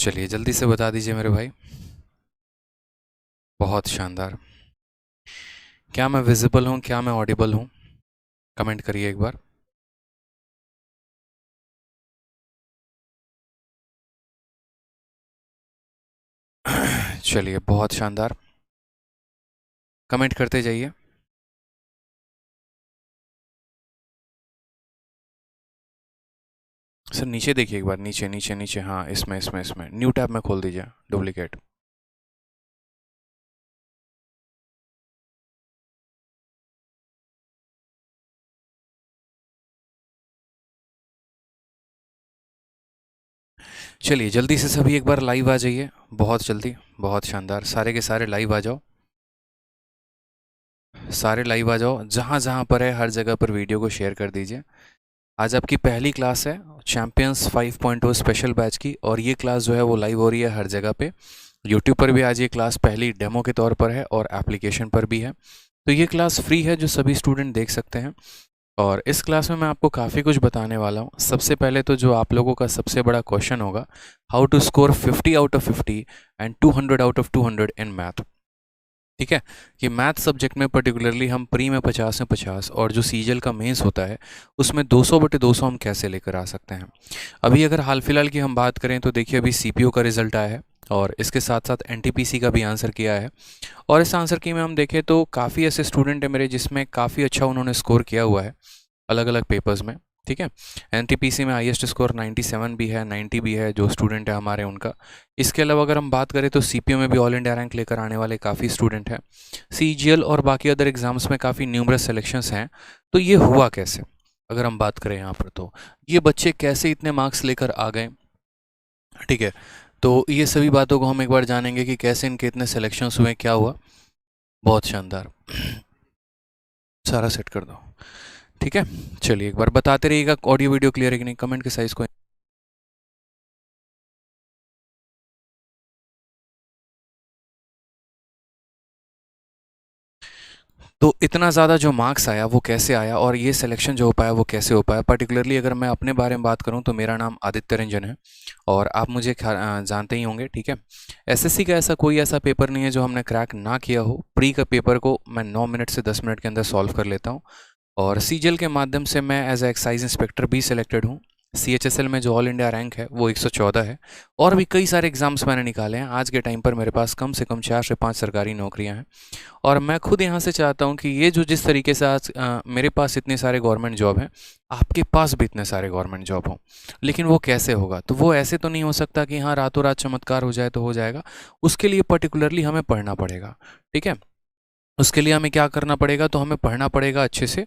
चलिए जल्दी से बता दीजिए मेरे भाई। बहुत शानदार। क्या मैं विजिबल हूँ, क्या मैं ऑडिबल हूँ? कमेंट करिए एक बार। चलिए बहुत शानदार। कमेंट करते जाइए। सर नीचे देखिए एक बार, नीचे नीचे नीचे, हाँ इसमें न्यू टैब में खोल दीजिए। डुप्लीकेट। चलिए जल्दी से सभी एक बार लाइव आ जाइए, बहुत जल्दी। बहुत शानदार, सारे के सारे लाइव आ जाओ। सारे लाइव आ जाओ, जहाँ जहाँ पर है हर जगह पर वीडियो को शेयर कर दीजिए। आज आपकी पहली क्लास है चैंपियंस 5.0 स्पेशल बैच की, और ये क्लास जो है वो लाइव हो रही है हर जगह पे। यूट्यूब पर भी आज ये क्लास पहली डेमो के तौर पर है और एप्लीकेशन पर भी है। तो ये क्लास फ्री है, जो सभी स्टूडेंट देख सकते हैं। और इस क्लास में मैं आपको काफ़ी कुछ बताने वाला हूँ। सबसे पहले तो जो आप लोगों का सबसे बड़ा क्वेश्चन होगा, how to score 50 out of 50 and 200 out of 200 in math. ठीक है, कि मैथ सब्जेक्ट में पर्टिकुलरली हम प्री में 50 में 50 और जो सीजल का मेंस होता है उसमें 200/200 हम कैसे लेकर आ सकते हैं। अभी अगर हाल फिलहाल की हम बात करें तो देखिए, अभी सीपीओ का रिजल्ट आया है और इसके साथ साथ एनटीपीसी का भी आंसर किया है। और इस आंसर की में हम देखें तो काफ़ी ऐसे स्टूडेंट हैं मेरे जिसमें काफ़ी अच्छा उन्होंने स्कोर किया हुआ है अलग अलग पेपर्स में। ठीक है, एनटीपीसी में हाईएस्ट स्कोर 97 भी है, 90 भी है जो स्टूडेंट है हमारे उनका। इसके अलावा अगर हम बात करें तो सीपीओ में भी ऑल इंडिया रैंक लेकर आने वाले काफ़ी स्टूडेंट हैं। सीजीएल और बाकी अदर एग्जाम्स में काफ़ी न्यूमरस सिलेक्शंस हैं। तो ये हुआ कैसे, अगर हम बात करें यहाँ पर, तो ये बच्चे कैसे इतने मार्क्स लेकर आ गए। ठीक है, तो ये सभी बातों को हम एक बार जानेंगे कि कैसे इनके इतने सिलेक्शंस हुए, क्या हुआ। बहुत शानदार। सारा सेट कर दो। ठीक है, चलिए एक बार बताते रहिएगा ऑडियो वीडियो क्लियर है कि नहीं, कमेंट के साइज को। तो इतना ज़्यादा जो मार्क्स आया वो कैसे आया, और ये सिलेक्शन जो हो पाया वो कैसे हो पाया। पर्टिकुलरली अगर मैं अपने बारे में बात करूं तो मेरा नाम आदित्य रंजन है, और आप मुझे जानते ही होंगे। ठीक है, एसएससी का ऐसा कोई ऐसा पेपर नहीं है जो हमने क्रैक ना किया हो। प्री का पेपर को मैं 9 मिनट से 10 मिनट के अंदर सॉल्व कर लेता हूँ, और सीजीएल के माध्यम से मैं एज ए एक्साइज इंस्पेक्टर भी सिलेक्टेड हूँ। सीएचएसएल में जो ऑल इंडिया रैंक है वो 114 है। और भी कई सारे एग्जाम्स मैंने निकाले हैं। आज के टाइम पर मेरे पास कम से कम 4 से 5 सरकारी नौकरियां हैं। और मैं खुद यहाँ से चाहता हूँ कि ये जो जिस तरीके से आज मेरे पास इतने सारे गवर्नमेंट जॉब हैं, आपके पास भी इतने सारे गवर्नमेंट जॉब हों। लेकिन वो कैसे होगा, तो वो ऐसे तो नहीं हो सकता कि हाँ रातों रात चमत्कार हो जाए तो हो जाएगा। उसके लिए पर्टिकुलरली हमें पढ़ना पड़ेगा। ठीक है, उसके लिए हमें क्या करना पड़ेगा, तो हमें पढ़ना पड़ेगा अच्छे से।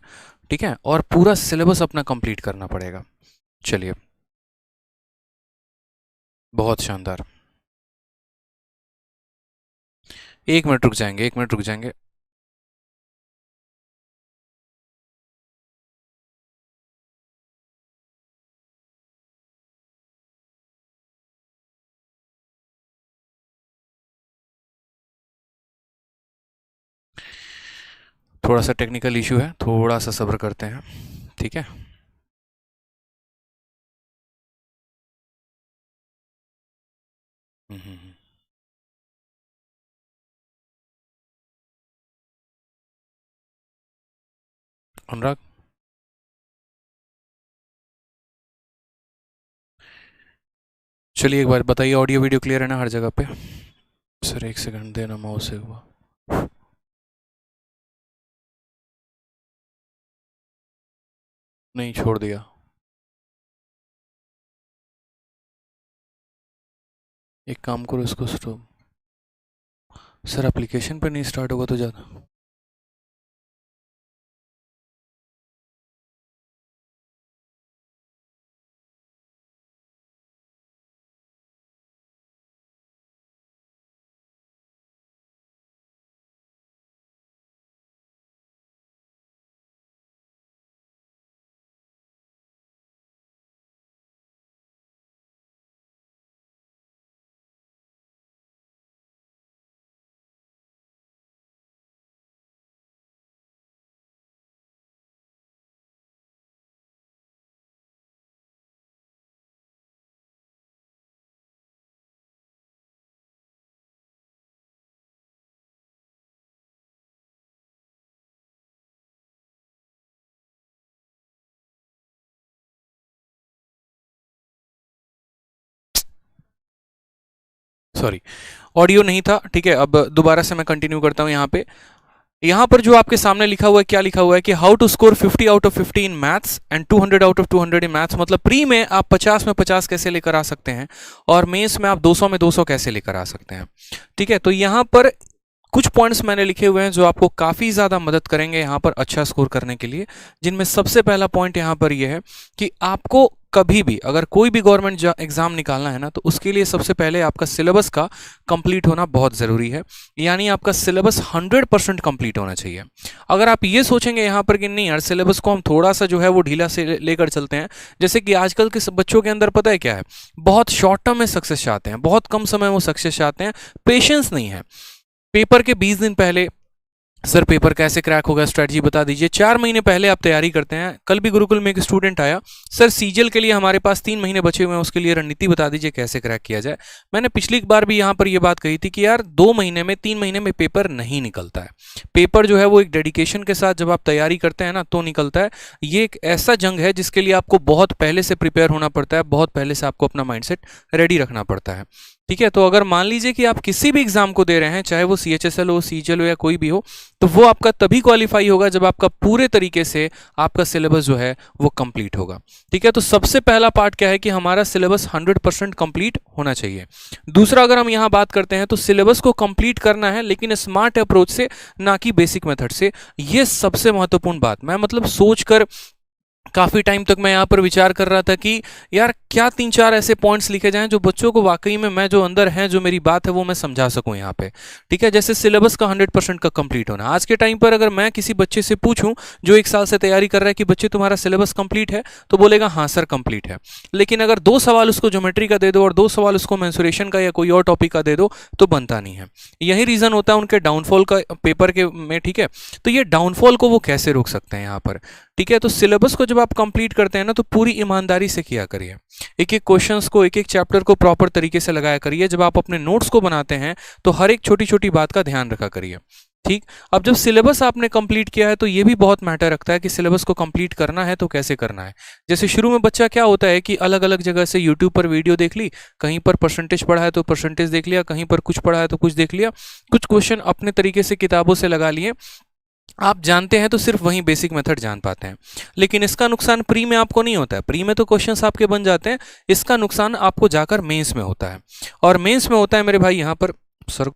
ठीक है, और पूरा सिलेबस अपना कंप्लीट करना पड़ेगा। चलिए, बहुत शानदार। 1 मिनट रुक जाएंगे, 1 मिनट रुक जाएंगे। थोड़ा सा टेक्निकल इशू है, थोड़ा सा सब्र करते हैं। ठीक है। हम्म, हम्म, अनुराग। चलिए एक बार बताइए, ऑडियो वीडियो क्लियर है ना हर जगह पे? सर 1 सेकंड देना, माउस से हुआ। नहीं, छोड़ दिया। एक काम करो, इसको स्टॉप। सर एप्लीकेशन पे नहीं स्टार्ट होगा तो ज़्यादा। सॉरी, ऑडियो नहीं था, ठीक है। अब दोबारा से मैं कंटिन्यू करता हूँ। यहाँ पर जो आपके सामने लिखा हुआ है, क्या लिखा हुआ है कि how to score 50 out of 50 in maths and 200 out of 200 in maths. मतलब प्री में आप 50 में 50 कैसे लेकर आ सकते हैं और मेंस में आप 200 में 200 कैसे लेकर आ सकते हैं, ठीक है। तो यहाँ पर कुछ पॉइंट्स मैंने लिखे हुए हैं जो आपको काफ़ी ज़्यादा मदद करेंगे यहाँ पर अच्छा स्कोर करने के लिए, जिनमें सबसे पहला पॉइंट यहाँ पर यह है कि आपको कभी भी अगर कोई भी गवर्नमेंट एग्जाम निकालना है ना, तो उसके लिए सबसे पहले आपका सिलेबस का कंप्लीट होना बहुत ज़रूरी है। यानी आपका सिलेबस 100% कंप्लीट होना चाहिए। अगर आप ये सोचेंगे यहाँ पर कि नहीं यार सिलेबस को हम थोड़ा सा जो है वो ढीला से लेकर चलते हैं, जैसे कि आजकल के बच्चों के अंदर पता है क्या है, बहुत शॉर्ट टर्म में सक्सेस चाहते हैं, बहुत कम समय में वो सक्सेस चाहते हैं, पेशेंस नहीं है। पेपर के 20 दिन पहले सर पेपर कैसे क्रैक होगा, स्ट्रेटजी बता दीजिए। 4 महीने पहले आप तैयारी करते हैं। कल भी गुरुकुल में एक स्टूडेंट आया, सर सीजीएल के लिए हमारे पास 3 महीने बचे हुए हैं, उसके लिए रणनीति बता दीजिए कैसे क्रैक किया जाए। मैंने पिछली बार भी यहाँ पर ये बात कही थी कि यार 2 महीने में 3 महीने में पेपर नहीं निकलता है। पेपर जो है वो एक डेडिकेशन के साथ जब आप तैयारी करते हैं ना तो निकलता है। ये एक ऐसा जंग है जिसके लिए आपको बहुत पहले से प्रिपेयर होना पड़ता है, बहुत पहले से आपको अपना माइंडसेट रेडी रखना पड़ता है, ठीक है। तो अगर मान लीजिए कि आप किसी भी एग्जाम को दे रहे हैं, चाहे वो सीएचएसएल हो, सीजीएल हो या कोई भी हो, तो वो आपका तभी क्वालिफाई होगा जब आपका पूरे तरीके से आपका सिलेबस जो है वो कंप्लीट होगा, ठीक है। तो सबसे पहला पार्ट क्या है कि हमारा सिलेबस 100% कंप्लीट होना चाहिए। दूसरा, अगर हम यहाँ बात करते हैं तो सिलेबस को कंप्लीट करना है लेकिन स्मार्ट अप्रोच से, ना कि बेसिक मेथड से। ये सबसे महत्वपूर्ण बात। मैं मतलब सोचकर काफ़ी टाइम तक मैं यहाँ पर विचार कर रहा था कि यार क्या 3-4 ऐसे पॉइंट्स लिखे जाएं जो बच्चों को वाकई में मैं जो अंदर है, जो मेरी बात है वो मैं समझा सकूं यहाँ पे, ठीक है। जैसे सिलेबस का 100% का कंप्लीट होना। आज के टाइम पर अगर मैं किसी बच्चे से पूछूं जो 1 साल से तैयारी कर रहा है कि बच्चे तुम्हारा सिलेबस कंप्लीट है, तो बोलेगा हाँ सर कंप्लीट है। लेकिन अगर 2 सवाल उसको ज्योमेट्री का दे दो और 2 सवाल उसको मेंसुरेशन का या कोई और टॉपिक का दे दो तो बनता नहीं है। यही रीज़न होता है उनके डाउनफॉल का पेपर के में, ठीक है। तो ये डाउनफॉल को वो कैसे रोक सकते हैं यहाँ पर, ठीक है। तो सिलेबस को जब आप कंप्लीट करते हैं ना तो पूरी ईमानदारी से किया करिए। एक एक क्वेश्चंस को, एक एक चैप्टर को प्रॉपर तरीके से लगाया करिए। जब आप अपने नोट्स को बनाते हैं तो हर एक छोटी छोटी बात का ध्यान रखा करिए, ठीक। अब जब सिलेबस आपने कंप्लीट किया है तो ये भी बहुत मैटर रखता है कि सिलेबस को कंप्लीट करना है तो कैसे करना है। जैसे शुरू में बच्चा क्या होता है कि अलग अलग जगह से यूट्यूब पर वीडियो देख ली, कहीं पर परसेंटेज पढ़ा है तो परसेंटेज देख लिया, कहीं पर कुछ पढ़ा है तो कुछ देख लिया, कुछ क्वेश्चन अपने तरीके से किताबों से लगा लिए। आप जानते हैं तो सिर्फ वही बेसिक मेथड जान पाते हैं। लेकिन इसका नुकसान प्री में आपको नहीं होता है। प्री में तो क्वेश्चंस आपके बन जाते हैं, इसका नुकसान आपको जाकर मेंस में होता है। और मेंस में होता है मेरे भाई यहाँ पर सर,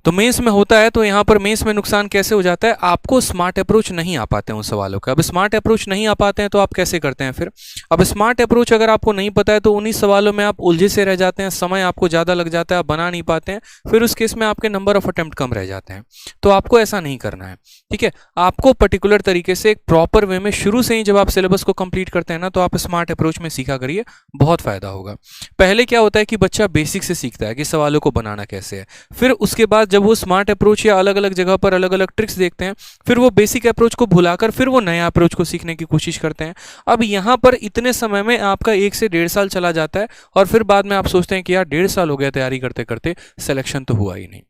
तो मेंस में होता है, तो यहाँ पर मेंस में नुकसान कैसे हो जाता है, आपको स्मार्ट अप्रोच नहीं आ पाते हैं उन सवालों का। अब स्मार्ट अप्रोच नहीं आ पाते हैं तो आप कैसे करते हैं फिर। अब स्मार्ट अप्रोच अगर आपको नहीं पता है तो उन्हीं सवालों में आप उलझे से रह जाते हैं, समय आपको ज़्यादा लग जाता है, आप बना नहीं पाते हैं, फिर उस केस में आपके नंबर ऑफ अटेम्प्ट कम रह जाते हैं। तो आपको ऐसा नहीं करना है, ठीक है। आपको पर्टिकुलर तरीके से एक प्रॉपर वे में शुरू से ही जब आप सिलेबस को कंप्लीट करते हैं ना तो आप स्मार्ट अप्रोच में सीखा करिए, बहुत फायदा होगा। पहले क्या होता है कि बच्चा बेसिक से सीखता है कि सवालों को बनाना कैसे है, फिर उसके बाद जब वो स्मार्ट अप्रोच या अलग अलग जगह पर अलग अलग ट्रिक्स देखते हैं, फिर वो बेसिक अप्रोच को भुलाकर फिर वो नया अप्रोच को सीखने की कोशिश करते हैं। अब यहाँ पर इतने समय में आपका 1 से 1.5 साल चला जाता है और फिर बाद में आप सोचते हैं कि यार 1.5 साल हो गया तैयारी करते करते, सिलेक्शन तो हुआ ही नहीं।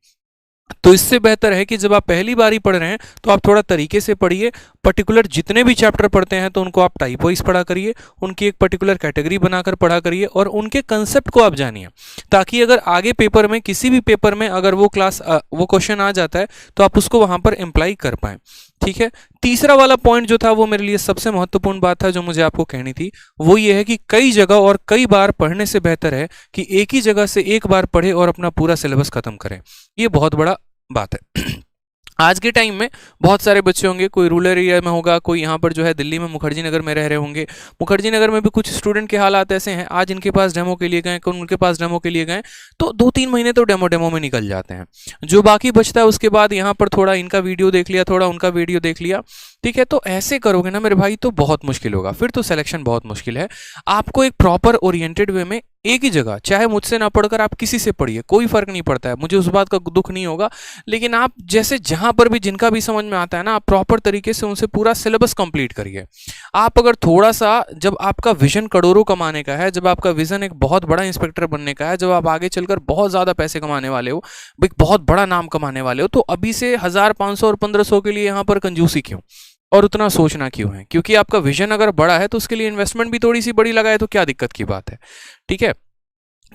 तो इससे बेहतर है कि जब आप पहली बार ही पढ़ रहे हैं तो आप थोड़ा तरीके से पढ़िए। पर्टिकुलर जितने भी चैप्टर पढ़ते हैं तो उनको आप टाइप वाइज पढ़ा करिए, उनकी एक पर्टिकुलर कैटेगरी बनाकर पढ़ा करिए और उनके कंसेप्ट को आप जानिए, ताकि अगर आगे पेपर में किसी भी पेपर में अगर वो क्वेश्चन आ जाता है तो आप उसको वहां पर अप्लाई कर पाएं, ठीक है। तीसरा वाला पॉइंट जो था वो मेरे लिए सबसे महत्वपूर्ण बात था जो मुझे आपको कहनी थी, वो ये है कि कई जगह और कई बार पढ़ने से बेहतर है कि एक ही जगह से एक बार पढ़े और अपना पूरा सिलेबस खत्म करें। ये बहुत बड़ा बात है। आज के टाइम में बहुत सारे बच्चे होंगे, कोई रूरल एरिया में होगा, कोई यहाँ पर जो है दिल्ली में मुखर्जी नगर में रह रहे होंगे। मुखर्जी नगर में भी कुछ स्टूडेंट के हालात ऐसे हैं, आज इनके पास डेमो के लिए गए, उनके पास डेमो के लिए गए तो 2-3 महीने तो डेमो में निकल जाते हैं। जो बाकी बचता है उसके बाद यहाँ पर थोड़ा इनका वीडियो देख लिया, थोड़ा उनका वीडियो देख लिया, ठीक है। तो ऐसे करोगे ना मेरे भाई तो बहुत मुश्किल होगा, फिर तो सिलेक्शन बहुत मुश्किल है। आपको एक प्रॉपर ओरिएंटेड वे में एक ही जगह, चाहे मुझसे ना पढ़कर आप किसी से पढ़िए, कोई फर्क नहीं पड़ता है, मुझे उस बात का दुख नहीं होगा। लेकिन आप जैसे जहां पर भी जिनका भी समझ में आता है ना, आप प्रॉपर तरीके से उनसे पूरा सिलेबस कंप्लीट करिए। आप अगर थोड़ा सा, जब आपका विजन करोड़ों कमाने का है, जब आपका विजन एक बहुत बड़ा इंस्पेक्टर बनने का है, जब आप आगे चलकर बहुत ज्यादा पैसे कमाने वाले हो, एक बहुत बड़ा नाम कमाने वाले हो, तो अभी से 1000, 500 और 1500 के लिए यहाँ पर कंजूसी क्यों और उतना सोचना क्यों है। क्योंकि आपका विजन अगर बड़ा है तो उसके लिए इन्वेस्टमेंट भी थोड़ी सी बड़ी लगाए तो क्या दिक्कत की बात है, ठीक है।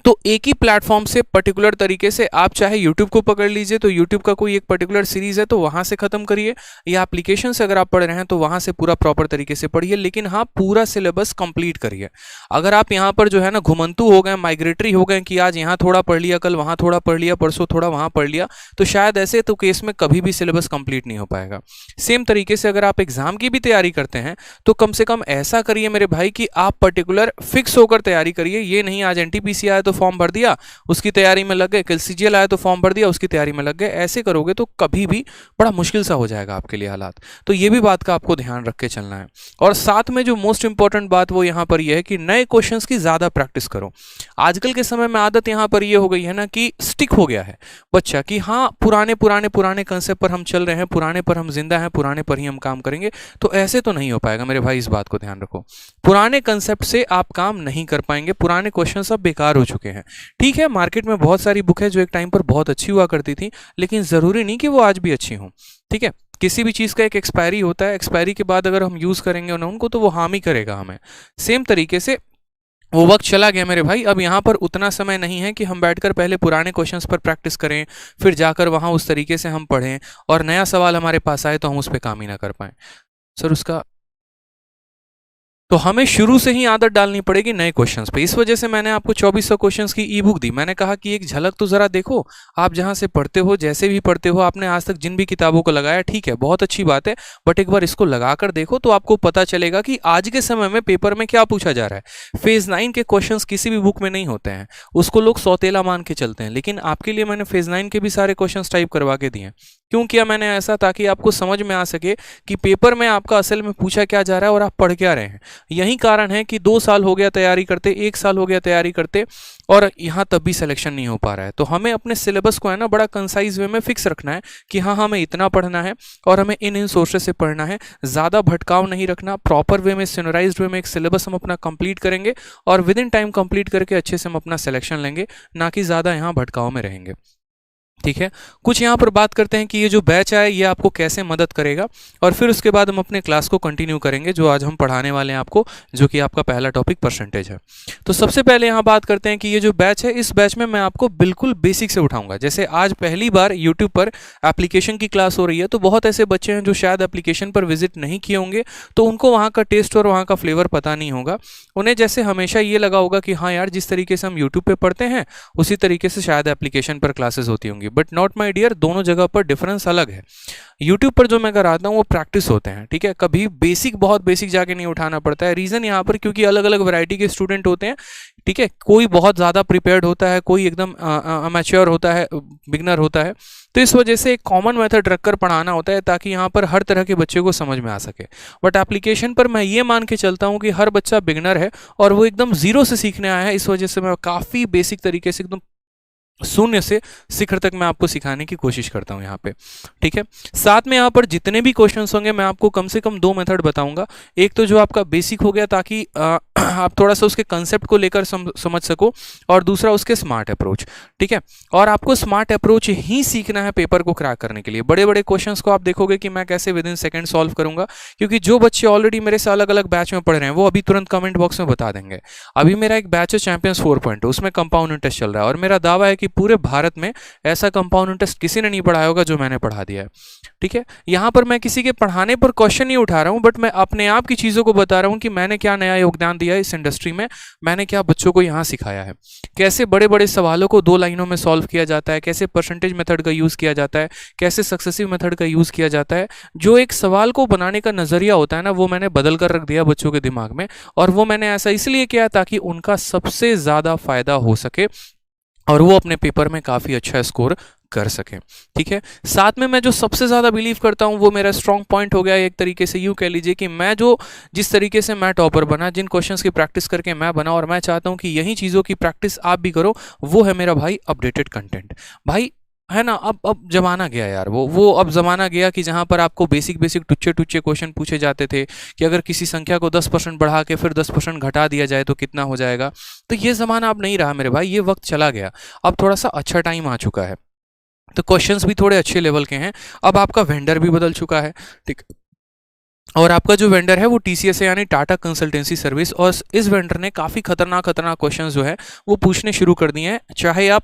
तो एक ही प्लेटफॉर्म से पर्टिकुलर तरीके से आप चाहे YouTube को पकड़ लीजिए, तो YouTube का कोई एक पर्टिकुलर सीरीज है तो वहां से खत्म करिए, या एप्लीकेशन से अगर आप पढ़ रहे हैं तो वहां से पूरा प्रॉपर तरीके से पढ़िए, लेकिन हाँ पूरा सिलेबस कंप्लीट करिए। अगर आप यहाँ पर जो है ना घुमंतू हो गए, माइग्रेटरी हो गए कि आज यहाँ थोड़ा पढ़ लिया, कल वहां थोड़ा पढ़ लिया, परसों थोड़ा वहां पढ़ लिया, तो शायद ऐसे तो केस में कभी भी सिलेबस कंप्लीट नहीं हो पाएगा। सेम तरीके से अगर आप एग्जाम की भी तैयारी करते हैं तो कम से कम ऐसा करिए मेरे भाई कि आप पर्टिकुलर फिक्स होकर तैयारी करिए। ये नहीं आज एनटीपीसी आया तो फॉर्म भर दिया, उसकी तैयारी में लग गए, कल सीजीएल आया तो फॉर्म भर दिया, उसकी तैयारी में लग गए। ऐसे करोगे तो कभी भी बड़ा मुश्किल सा हो जाएगा आपके लिए हालात। तो ये भी बात का आपको ध्यान रख के चलना है। और साथ में जो मोस्ट इंपॉर्टेंट बात वो यहाँ पर यह है कि नए क्वेश्चंस की ज्यादा प्रैक्टिस करो। आजकल के समय में आदत यहाँ पर यह हो गई है ना कि स्टिक हो गया है बच्चा कि हाँ पुराने पुराने पुराने कंसेप्ट पर हम चल रहे हैं, पुराने पर हम जिंदा हैं, पुराने पर ही हम काम करेंगे। तो ऐसे तो नहीं हो पाएगा मेरे भाई, इस बात को ध्यान रखो। पुराने कंसेप्ट से आप काम नहीं कर पाएंगे, पुराने क्वेश्चन सब बेकार हो चुके हैं। ठीक है, मार्केट में बहुत सारी बुक है जो एक टाइम पर बहुत अच्छी हुआ करती थी, लेकिन जरूरी नहीं कि वो आज भी अच्छी हों। ठीक है, किसी भी चीज का एक एक्सपायरी होता है, एक्सपायरी के बाद अगर हम यूज करेंगे ना उनको तो वो हार्म ही करेगा हमें। सेम तरीके से वो वक्त चला गया मेरे भाई, अब यहाँ पर उतना समय नहीं है कि हम बैठकर पहले पुराने क्वेश्चंस पर प्रैक्टिस करें, फिर जाकर वहां उस तरीके से हम पढ़ें और नया सवाल हमारे पास आए तो हम उस पर काम ही ना कर पाए। सर उसका तो हमें शुरू से ही आदत डालनी पड़ेगी नए क्वेश्चंस पे। इस वजह से मैंने आपको 2400 क्वेश्चंस की ई बुक दी। मैंने कहा कि एक झलक तो जरा देखो, आप जहां से पढ़ते हो, जैसे भी पढ़ते हो, आपने आज तक जिन भी किताबों को लगाया ठीक है, बहुत अच्छी बात है, बट एक बार इसको लगाकर देखो तो आपको पता चलेगा कि आज के समय में पेपर में क्या पूछा जा रहा है। फेज 9 के क्वेश्चन किसी भी बुक में नहीं होते हैं, उसको लोग सौतेला मान के चलते हैं, लेकिन आपके लिए मैंने फेज 9 के भी सारे क्वेश्चन टाइप करवा के दिए। क्यों किया मैंने ऐसा? ताकि आपको समझ में आ सके कि पेपर में आपका असल में पूछा क्या जा रहा है और आप पढ़ क्या रहे हैं। यही कारण है कि 2 साल हो गया तैयारी करते, 1 साल हो गया तैयारी करते, और यहाँ तब भी सिलेक्शन नहीं हो पा रहा है। तो हमें अपने सिलेबस को है ना बड़ा कंसाइज वे में फिक्स रखना है कि हाँ हमें इतना पढ़ना है और हमें इन सोर्सेज से पढ़ना है। ज़्यादा भटकाव नहीं रखना, प्रॉपर वे में सिनराइज्ड वे में एक सिलेबस हम अपना कंप्लीट करेंगे और विद इन टाइम कंप्लीट करके अच्छे से हम अपना सिलेक्शन लेंगे, ना कि ज़्यादा यहाँ भटकाव में रहेंगे। ठीक है, कुछ यहाँ पर बात करते हैं कि ये जो बैच है ये आपको कैसे मदद करेगा, और फिर उसके बाद हम अपने क्लास को कंटिन्यू करेंगे जो आज हम पढ़ाने वाले हैं आपको, जो कि आपका पहला टॉपिक परसेंटेज है। तो सबसे पहले यहाँ बात करते हैं कि ये जो बैच है, इस बैच में मैं आपको बिल्कुल बेसिक से उठाऊंगा। जैसे आज पहली बार यूट्यूब पर एप्लीकेशन की क्लास हो रही है, तो बहुत ऐसे बच्चे हैं जो शायद एप्लीकेशन पर विजिट नहीं किए होंगे, तो उनको वहाँ का टेस्ट और वहाँ का फ्लेवर पता नहीं होगा। उन्हें जैसे हमेशा ये लगा होगा कि हाँ यार जिस तरीके से हम यूट्यूब पे पढ़ते हैं उसी तरीके से शायद एप्लीकेशन पर क्लासेस होती होंगी, बट नॉट माय डियर, दोनों जगह पर डिफरेंस अलग है। यूट्यूब पर जो मैं कराता हूँ वो प्रैक्टिस होते हैं। ठीक है, कभी बेसिक बहुत बेसिक जाके नहीं उठाना पड़ता है। रीजन यहाँ पर क्योंकि अलग अलग वैरायटी के स्टूडेंट होते हैं। ठीक है, कोई बहुत ज़्यादा प्रिपेयर्ड होता है, कोई एकदम अमेच्योर होता है, बिगनर होता है। तो इस वजह से एक कॉमन मेथड रखकर पढ़ाना होता है ताकि यहाँ पर हर तरह के बच्चे को समझ में आ सके। बट एप्लीकेशन पर मैं ये मान के चलता हूँ कि हर बच्चा बिगनर है और वो एकदम जीरो से सीखने आया है, इस वजह से मैं काफ़ी बेसिक तरीके से एकदम शून्य से शिखर तक मैं आपको सिखाने की कोशिश करता हूं यहाँ पे। ठीक है, साथ में यहाँ पर जितने भी क्वेश्चंस होंगे मैं आपको कम से कम 2 मेथड बताऊंगा। एक तो जो आपका बेसिक हो गया ताकि आप थोड़ा सा उसके कंसेप्ट को लेकर समझ सको, और दूसरा उसके स्मार्ट अप्रोच। ठीक है, और आपको स्मार्ट अप्रोच ही सीखना है पेपर को क्रैक करने के लिए। बड़े बड़े क्वेश्चंस को आप देखोगे कि मैं कैसे विद इन सेकंड सॉल्व करूंगा, क्योंकि जो बच्चे ऑलरेडी मेरे से अलग अलग बैच में पढ़ रहे हैं वो अभी तुरंत कमेंट बॉक्स में बता देंगे। अभी मेरा एक बैच है चैंपियंस 4.0, उसमें कंपाउंड इंटरेस्ट चल रहा है, और मेरा दावा है कि पूरे भारत में ऐसा कंपाउंड इंटरेस्ट किसी ने नहीं पढ़ाया होगा जो मैंने पढ़ा दिया है। ठीक है, यहां पर मैं किसी के पढ़ाने पर क्वेश्चन नहीं उठा रहा हूं, बट मैं अपने आप की चीजों को बता रहा हूं कि मैंने क्या नया योगदान दिया है इस इंडस्ट्री में, मैंने क्या बच्चों को यहां सिखाया है, कैसे बड़े बड़े सवालों को 2 लाइनों में सॉल्व किया जाता है, कैसे परसेंटेज मेथड का यूज किया जाता है, कैसे सक्सेसिव मेथड का यूज किया जाता है। जो एक सवाल को बनाने का नजरिया होता है ना, वो मैंने बदल कर रख दिया बच्चों के दिमाग में, और वो मैंने ऐसा इसलिए किया ताकि उनका सबसे ज्यादा फायदा हो सके और वो अपने पेपर में काफ़ी अच्छा स्कोर कर सकें। ठीक है, साथ में मैं जो सबसे ज़्यादा बिलीव करता हूँ वो मेरा स्ट्रॉन्ग पॉइंट हो गया। एक तरीके से यूँ कह लीजिए कि मैं जो जिस तरीके से मैं टॉपर बना, जिन क्वेश्चंस की प्रैक्टिस करके मैं बना, और मैं चाहता हूँ कि यही चीज़ों की प्रैक्टिस आप भी करो, वो है मेरा भाई अपडेटेड कंटेंट। भाई है ना, अब जमाना गया यार, वो अब जमाना गया कि जहां पर आपको बेसिक बेसिक टुच्चे टुच्चे क्वेश्चन पूछे जाते थे कि अगर किसी संख्या को 10% बढ़ा के फिर 10% घटा दिया जाए तो कितना हो जाएगा। तो ये जमाना अब नहीं रहा मेरे भाई, ये वक्त चला गया। अब थोड़ा सा अच्छा टाइम आ चुका है, तो क्वेश्चंस भी थोड़े अच्छे लेवल के हैं। अब आपका वेंडर भी बदल चुका है। ठीक, और आपका जो वेंडर है वो टीसीएस है, यानी टाटा कंसल्टेंसी सर्विस। और इस वेंडर ने काफ़ी खतरनाक खतरनाक क्वेश्चन जो है वो पूछने शुरू कर दिए हैं, चाहे आप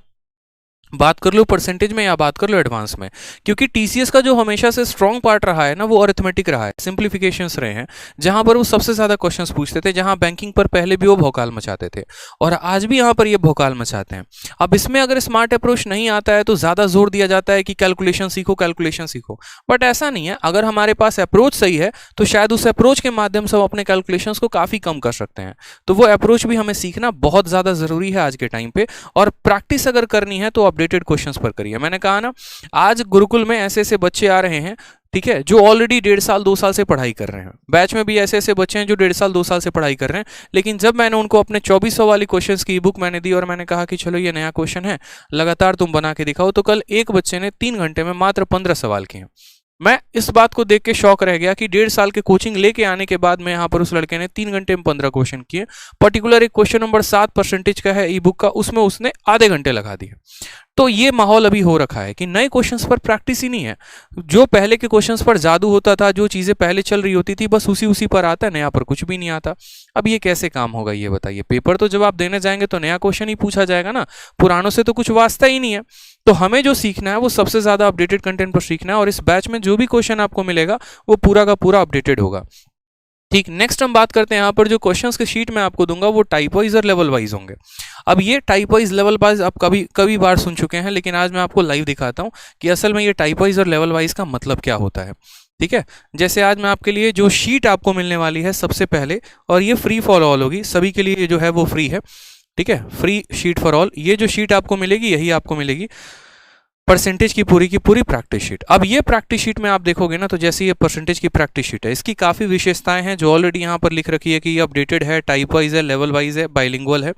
बात कर लो परसेंटेज में या बात कर लो एडवांस में। क्योंकि टीसीएस का जो हमेशा से स्ट्रॉन्ग पार्ट रहा है ना, वो अरिथमेटिक रहा है, सिंप्लीफिकेशंस रहे हैं, जहां पर वो सबसे ज़्यादा क्वेश्चंस पूछते थे, जहां बैंकिंग पर पहले भी वो भौकाल मचाते थे और आज भी यहाँ पर ये भौकाल मचाते हैं। अब इसमें अगर स्मार्ट अप्रोच नहीं आता है तो ज़्यादा जोर दिया जाता है कि कैलकुलेशन सीखो, कैलकुलेशन सीखो, बट ऐसा नहीं है। अगर हमारे पास अप्रोच सही है तो शायद उस अप्रोच के माध्यम से हम अपने कैलकुलेशंस को काफ़ी कम कर सकते हैं। तो वो अप्रोच भी हमें सीखना बहुत ज़्यादा ज़रूरी है आज के टाइम पे। और प्रैक्टिस अगर करनी है तो अपडेटेड क्वेश्चंस पर करिए। मैंने कहा ना, आज गुरुकुल में ऐसे ऐसे बच्चे आ रहे हैं, ठीक है, जो ऑलरेडी 1.5 साल 2 साल से पढ़ाई कर रहे हैं। बैच में भी ऐसे ऐसे बच्चे हैं जो 1.5 साल 2 साल से पढ़ाई कर रहे हैं, लेकिन जब मैंने उनको अपने 2400 वाली क्वेश्चंस की बुक मैंने दी और मैंने कहा कि चलो ये नया क्वेश्चन है, लगातार तुम बना के दिखाओ, तो कल एक बच्चे ने 3 घंटे में मात्र 15 सवाल किए। मैं इस बात को देख के शौक रह गया कि 1.5 साल के कोचिंग लेके आने के बाद में यहाँ पर उस लड़के ने 3 घंटे में 15 क्वेश्चन किए। पर्टिकुलर एक क्वेश्चन नंबर 7 परसेंटेज का है ई बुक का, उसमें उसने आधे घंटे लगा दिए। तो ये माहौल अभी हो रखा है कि नए क्वेश्चंस पर प्रैक्टिस ही नहीं है। जो पहले के क्वेश्चंस पर जादू होता था, जो चीजें पहले चल रही होती थी, बस उसी पर आता है, नया पर कुछ भी नहीं आता। अब ये कैसे काम होगा ये बताइए? पेपर तो जब आप देने जाएंगे तो नया क्वेश्चन ही पूछा जाएगा ना, पुरानों से तो कुछ वास्ता ही नहीं है। तो हमें जो सीखना है वो सबसे ज्यादा अपडेटेड कंटेंट पर सीखना है, और इस बैच में जो भी क्वेश्चन आपको मिलेगा वो पूरा का पूरा अपडेटेड होगा। ठीक, नेक्स्ट हम बात करते हैं यहाँ पर जो क्वेश्चंस के शीट में आपको दूंगा वो टाइप वाइज और लेवल वाइज होंगे। अब ये टाइप वाइज लेवल वाइज आप कभी बार सुन चुके हैं, लेकिन आज मैं आपको लाइव दिखाता हूँ कि असल में ये टाइप वाइज और लेवल वाइज का मतलब क्या होता है। ठीक है, जैसे आज मैं आपके लिए जो शीट आपको मिलने वाली है सबसे पहले, और ये फ्री फॉर ऑल होगी, सभी के लिए जो है वो फ्री है। ठीक है, फ्री शीट फॉर ऑल। ये जो शीट आपको मिलेगी यही आपको मिलेगी परसेंटेज की पूरी प्रैक्टिस शीट। अब ये प्रैक्टिस शीट में आप देखोगे ना, तो जैसे ये परसेंटेज की प्रैक्टिस शीट है, इसकी काफ़ी विशेषताएं हैं जो ऑलरेडी यहाँ पर लिख रखी है कि ये अपडेटेड है, टाइप वाइज है, लेवल वाइज है, बाइलिंगुअल है।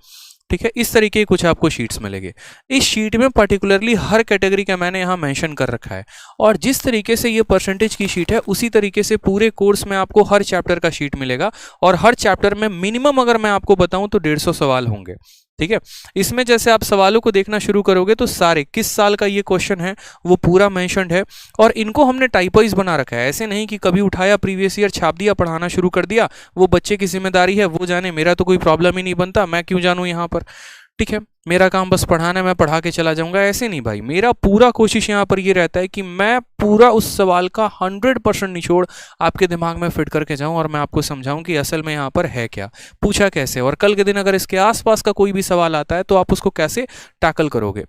ठीक है, इस तरीके की कुछ आपको शीट्स मिलेंगे। इस शीट में पर्टिकुलरली हर कैटेगरी का मैंने यहाँ मेंशन कर रखा है, और जिस तरीके से ये परसेंटेज की शीट है उसी तरीके से पूरे कोर्स में आपको हर चैप्टर का शीट मिलेगा, और हर चैप्टर में मिनिमम अगर मैं आपको बताऊं तो 150 सवाल होंगे। ठीक है, इसमें जैसे आप सवालों को देखना शुरू करोगे तो सारे किस साल का ये क्वेश्चन है वो पूरा मेंशन्ड है, और इनको हमने टाइप वाइज बना रखा है। ऐसे नहीं कि कभी उठाया प्रीवियस ईयर छाप दिया, पढ़ाना शुरू कर दिया, वो बच्चे की जिम्मेदारी है, वो जाने, मेरा तो कोई प्रॉब्लम ही नहीं बनता, मैं क्यों जानूं यहाँ पर। ठीक है, मेरा काम बस पढ़ाना है, मैं पढ़ा के चला जाऊंगा, ऐसे नहीं भाई। मेरा पूरा कोशिश यहाँ पर ये रहता है कि मैं पूरा उस सवाल का 100% निचोड़ आपके दिमाग में फिट करके जाऊं, और मैं आपको समझाऊं कि असल में यहाँ पर है क्या, पूछा कैसे, और कल के दिन अगर इसके आसपास का कोई भी सवाल आता है तो आप उसको कैसे टैकल करोगे।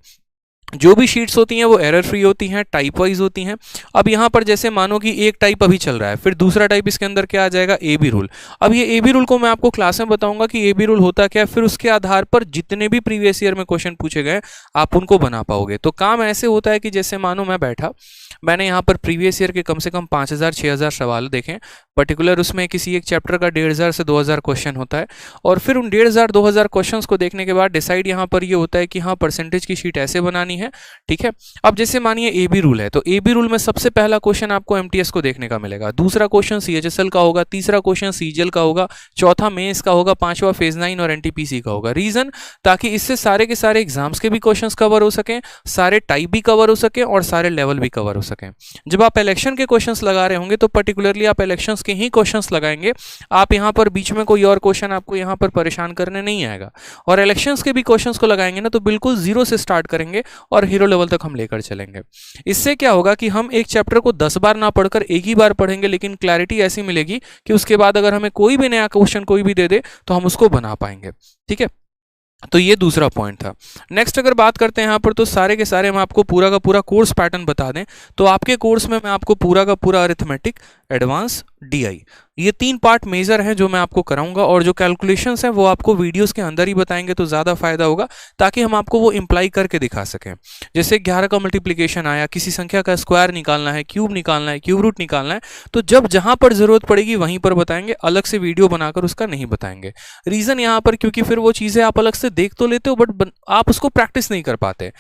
जो भी शीट्स होती हैं वो एरर फ्री होती हैं, टाइप वाइज होती हैं। अब यहाँ पर जैसे मानो कि एक टाइप अभी चल रहा है, फिर दूसरा टाइप इसके अंदर क्या आ जाएगा, ए बी रूल। अब ये ए बी रूल को मैं आपको क्लास में बताऊंगा कि ए बी रूल होता क्या है, फिर उसके आधार पर जितने भी प्रीवियस ईयर में क्वेश्चन पूछे गए आप उनको बना पाओगे। तो काम ऐसे होता है कि जैसे मानो मैं बैठा, मैंने यहाँ पर प्रीवियस ईयर के कम से कम 5000 6000 सवाल देखें, पर्टिकुलर उसमें किसी एक चैप्टर का 1500 से 2000 क्वेश्चन होता है, और फिर उन 1500 2000 क्वेश्चंस को देखने के बाद डिसाइड यहाँ पर ये होता है कि हाँ परसेंटेज की शीट ऐसे बनानी है। ठीक है, अब जैसे मानिए ए बी रूल है, तो ए बी रूल में सबसे पहला क्वेश्चन आपको एमटीएस को देखने का मिलेगा, दूसरा क्वेश्चन सीएचएसएल का होगा, तीसरा क्वेश्चन सीजीएल का होगा, चौथा मेंस का होगा, पांचवा फेज 9 और एनटीपीसी का होगा। रीजन, ताकि इससे सारे के सारे एग्जाम्स के भी क्वेश्चंस कवर हो सकें, सारे टाइप भी कवर हो सके और सारे लेवल भी कवर हो सकें। जब आप इलेक्शन के क्वेश्चंस लगा रहे होंगे तो पर्टिकुलरली आप इलेक्शंस के ही क्वेश्चंस लगाएंगे, आप यहाँ पर बीच में कोई और क्वेश्चन आपको यहाँ पर परेशान करने नहीं आएगा। और इलेक्शंस के भी क्वेश्चंस को लगाएंगे ना तो बिल्कुल जीरो से स्टार्ट करेंगे और हीरो लेवल तक हम लेकर चलेंगे। इससे क्या होगा कि हम एक चैप्टर को 10 बार ना पढ़कर एक ही बार पढ़ेंगे, लेकिन क्लैरिटी ऐसी मिलेगी कि उसके बाद अगर हमें कोई भी नया क्वेश्चन कोई भी दे दे तो हम उसको बना पाएंगे। ठीक है, तो ये दूसरा पॉइंट था। नेक्स्ट अगर बात करते हैं यहाँ पर, तो सारे के सारे हम आपको पूरा का पूरा कोर्स पैटर्न बता दें तो आपके कोर्स में मैं आपको पूरा का पूरा अरिथमेटिक, एडवांस, डीआई, ये 3 पार्ट मेजर हैं जो मैं आपको कराऊंगा, और जो कैलकुलेशंस हैं वो आपको वीडियोस के अंदर ही बताएंगे तो ज़्यादा फायदा होगा, ताकि हम आपको वो इम्प्लाई करके दिखा सकें। जैसे 11 का मल्टीप्लिकेशन आया, किसी संख्या का स्क्वायर निकालना है, क्यूब निकालना है, क्यूब रूट निकालना है, तो जब जहां पर जरूरत पड़ेगी वहीं पर बताएंगे, अलग से वीडियो बनाकर उसका नहीं बताएंगे। रीजन यहाँ पर क्योंकि फिर वो चीज़ें आप अलग से देख तो लेते हो बट आप उसको प्रैक्टिस नहीं कर पाते।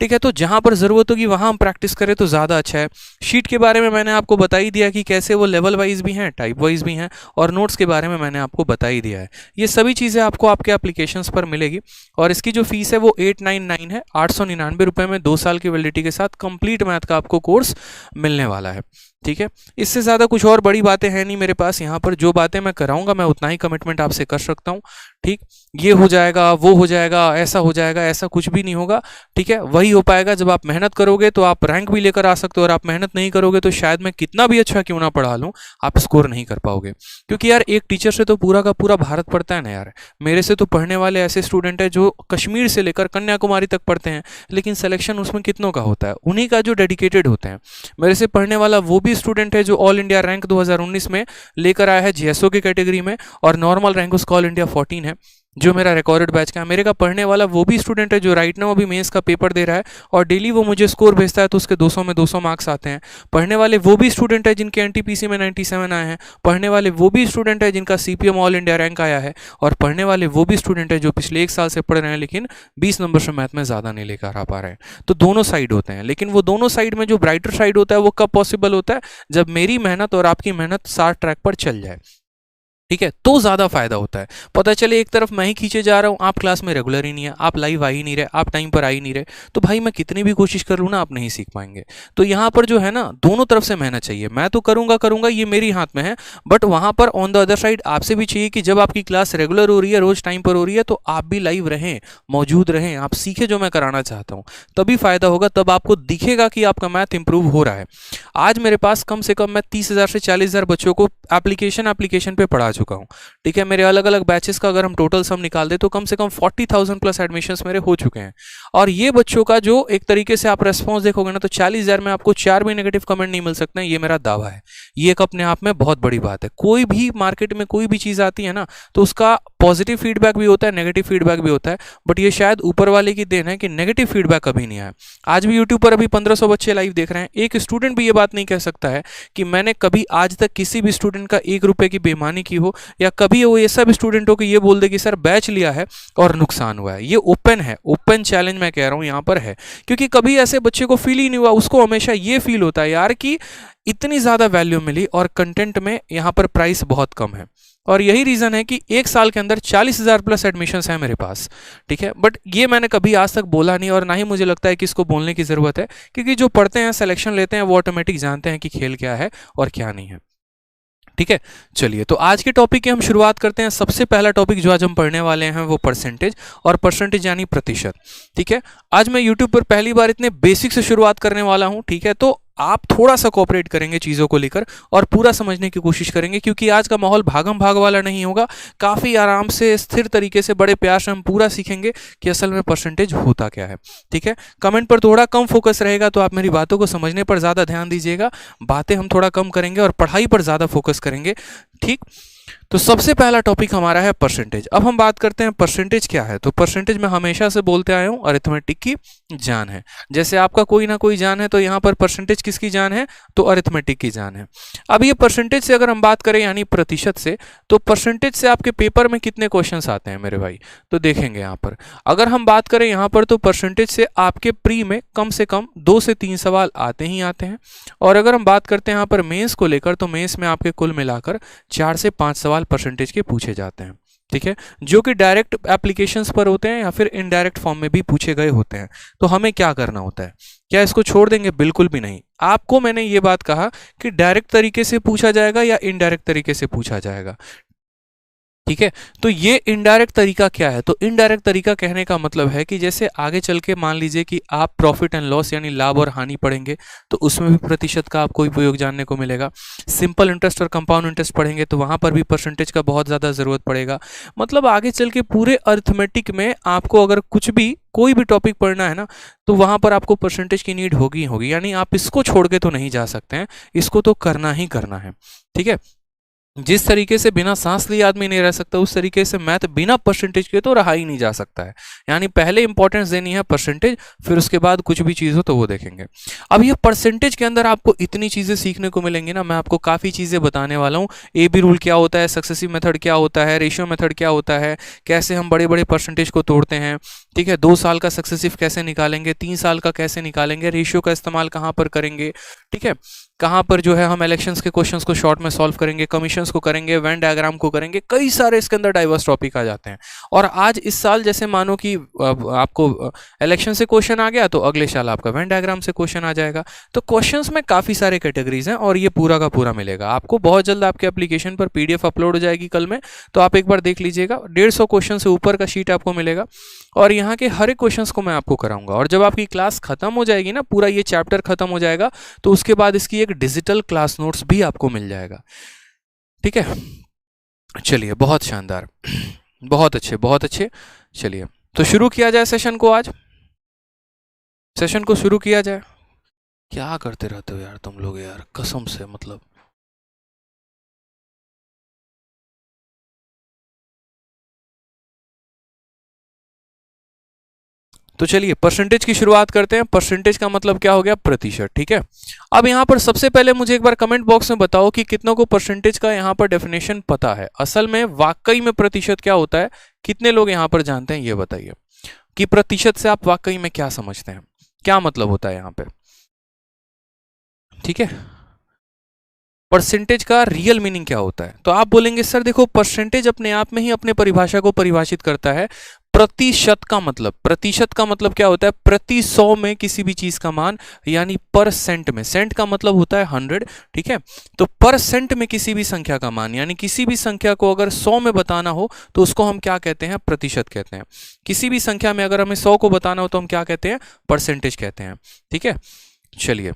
ठीक है, तो जहां पर जरूरत होगी वहां हम प्रैक्टिस करें तो ज़्यादा अच्छा है। शीट के बारे में मैंने आपको बता ही दिया कि कैसे वो लेवल वाइज भी हैं, टाइप वाइज भी हैं, और नोट्स के बारे में मैंने आपको बता ही दिया है। ये सभी चीज़ें आपको आपके एप्लीकेशंस पर मिलेगी, और इसकी जो फीस है वो 899 है, 899 रुपये में 2 साल की वैलिडिटी के साथ कंप्लीट मैथ का आपको कोर्स मिलने वाला है। ठीक है, इससे ज़्यादा कुछ और बड़ी बातें हैं नहीं मेरे पास यहाँ पर। जो बातें मैं कराऊंगा मैं उतना ही कमिटमेंट आपसे कर सकता हूँ। ठीक, ये हो जाएगा, वो हो जाएगा, ऐसा हो जाएगा, ऐसा कुछ भी नहीं होगा। ठीक है, वही हो पाएगा जब आप मेहनत करोगे तो आप रैंक भी लेकर आ सकते हो, और आप मेहनत नहीं करोगे तो शायद मैं कितना भी अच्छा क्यों ना पढ़ा लूँ, आप स्कोर नहीं कर पाओगे। क्योंकि यार एक टीचर से तो पूरा का पूरा भारत पढ़ता है ना यार। मेरे से तो पढ़ने वाले ऐसे स्टूडेंट हैं जो कश्मीर से लेकर कन्याकुमारी तक पढ़ते हैं, लेकिन सिलेक्शन उसमें कितनों का होता है, उन्हीं का जो डेडिकेटेड होते हैं। मेरे से पढ़ने वाला वो भी स्टूडेंट है जो ऑल इंडिया रैंक 2019 में लेकर आया है जीएसओ की कैटेगरी में, और नॉर्मल रैंक उसका ऑल इंडिया 14 है, जो मेरा रिकॉर्डेड बैच का है। मेरे का पढ़ने वाला वो भी स्टूडेंट है जो राइट नाउ अभी मेंस का पेपर दे रहा है, और डेली वो मुझे स्कोर भेजता है, तो उसके 200 में 200 मार्क्स आते हैं। पढ़ने वाले वो भी स्टूडेंट है जिनके एनटीपीसी में 97 आए हैं। पढ़ने वाले वो भी स्टूडेंट है जिनका सीपीएम ऑल इंडिया रैंक आया है। और पढ़ने वाले वो भी स्टूडेंट है जो पिछले 1 साल से पढ़ रहे हैं, लेकिन 20 नंबर से मैथ में ज़्यादा नहीं लेकर आ पा रहे हैं। तो दोनों साइड होते हैं, लेकिन वो दोनों साइड में जो ब्राइटर साइड होता है वो कब पॉसिबल होता है, जब मेरी मेहनत और आपकी मेहनत साथ ट्रैक पर चल जाए। ठीक है, तो ज़्यादा फायदा होता है। पता चले एक तरफ मैं ही खींचे जा रहा हूँ, आप क्लास में रेगुलर ही नहीं है, आप लाइव आ ही नहीं रहे, आप टाइम पर आ ही नहीं रहे, तो भाई मैं कितनी भी कोशिश कर लूँ ना, आप नहीं सीख पाएंगे। तो यहाँ पर जो है ना, दोनों तरफ से मेहनत चाहिए। मैं तो करूँगा करूँगा, ये मेरी हाथ में है, बट वहाँ पर ऑन द अदर साइड आपसे भी चाहिए कि जब आपकी क्लास रेगुलर हो रही है, रोज टाइम पर हो रही है, तो आप भी लाइव रहें, मौजूद रहें, आप सीखें जो मैं कराना चाहता हूँ। तभी फायदा होगा, तब आपको दिखेगा कि आपका मैथ इंप्रूव हो रहा है। आज मेरे पास कम से कम मैं 30,000 से 40,000 बच्चों को एप्लीकेशन पे पढ़ा चुका हूँ। ठीक है, मेरे अलग अलग बैचेस का अगर हम टोटल सम निकाल दे तो कम से कम 40,000 प्लस एडमिशन्स मेरे हो चुके हैं। और ये बच्चों का जो एक तरीके से आप रेस्पॉन्स देखोगे ना, तो 40,000 में आपको 4 भी नेगेटिव कमेंट नहीं मिल सकते हैं, ये मेरा दावा है। ये एक अपने आप में बहुत बड़ी बात है। कोई भी मार्केट में कोई भी चीज़ आती है ना, तो उसका पॉजिटिव फीडबैक भी होता है, नेगेटिव फीडबैक भी होता है, बट ये शायद ऊपर वाले की देन है कि नेगेटिव फीडबैक कभी नहीं आया। आज भी यूट्यूब पर अभी 1500 बच्चे लाइव देख रहे हैं। एक स्टूडेंट भी ये बात नहीं कह सकता है कि मैंने कभी आज तक किसी भी स्टूडेंट का 1 रुपए की बेईमानी की हो, या कभी वो ये सब स्टूडेंटों को ये बोल दे कि सर बैच लिया है और नुकसान हुआ है। ये ओपन है, ओपन चैलेंज मैं कह रहा हूँ यहाँ पर है, क्योंकि कभी ऐसे बच्चे को फील ही नहीं हुआ। उसको हमेशा ये फील होता है यार कि इतनी ज़्यादा वैल्यू मिली और कंटेंट में यहाँ पर प्राइस बहुत कम है। और यही रीज़न है कि 1 साल के अंदर 40,000 प्लस एडमिशन्स हैं मेरे पास। ठीक है, बट ये मैंने कभी आज तक बोला नहीं, और ना ही मुझे लगता है कि इसको बोलने की ज़रूरत है, क्योंकि जो पढ़ते हैं, सिलेक्शन लेते हैं, वो ऑटोमेटिक जानते हैं कि खेल क्या है और क्या नहीं है। ठीक है, चलिए तो आज के टॉपिक की हम शुरुआत करते हैं। सबसे पहला टॉपिक जो आज हम पढ़ने वाले हैं वो परसेंटेज, और परसेंटेज यानी प्रतिशत। ठीक है, आज मैं यूट्यूब पर पहली बार इतने बेसिक से शुरुआत करने वाला हूं। ठीक है, तो आप थोड़ा सा कोऑपरेट करेंगे चीज़ों को लेकर और पूरा समझने की कोशिश करेंगे, क्योंकि आज का माहौल भागम भाग वाला नहीं होगा। काफ़ी आराम से, स्थिर तरीके से, बड़े प्यार से हम पूरा सीखेंगे कि असल में परसेंटेज होता क्या है। ठीक है, कमेंट पर थोड़ा कम फोकस रहेगा, तो आप मेरी बातों को समझने पर ज़्यादा ध्यान दीजिएगा। बातें हम थोड़ा कम करेंगे और पढ़ाई पर ज़्यादा फोकस करेंगे। ठीक, तो सबसे पहला टॉपिक हमारा है परसेंटेज। अब हम बात करते हैं परसेंटेज क्या है। तो परसेंटेज में हमेशा से बोलते आया हूं, अरिथमेटिक की जान है। जैसे आपका कोई ना कोई जान है, तो यहाँ पर परसेंटेज किसकी जान है, तो अरिथमेटिक की जान है। अब ये परसेंटेज से अगर हम बात करें, यानी प्रतिशत से, तो परसेंटेज से आपके पेपर में कितने क्वेश्चंस आते हैं मेरे भाई, तो देखेंगे यहाँ पर। अगर हम बात करें यहाँ पर, तो परसेंटेज से आपके प्री में कम से कम 2 से 3 सवाल आते ही आते हैं। और अगर हम बात करते हैं यहाँ पर मेंस को लेकर, तो मेंस में आपके कुल मिलाकर 4 से 5 सवाल परसेंटेज के पूछे जाते हैं। ठीक है, जो कि डायरेक्ट एप्लीकेशंस पर होते हैं या फिर इनडायरेक्ट फॉर्म में भी पूछे गए होते हैं। तो हमें क्या करना होता है, क्या इसको छोड़ देंगे? बिल्कुल भी नहीं। आपको मैंने ये बात कहा कि डायरेक्ट तरीके से पूछा जाएगा या इनडायरेक्ट तरीके से पूछा जाएगा। ठीक है, तो ये इनडायरेक्ट तरीका क्या है? तो इनडायरेक्ट तरीका कहने का मतलब है कि जैसे आगे चल के मान लीजिए कि आप प्रॉफिट एंड लॉस यानी लाभ और हानि पढ़ेंगे, तो उसमें भी प्रतिशत का आपको उपयोग जानने को मिलेगा। सिंपल इंटरेस्ट और कंपाउंड इंटरेस्ट पढ़ेंगे, तो वहां पर भी परसेंटेज का बहुत ज़्यादा ज़रूरत पड़ेगा। मतलब आगे चल के पूरे अरिथमेटिक में आपको अगर कुछ भी, कोई भी टॉपिक पढ़ना है ना, तो वहां पर आपको परसेंटेज की नीड होगी होगी। यानी आप इसको छोड़ के तो नहीं जा सकते हैं, इसको तो करना ही करना है। ठीक है, जिस तरीके से बिना सांस लिए आदमी नहीं रह सकता, उस तरीके से मैथ बिना परसेंटेज के तो रहा ही नहीं जा सकता है। यानी पहले इंपॉर्टेंस देनी है परसेंटेज, फिर उसके बाद कुछ भी चीज़ हो तो वो देखेंगे। अब ये परसेंटेज के अंदर आपको इतनी चीज़ें सीखने को मिलेंगी ना, मैं आपको काफ़ी चीज़ें बताने वाला हूँ। ए बी रूल क्या होता है, सक्सेसिव मेथड क्या होता है, रेशियो मेथड क्या होता है, कैसे हम बड़े बड़े परसेंटेज को तोड़ते हैं। ठीक है, 2 साल का सक्सेसिव कैसे निकालेंगे, 3 साल का कैसे निकालेंगे, रेशियो का इस्तेमाल कहाँ पर करेंगे। ठीक है, कहाँ पर जो है हम इलेक्शंस के क्वेश्चंस को शॉर्ट में सॉल्व करेंगे, कमीशंस को करेंगे, वेन डायग्राम को करेंगे, कई सारे इसके अंदर डाइवर्स टॉपिक आ जाते हैं। और आज इस साल जैसे मानो कि आपको इलेक्शन से क्वेश्चन आ गया तो अगले साल आपका वेन डायग्राम से क्वेश्चन आ जाएगा। तो क्वेश्चंस में काफ़ी सारे कैटेगरीज हैं और ये पूरा का पूरा मिलेगा आपको। बहुत जल्द आपके एप्लीकेशन पर PDF अपलोड हो जाएगी कल में, तो आप एक बार देख लीजिएगा। 150 क्वेश्चन से ऊपर का शीट आपको मिलेगा और यहाँ के हर एक क्वेश्चंस को मैं आपको कराऊंगा। और जब आपकी क्लास खत्म हो जाएगी ना, पूरा ये चैप्टर खत्म हो जाएगा, तो उसके बाद इसकी एक डिजिटल क्लास नोट्स भी आपको मिल जाएगा। ठीक है, चलिए, बहुत शानदार, बहुत अच्छे, बहुत अच्छे। चलिए तो शुरू किया जाए सेशन को। आज सेशन को शुरू किया जाए। क्या करते रहते हो यार तुम लोग यार, कसम से, मतलब। तो चलिए परसेंटेज की शुरुआत करते हैं। परसेंटेज का मतलब क्या हो गया? प्रतिशत। ठीक है, अब यहां पर सबसे पहले मुझे एक बार कमेंट बॉक्स में बताओ कि कितनों को परसेंटेज का यहां पर डेफिनेशन पता है। असल में वाकई में प्रतिशत क्या होता है, कितने लोग यहां पर जानते हैं, ये बताइए कि प्रतिशत से आप वाकई में क्या समझते हैं, क्या मतलब होता है यहां पे। ठीक है, परसेंटेज का रियल मीनिंग क्या होता है? तो आप बोलेंगे सर देखो, परसेंटेज अपने आप में ही अपने परिभाषा को परिभाषित करता है। प्रतिशत का मतलब, प्रतिशत का मतलब क्या होता है? प्रति 100 में किसी भी चीज का मान, यानी परसेंट में। सेंट का मतलब होता है 100। ठीक है, तो परसेंट में किसी भी संख्या का मान, यानी किसी भी संख्या को अगर 100 में बताना हो तो उसको हम क्या कहते हैं? प्रतिशत कहते हैं। किसी भी संख्या में अगर हमें 100 को बताना हो तो हम क्या कहते हैं? परसेंटेज कहते हैं। ठीक है, चलिए,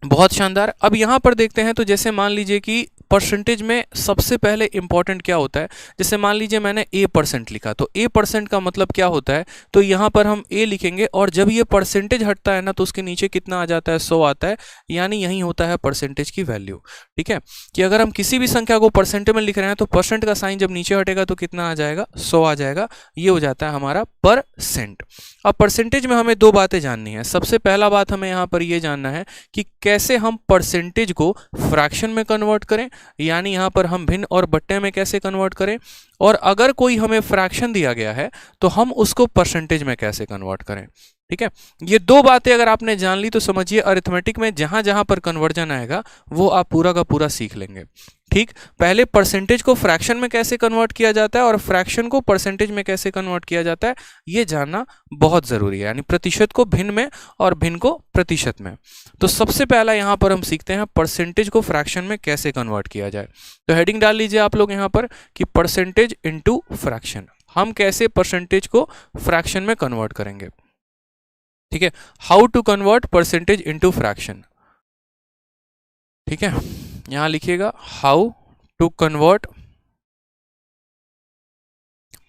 बहुत शानदार। अब यहां पर देखते हैं, तो जैसे मान लीजिए कि परसेंटेज में सबसे पहले इंपॉर्टेंट क्या होता है। जैसे मान लीजिए मैंने A% लिखा, तो A% का मतलब क्या होता है? तो यहां पर हम A लिखेंगे और जब ये परसेंटेज हटता है ना, तो उसके नीचे कितना आ जाता है? 100 आता है, यानी यही होता है परसेंटेज की वैल्यू। ठीक है, कि अगर हम किसी भी संख्या को परसेंट में लिख रहे हैं तो परसेंट का साइन जब नीचे हटेगा तो कितना आ जाएगा? 100 आ जाएगा। ये हो जाता है हमारा परसेंट। अब परसेंटेज में हमें दो बातें जाननी है। सबसे पहला बात हमें यहां पर यह जानना है कि कैसे हम परसेंटेज को फ्रैक्शन में कन्वर्ट करें, यानी यहां पर हम भिन्न और बट्टे में कैसे कन्वर्ट करें, और अगर कोई हमें फ्रैक्शन दिया गया है तो हम उसको परसेंटेज में कैसे कन्वर्ट करें। ठीक है, ये दो बातें अगर आपने जान ली तो समझिए अरिथमेटिक में जहां जहां पर कन्वर्जन आएगा वो आप पूरा का पूरा सीख लेंगे। ठीक, पहले परसेंटेज को फ्रैक्शन में कैसे कन्वर्ट किया जाता है और फ्रैक्शन को परसेंटेज में कैसे कन्वर्ट किया जाता है, ये जानना बहुत जरूरी है। यानी प्रतिशत को भिन्न में और भिन्न को प्रतिशत में। तो सबसे पहला यहां पर हम सीखते हैं परसेंटेज को फ्रैक्शन में कैसे कन्वर्ट किया जाए। तो हेडिंग डाल लीजिए आप लोग यहां पर कि परसेंटेज इनटू फ्रैक्शन। हम कैसे परसेंटेज को फ्रैक्शन में कन्वर्ट करेंगे। ठीक है, how to convert percentage into fraction. ठीक है, यहां लिखिएगा how to convert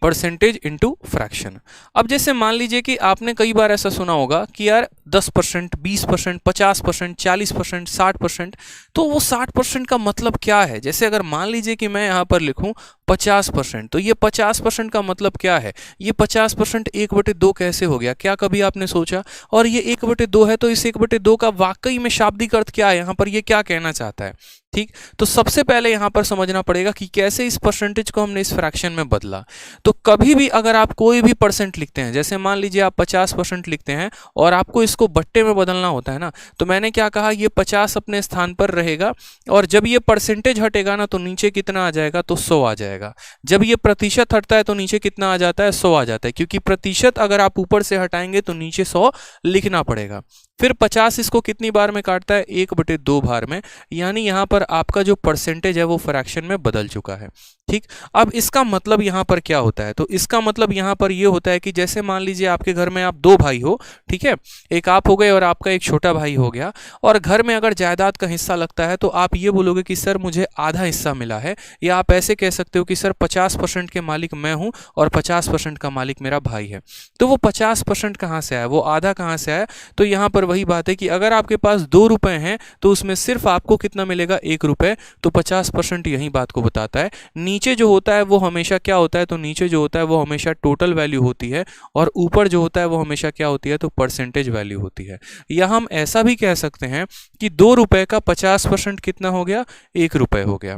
percentage into fraction. अब जैसे मान लीजिए कि आपने कई बार ऐसा सुना होगा कि यार 10%, 20%, 50%, 40%, 60%, तो वो 60% का मतलब क्या है? जैसे अगर मान लीजिए कि मैं यहां पर लिखूं 50%, तो ये 50% का मतलब क्या है? ये 50% 1/2 कैसे हो गया? क्या कभी आपने सोचा? और ये 1/2 है, तो इस 1/2 का वाकई में शाब्दिक अर्थ क्या है? यहां पर ये क्या कहना चाहता है? ठीक, तो सबसे पहले यहां पर समझना पड़ेगा कि कैसे इस परसेंटेज को हमने इस फ्रैक्शन में बदला। तो कभी भी अगर आप कोई भी परसेंट लिखते हैं, जैसे मान लीजिए आप 50% लिखते हैं और आपको इसको बट्टे में बदलना होता है ना, तो मैंने क्या कहा, ये 50 अपने स्थान पर रहेगा और जब ये परसेंटेज हटेगा ना तो नीचे कितना आ जाएगा? तो 100 आ जाएगा। जब ये प्रतिशत हटता है तो नीचे कितना आ जाता है? 100 आ जाता है, क्योंकि प्रतिशत अगर आप ऊपर से हटाएंगे तो नीचे 100 लिखना पड़ेगा। फिर 50 इसको कितनी बार में काटता है? 1/2 बार में, यानी यहां पर आपका जो परसेंटेज है वो फ्रैक्शन में बदल चुका है। ठीक, अब इसका मतलब यहां पर क्या होता है? तो इसका मतलब यहां पर यह होता है कि जैसे मान लीजिए आपके घर में आप 2 भाई हो, ठीक है, एक आप हो गए और आपका एक छोटा भाई हो गया, और घर में अगर जायदाद का हिस्सा लगता है तो आप ये बोलोगे कि सर मुझे आधा हिस्सा मिला है, या आप ऐसे कह सकते हो कि सर 50% के मालिक मैं हूं और 50% का मालिक मेरा भाई है। तो वो 50% कहां से आया, वो आधा कहां से आया? तो यहां पर वही बात है कि अगर आपके पास 2 रुपए हैं तो उसमें सिर्फ आपको कितना मिलेगा? 1 रुपए। तो 50% यही बात को बताता है। नीचे जो होता है वो हमेशा क्या होता है? तो नीचे जो होता है वो हमेशा टोटल वैल्यू होती है, और ऊपर जो होता है वो हमेशा क्या होती है? तो परसेंटेज वैल्यू होती है। या हम ऐसा भी कह सकते हैं कि 2 रुपए का 50% कितना हो गया? 1 रुपए हो गया।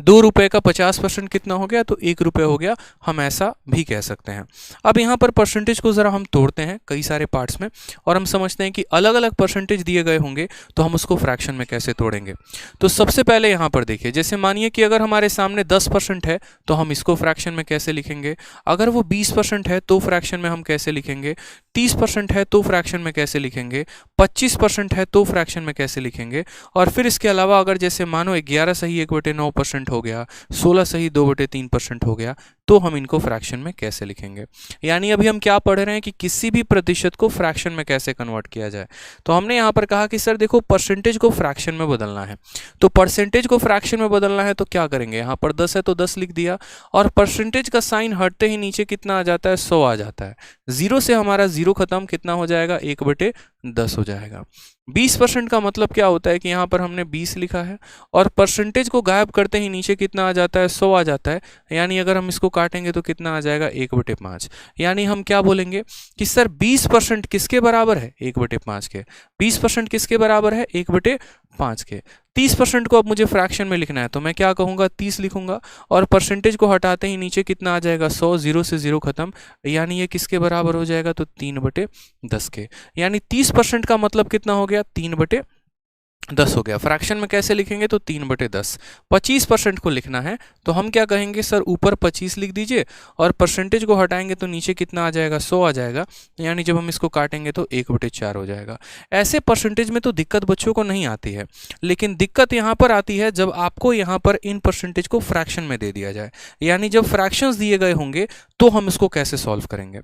₹2 का 50% कितना हो गया, तो ₹1 हो गया, हम ऐसा भी कह सकते हैं। अब यहाँ पर परसेंटेज को ज़रा हम तोड़ते हैं कई सारे पार्ट्स में और हम समझते हैं कि अलग अलग परसेंटेज दिए गए होंगे तो हम उसको फ्रैक्शन में कैसे तोड़ेंगे। तो सबसे पहले यहाँ पर देखिए, जैसे मानिए कि अगर हमारे सामने 10% है तो हम इसको फ्रैक्शन में कैसे लिखेंगे, अगर वो 20% है तो फ्रैक्शन में हम कैसे लिखेंगे, 30% है तो फ्रैक्शन में कैसे लिखेंगे, 25% है तो फ्रैक्शन में कैसे लिखेंगे, और फिर इसके अलावा अगर जैसे मानो 11 सही 1/9% हो गया, 16 सही 2/3% हो गया, तो हम इनको फ्रैक्शन में कैसे लिखेंगे। यानी अभी हम क्या पढ़ रहे हैं कि किसी भी प्रतिशत को फ्रैक्शन में कैसे कन्वर्ट किया जाए। तो हमने यहाँ पर कहा कि सर देखो परसेंटेज को फ्रैक्शन में बदलना है, तो परसेंटेज को फ्रैक्शन में बदलना है तो क्या करेंगे, यहाँ पर 10 है तो 10 लिख दिया, और परसेंटेज का साइन हटते ही नीचे कितना आ जाता है, 100 आ जाता है। 0 से हमारा 0 खत्म, कितना हो जाएगा, 1/10 हो जाएगा। 20% का मतलब क्या होता है कि यहाँ पर हमने 20 लिखा है और परसेंटेज को गायब करते ही नीचे कितना आ जाता है, 100 आ जाता है। यानी अगर हम इसको काटेंगे तो कितना आ जाएगा, 1/5। यानी हम क्या बोलेंगे कि सर 20% किसके बराबर है, 1/5 के। 20% किसके बराबर है, 1/5 के। 30% को अब मुझे फ्रैक्शन में लिखना है तो मैं क्या कहूँगा, 30 लिखूंगा, और परसेंटेज को हटाते ही नीचे कितना आ जाएगा, 100, 0 से 0 खत्म। यानी ये किसके बराबर हो जाएगा, तो 3/10 के। यानी 30% का मतलब कितना हो गया, 3/10 हो गया। फ्रैक्शन में कैसे लिखेंगे, तो 3/10। 25% को लिखना है तो हम क्या कहेंगे, सर ऊपर 25 लिख दीजिए और परसेंटेज को हटाएंगे तो नीचे कितना आ जाएगा, 100 आ जाएगा। यानी जब हम इसको काटेंगे तो 1/4 हो जाएगा। ऐसे परसेंटेज में तो दिक्कत बच्चों को नहीं आती है, लेकिन दिक्कत यहाँ पर आती है जब आपको यहाँ पर इन परसेंटेज को फ्रैक्शन में दे दिया जाए। यानी जब फ्रैक्शंस दिए गए होंगे तो हम इसको कैसे सॉल्व करेंगे।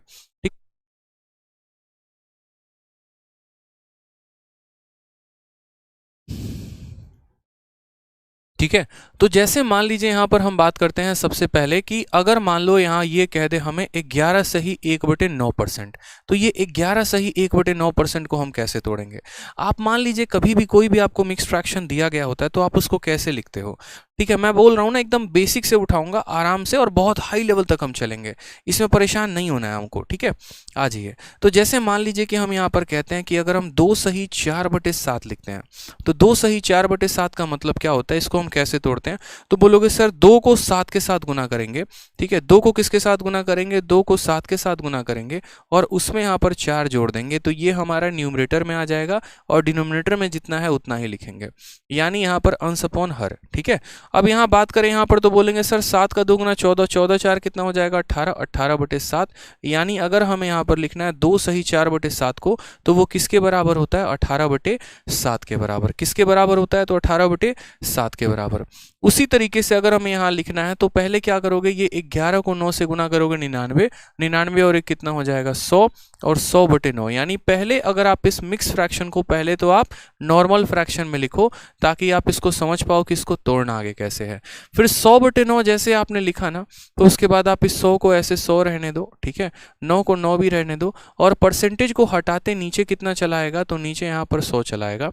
ठीक है, तो जैसे मान लीजिए यहाँ पर हम बात करते हैं सबसे पहले कि अगर मान लो यहाँ ये कह दे हमें 11 सही 1/9%, तो ये 11 सही 1/9% को हम कैसे तोड़ेंगे। आप मान लीजिए कभी भी कोई भी आपको मिक्स फ्रैक्शन दिया गया होता है तो आप उसको कैसे लिखते हो। ठीक है, मैं बोल रहा हूँ ना, एकदम बेसिक से उठाऊंगा आराम से और बहुत हाई लेवल तक हम चलेंगे, इसमें परेशान नहीं होना है हमको। ठीक है, आ जाइए। तो जैसे मान लीजिए कि हम यहाँ पर कहते हैं कि अगर हम 2 सही 4/7 लिखते हैं, तो 2 सही 4/7 का मतलब क्या होता है, इसको हम कैसे तोड़ते हैं। तो बोलोगे सर 2 को 7 के साथ गुना करेंगे। ठीक है, 2 को किसके साथ गुना करेंगे, 2 को 7 के साथ गुना करेंगे और उसमें यहाँ पर 4 जोड़ देंगे, तो ये हमारा न्यूमरेटर में आ जाएगा और डिनोमिनेटर में जितना है उतना ही लिखेंगे, यानी यहाँ पर अंश अपॉन हर। ठीक है, अब यहाँ बात करें यहाँ पर तो बोलेंगे सर 7 का 2 गुना 14, 14 4 कितना हो जाएगा, 18, 18/7। यानी अगर हमें यहाँ पर लिखना है 2 सही 4/7 को, तो वो किसके बराबर होता है, 18/7 के बराबर। किसके बराबर होता है, तो 18/7 के बराबर। उसी तरीके से अगर हमें यहाँ लिखना है तो पहले क्या करोगे, ये 11 को 9 से गुना करोगे, 99, 99 और एक कितना हो जाएगा, 100, और 100/9। यानी पहले अगर आप इस मिक्स फ्रैक्शन को पहले तो आप नॉर्मल फ्रैक्शन में लिखो ताकि आप इसको समझ पाओ कि इसको तोड़ना आगे कैसे है। फिर 100/9 जैसे आपने लिखा ना, तो उसके बाद आप इस 100 को ऐसे 100 रहने दो। ठीक है, 9 को 9 भी रहने दो, और परसेंटेज को हटाते नीचे कितना चलाएगा, तो नीचे यहाँ पर 100 चलाएगा।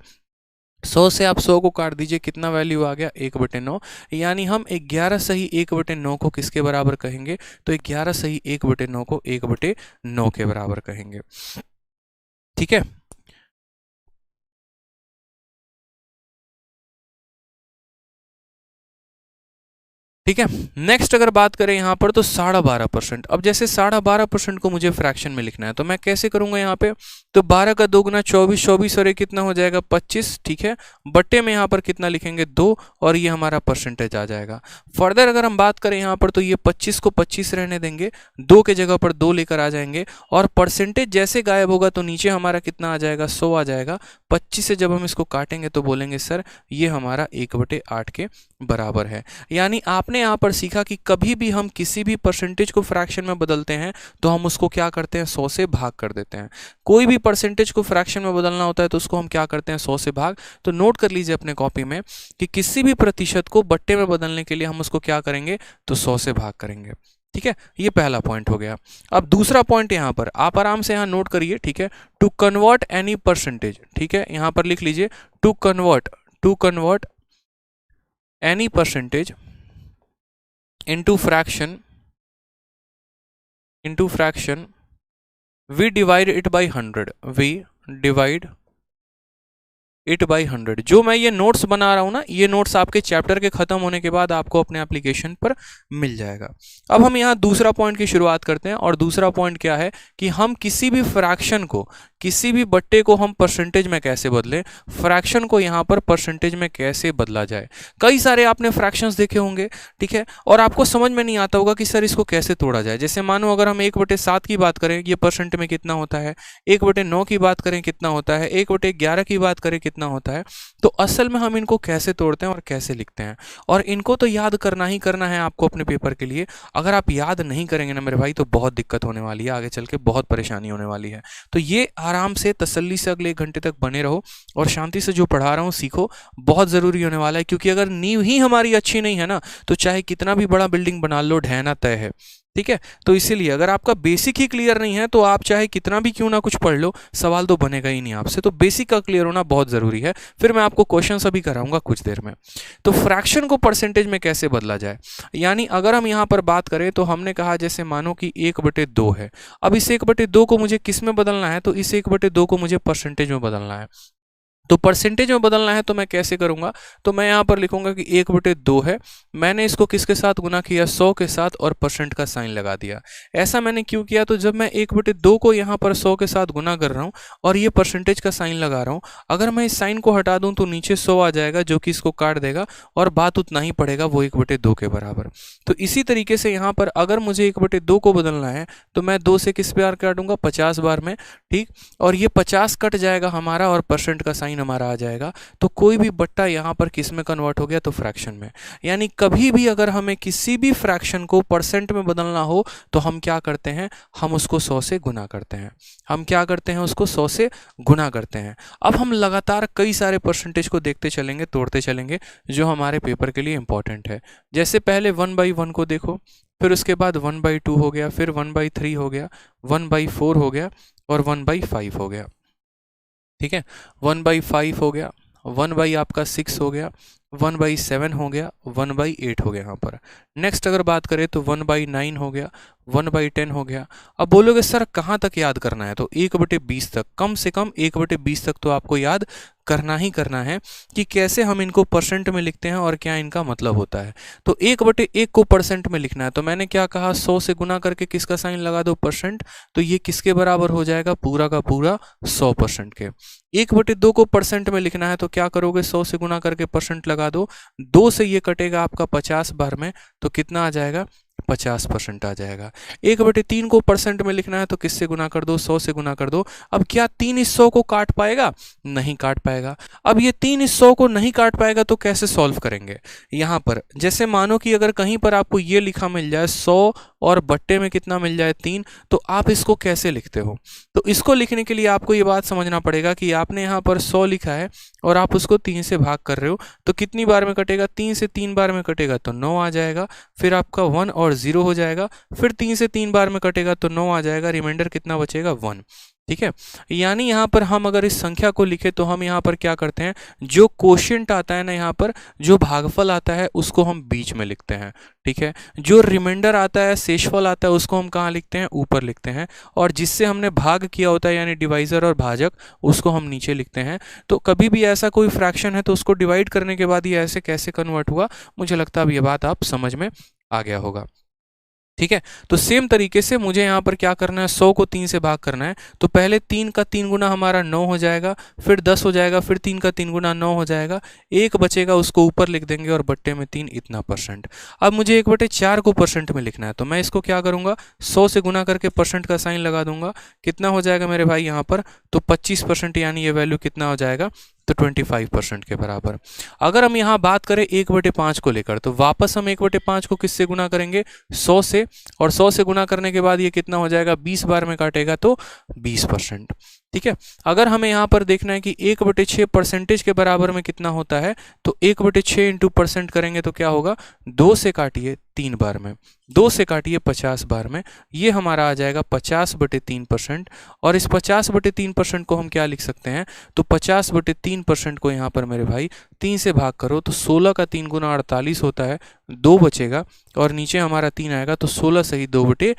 100 से आप 100 को काट दीजिए, कितना वैल्यू आ गया, 1/9। यानी हम 11 सही 1/9 को किसके बराबर कहेंगे, तो 11 सही 1/9 को 1/9 के बराबर कहेंगे। ठीक है, ठीक है। नेक्स्ट अगर बात करें यहाँ पर तो 12.5%। अब जैसे 12.5% को मुझे फ्रैक्शन में लिखना है तो मैं कैसे करूंगा यहाँ पे, तो 12 का 2 गुना 24, 24 और ये कितना हो जाएगा, 25। ठीक है, बट्टे में यहाँ पर कितना लिखेंगे, 2, और ये हमारा परसेंटेज आ जाएगा। फर्दर अगर हम बात करें यहाँ पर तो ये 25 को 25 रहने देंगे, 2 के जगह पर 2 लेकर आ जाएंगे, और परसेंटेज जैसे गायब होगा तो नीचे हमारा कितना आ जाएगा, 100 आ जाएगा। 25 से जब हम इसको काटेंगे तो बोलेंगे सर ये हमारा 1/8 के बराबर है। यानी आपने यहाँ पर सीखा कि कभी भी हम किसी भी परसेंटेज को फ्रैक्शन में बदलते हैं तो हम उसको क्या करते हैं, 100 से भाग कर देते हैं। कोई भी परसेंटेज को फ्रैक्शन में बदलना होता है तो उसको हम क्या करते हैं, 100 से भाग। तो नोट कर लीजिए अपने कॉपी में कि किसी भी प्रतिशत को बट्टे में बदलने के लिए हम उसको क्या करेंगे, तो 100 से भाग करेंगे। ठीक है, ये पहला पॉइंट हो गया। अब दूसरा पॉइंट यहाँ पर आप आराम से यहाँ नोट करिए। ठीक है, टू कन्वर्ट एनी परसेंटेज, ठीक है, यहाँ पर लिख लीजिए to convert any percentage into fraction we divide it by 100, we divide 8/100। जो मैं ये नोट्स बना रहा हूँ ना, ये नोट्स आपके चैप्टर के खत्म होने के बाद आपको अपने एप्लीकेशन पर मिल जाएगा। अब हम यहाँ दूसरा पॉइंट की शुरुआत करते हैं, और दूसरा पॉइंट क्या है कि हम किसी भी फ्रैक्शन को, किसी भी बट्टे को हम परसेंटेज में कैसे बदलें, फ्रैक्शन को यहाँ पर परसेंटेज में कैसे बदला जाए। कई सारे आपने फ्रैक्शंस देखे होंगे, ठीक है, और आपको समझ में नहीं आता होगा कि सर इसको कैसे तोड़ा जाए। जैसे मानो अगर हम 1/7 की बात करें, ये परसेंट में कितना होता है, 1/9 की बात करें कितना होता है, 1/11 की बात करें कितना होता है। तो असल में हम इनको कैसे तोड़ते हैं और कैसे लिखते हैं, और इनको तो याद करना ही करना है आपको अपने पेपर के लिए। अगर आप याद नहीं करेंगे ना मेरे भाई, तो बहुत दिक्कत होने वाली है, आगे चल के बहुत परेशानी होने वाली है। तो ये आराम से तसल्ली से अगले 1 घंटे तक बने रहो और शांति से जो पढ़ा रहा हूँ सीखो, बहुत ज़रूरी होने वाला है। क्योंकि अगर नींव ही हमारी अच्छी नहीं है ना, तो चाहे कितना भी बड़ा बिल्डिंग बना लो, ढहना तय है, ठीक है। तो इसीलिए अगर आपका बेसिक ही क्लियर नहीं है, तो आप चाहे कितना भी क्यों ना कुछ पढ़ लो, सवाल तो बनेगा ही नहीं आपसे। तो बेसिक का क्लियर होना बहुत ज़रूरी है। फिर मैं आपको क्वेश्चन अभी कराऊंगा कुछ देर में। तो फ्रैक्शन को परसेंटेज में कैसे बदला जाए, यानी अगर हम यहाँ पर बात करें तो हमने कहा जैसे मानो कि 1/2 है। अब इस 1/2 को मुझे किस में बदलना है, तो इस 1/2 को मुझे परसेंटेज में बदलना है। तो परसेंटेज में बदलना है तो मैं कैसे करूंगा, तो मैं यहाँ पर लिखूंगा कि 1/2 है, मैंने इसको किसके साथ गुना किया, 100 के साथ, और परसेंट का साइन लगा दिया। ऐसा मैंने क्यों किया, तो जब मैं 1/2 को यहाँ पर 100 के साथ गुना कर रहा हूँ और ये परसेंटेज का साइन लगा रहा हूँ, अगर मैं इस साइन को हटा दूँ तो नीचे 100 आ जाएगा, जो कि इसको काट देगा और बात उतना ही पड़ेगा, वो 1/2 के बराबर। तो इसी तरीके से यहाँ पर अगर मुझे 1/2 को बदलना है तो मैं 2 से किस बार काटूंगा, 50 बार में, ठीक। और ये 50 कट जाएगा हमारा और परसेंट का साइन हमारा आ जाएगा। तो कोई भी बट्टा यहाँ पर किस में कन्वर्ट हो गया, तो फ्रैक्शन में। यानी कभी भी अगर हमें किसी भी फ्रैक्शन को परसेंट में बदलना हो तो हम क्या करते हैं, हम उसको 100 से गुना करते हैं। हम क्या करते हैं, उसको 100 से गुना करते हैं। अब हम लगातार कई सारे परसेंटेज को देखते चलेंगे, तोड़ते चलेंगे, जो हमारे पेपर के लिए इंपॉर्टेंट है। जैसे पहले 1/1 को देखो, फिर उसके बाद 1/2 हो गया, फिर 1/3 हो गया, 1/4 हो गया, और 1/5 हो गया, ठीक है। 1/5 हो गया, 1/ आपका 6 हो गया, 1/7 हो गया, 1/8 हो गया यहाँ पर। नेक्स्ट अगर बात करें तो 1/9 हो गया, 1/10 हो गया। अब बोलोगे सर कहाँ तक याद करना है, तो 1/20 तक, कम से कम 1/20 तक तो आपको याद करना ही करना है कि कैसे हम इनको परसेंट में लिखते हैं और क्या इनका मतलब होता है। तो 1/1 को परसेंट में लिखना है, तो मैंने क्या कहा, 100 से गुना करके किसका साइन लगा दो, परसेंट। तो ये किसके बराबर हो जाएगा, पूरा का पूरा 100% के। 1/2 को परसेंट में लिखना है तो क्या करोगे, 100 से गुना करके परसेंट लगा दो, 2 से ये कटेगा आपका 50 बार में, तो कितना आ जाएगा, 50% आ जाएगा। 1/3 को परसेंट में लिखना है तो किससे गुना कर दो, 100 से गुना कर दो। अब क्या 3 इस 100 को काट पाएगा, नहीं काट पाएगा। अब ये 3 इस 100 को नहीं काट पाएगा तो कैसे सॉल्व करेंगे, यहाँ पर जैसे मानो कि अगर कहीं पर आपको ये लिखा मिल जाए 100 और बट्टे में कितना मिल जाए 3, तो आप इसको कैसे लिखते हो। तो इसको लिखने के लिए आपको ये बात समझना पड़ेगा कि आपने यहाँ पर 100 लिखा है और आप उसको 3 से भाग कर रहे हो, तो कितनी बार में कटेगा, 3 से 3 बार में कटेगा तो 9 आ जाएगा। फिर आपका 1 और 0 हो जाएगा, फिर 3 से 3 बार में कटेगा तो 9 आ जाएगा, रिमाइंडर कितना बचेगा, 1, ठीक है। यानी यहाँ पर हम अगर इस संख्या को लिखे तो हम यहाँ पर क्या करते हैं, जो कोशिएंट आता है ना, यहाँ पर जो भागफल आता है उसको हम बीच में लिखते हैं, ठीक है। जो रिमाइंडर आता है, शेषफल आता है, उसको हम कहाँ लिखते हैं, ऊपर लिखते हैं। और जिससे हमने भाग किया होता है यानी डिवाइजर और भाजक, उसको हम नीचे लिखते हैं। तो कभी भी ऐसा कोई फ्रैक्शन है तो उसको डिवाइड करने के बाद ये ऐसे कैसे कन्वर्ट हुआ, मुझे लगता है अब ये बात आप समझ में आ गया होगा, ठीक है। तो सेम तरीके से मुझे यहाँ पर क्या करना है, 100 को 3 से भाग करना है। तो पहले 3 का 3 गुना हमारा 9 हो जाएगा, फिर 10 हो जाएगा, फिर 3 का 3 गुना 9 हो जाएगा, एक बचेगा उसको ऊपर लिख देंगे और बट्टे में 3 इतना परसेंट। अब मुझे 1/4 को परसेंट में लिखना है, तो मैं इसको क्या करूँगा, 100 से गुना करके परसेंट का साइन लगा दूंगा। कितना हो जाएगा मेरे भाई यहाँ पर, तो 25%, यानी ये वैल्यू कितना हो जाएगा, तो 25% के बराबर। अगर हम यहाँ बात करें 1/5 को लेकर, तो वापस हम 1/5 को किससे गुना करेंगे, 100 से, और 100 से गुना करने के बाद ये कितना हो जाएगा, 20 बार में काटेगा तो 20%, ठीक है। अगर हमें यहाँ पर देखना है कि 1/6 परसेंटेज के बराबर में कितना होता है, तो 1/6 इंटू परसेंट करेंगे तो क्या होगा, 2 से काटिए 3 बार में, 2 से काटिए 50 बार में, ये हमारा आ जाएगा 50/3%। और इस 50/3% को हम क्या लिख सकते हैं, तो 50/3% को यहाँ पर मेरे भाई 3 से भाग करो तो 16 का 3 गुना 48 होता है, 2 बचेगा और नीचे हमारा 3 आएगा, तो 16 सही 2/3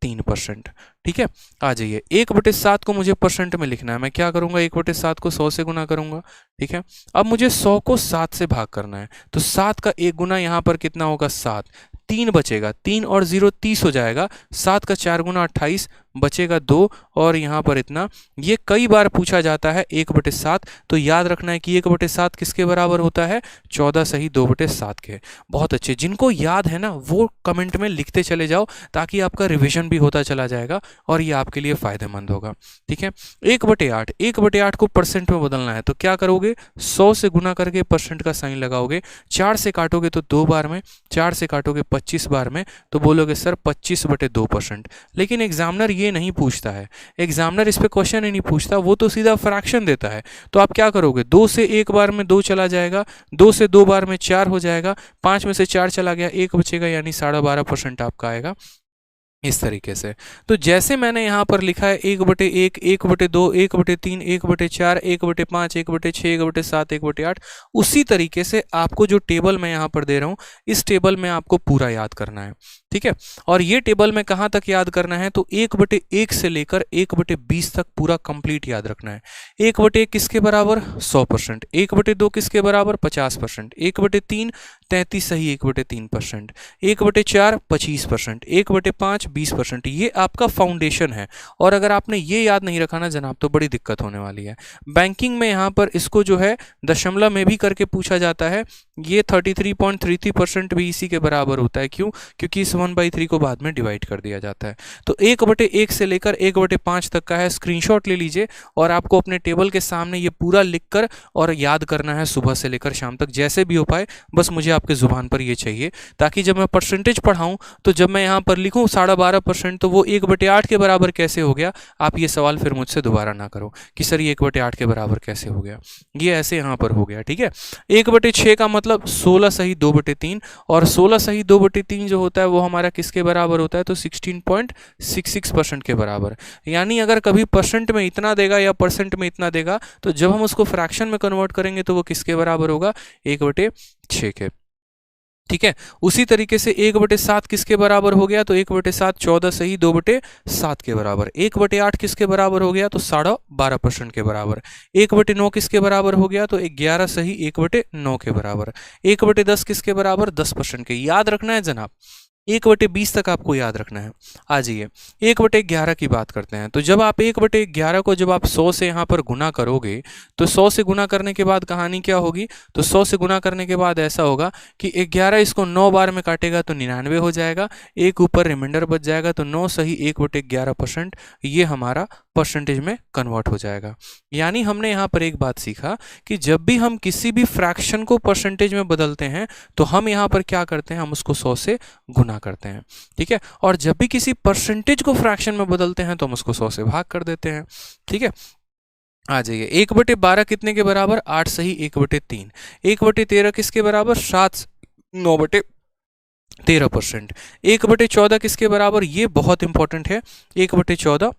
3%। ठीक है, आ जाइए 1/7 को मुझे परसेंट में लिखना है। मैं क्या करूंगा, 1/7 को 100 से गुना करूंगा। ठीक है, अब मुझे 100 को 7 से भाग करना है, तो 7 का 1 गुना यहाँ पर कितना होगा 7, 3 बचेगा, 3 और 0 30 हो जाएगा, 7 का 4 गुना 28, बचेगा 2 और यहाँ पर इतना। ये कई बार पूछा जाता है 1/7, तो याद रखना है कि 1/7 किसके बराबर होता है, 14 सही 2/7 के। बहुत अच्छे, जिनको याद है ना वो कमेंट में लिखते चले जाओ, ताकि आपका रिवीजन भी होता चला जाएगा और ये आपके लिए फायदेमंद होगा। ठीक है, 1/8, 1/8 को परसेंट में बदलना है, तो क्या करोगे, 100 से गुना करके परसेंट का साइन लगाओगे, 4 से काटोगे तो 2 बार में, 4 से काटोगे 25 बार में, तो बोलोगे सर 25/2%। लेकिन एग्जामिनर ये नहीं पूछता है, एग्जामिनर इस पे क्वेश्चन ही नहीं पूछता, वो तो सीधा फ्रैक्शन देता है। तो आप क्या करोगे, 2 से 1 बार में 2 चला जाएगा, 2 से 2 बार में 4 हो जाएगा, 5 में से 4 चला गया, 1 बचेगा, यानी 12.5% आपका आएगा। इस तरीके से, तो जैसे मैंने यहाँ पर लिखा है 1/1, 1/2, 1/3, 1/4, 1/5, 1/6, 1/7, 1/8, उसी तरीके से आपको जो टेबल मैं यहाँ पर दे रहा हूँ, इस टेबल में आपको पूरा याद करना है। ठीक है, और ये टेबल में कहाँ तक याद करना है, तो 1/1 से लेकर 1/20 तक पूरा कंप्लीट याद रखना है। 1/1 किसके बराबर, 100%, 1/2 किसके बराबर, 50%, 1/3 33 सही 1/3%, 1/4 25%, 1/5 20%। ये आपका फाउंडेशन है, और अगर आपने ये याद नहीं रखा ना जनाब, तो बड़ी दिक्कत होने वाली है। बैंकिंग में यहाँ पर इसको जो है दशमलव में भी करके पूछा जाता है। ये 33.33% भी इसी के बराबर होता है। क्यों, क्योंकि इस 1/3 को बाद में डिवाइड कर दिया जाता है। तो 1/1 से लेकर 1/5 तक का है, स्क्रीनशॉट ले लीजिए और आपको अपने टेबल के सामने ये पूरा लिखकर और याद करना है, सुबह से लेकर शाम तक जैसे भी हो पाए। बस मुझे आपके जुबान पर ये चाहिए, ताकि जब मैं परसेंटेज पढ़ाऊं तो जब मैं यहाँ पर लिखूं 12.5%, तो वो 1/8 के बराबर कैसे हो गया, आप ये सवाल फिर मुझसे दोबारा ना करो कि सर ये 1/8 के बराबर कैसे हो गया, ये ऐसे यहाँ पर हो गया। ठीक है, 1/6 का मतलब 16 सही 2/3, और 16 सही 2/3 जो होता है वो हमारा किसके बराबर होता है, तो 16.66% के बराबर। यानी अगर कभी परसेंट में इतना देगा या परसेंट में इतना देगा, तो जब हम उसको फ्रैक्शन में कन्वर्ट करेंगे तो वो किसके बराबर होगा, 1/6 के। ठीक है, उसी तरीके से 1/7 किसके बराबर हो गया, तो 1/7 14 सही 2/7 के बराबर। 1/8 किसके बराबर हो गया, तो 12.5% के बराबर। 1/9 किसके बराबर हो गया, तो 11 सही 1/9 के बराबर। 1/10 किसके बराबर, 10% के। याद रखना है जनाब, 1/20 तक आपको याद रखना है। आ जाइए 1/11 की बात करते हैं। तो जब आप 1/11 को जब आप 100 से यहाँ पर गुना करोगे, तो 100 से गुना करने के बाद कहानी क्या होगी, तो 100 से गुना करने के बाद ऐसा होगा कि 11 इसको 9 बार में काटेगा तो 99 हो जाएगा, एक ऊपर रिमाइंडर बच जाएगा, तो 9 सही 1/11%, ये हमारा परसेंटेज में कन्वर्ट हो जाएगा। यानी हमने यहाँ पर एक बात सीखा कि जब भी हम किसी भी फ्रैक्शन को परसेंटेज में बदलते हैं, तो हम यहाँ पर क्या करते हैं, हम उसको 100 से गुना करते हैं। ठीक है, और जब भी किसी परसेंटेज को फ्रैक्शन में बदलते हैं तो हम उसको 100 से भाग कर देते हैं। ठीक है, आ जाइए 1/12 कितने के बराबर, 8 सही 1/3। 1/13 किसके बराबर, 7 9/13%। 1/14 किसके बराबर, ये बहुत इंपॉर्टेंट है, 1/14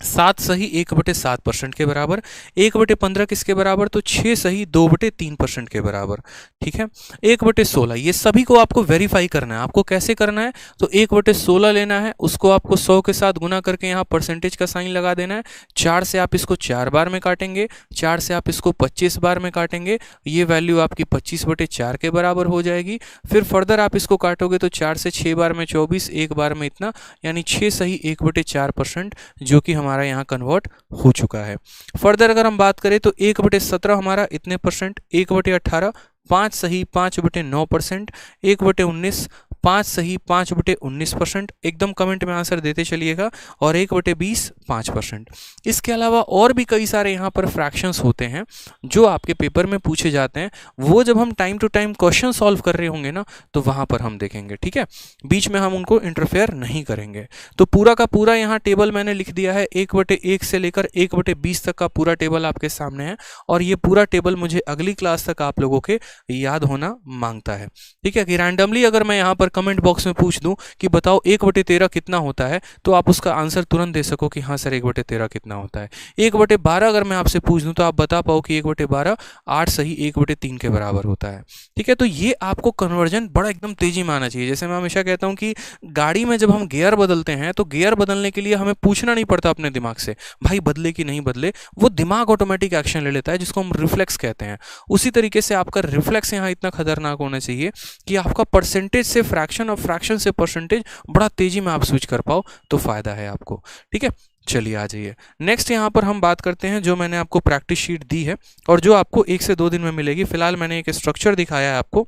7 सही 1/7% के बराबर। 1/15 किसके बराबर, तो 6 सही 2/3% के बराबर। ठीक है, 1/16 ये सभी को आपको वेरीफाई करना है। आपको कैसे करना है, तो 1/16 लेना है, उसको आपको 100 के साथ गुना करके यहाँ परसेंटेज का साइन लगा देना है। 4 से आप इसको 4 बार में काटेंगे, 4 से आप इसको 25 बार में काटेंगे, ये वैल्यू आपकी 25/4 के बराबर हो जाएगी। फिर फर्दर आप इसको काटोगे तो 4 से 6 बार में 24, एक बार में इतना, यानी 6 सही 1/4%, जो कि हमारा यहाँ कन्वर्ट हो चुका है। फर्दर अगर हम बात करें तो 1/17 हमारा इतने परसेंट, 1/18 5 सही 5/9%, 1/19 5 सही 5/19%, एकदम कमेंट में आंसर देते चलिएगा, और 1/20 5%। इसके अलावा और भी कई सारे यहाँ पर फ्रैक्शंस होते हैं जो आपके पेपर में पूछे जाते हैं, वो जब हम time to time question solve कर रहे होंगे ना, तो वहाँ पर हम देखेंगे। ठीक है, बीच में हम उनको इंटरफेयर नहीं करेंगे। तो पूरा का पूरा यहाँ टेबल मैंने लिख दिया है, 1/1 से लेकर 1/20 तक का पूरा टेबल आपके सामने है, और ये पूरा टेबल मुझे अगली क्लास तक आप लोगों के याद होना मांगता है। ठीक है, कि रैंडमली अगर मैं यहाँ पर कमेंट बॉक्स में पूछ दूं कि बताओ 1/13 कितना होता है, तो आप उसका आंसर तुरंत दे सको कि हाँ सर 1/13 कितना होता है। 1/12 अगर मैं आपसे पूछ दूं तो आप बता पाओ कि 1/12 8 सही 1/3 के बराबर होता है। ठीक है, तो ये आपको कन्वर्जन बड़ा एकदम तेजी में आना चाहिए। जैसे मैं हमेशा कहता हूँ कि गाड़ी में जब हम गियर बदलते हैं तो गियर बदलने के लिए हमें पूछना नहीं पड़ता अपने दिमाग से भाई बदले कि नहीं बदले, वो दिमाग ऑटोमेटिक एक्शन ले लेता है जिसको हम रिफ्लेक्स कहते हैं। उसी तरीके से आपका रिफ्लेक्स यहाँ इतना खतरनाक होना चाहिए कि आपका परसेंटेज से फ्रैक्शन और फ्रैक्शन से परसेंटेज बड़ा तेजी में आप स्विच कर पाओ, तो फायदा है आपको। ठीक है, चलिए आ जाइए नेक्स्ट। यहाँ पर हम बात करते हैं जो मैंने आपको प्रैक्टिस शीट दी है और जो आपको 1 से 2 दिन में मिलेगी। फिलहाल मैंने एक स्ट्रक्चर दिखाया है आपको,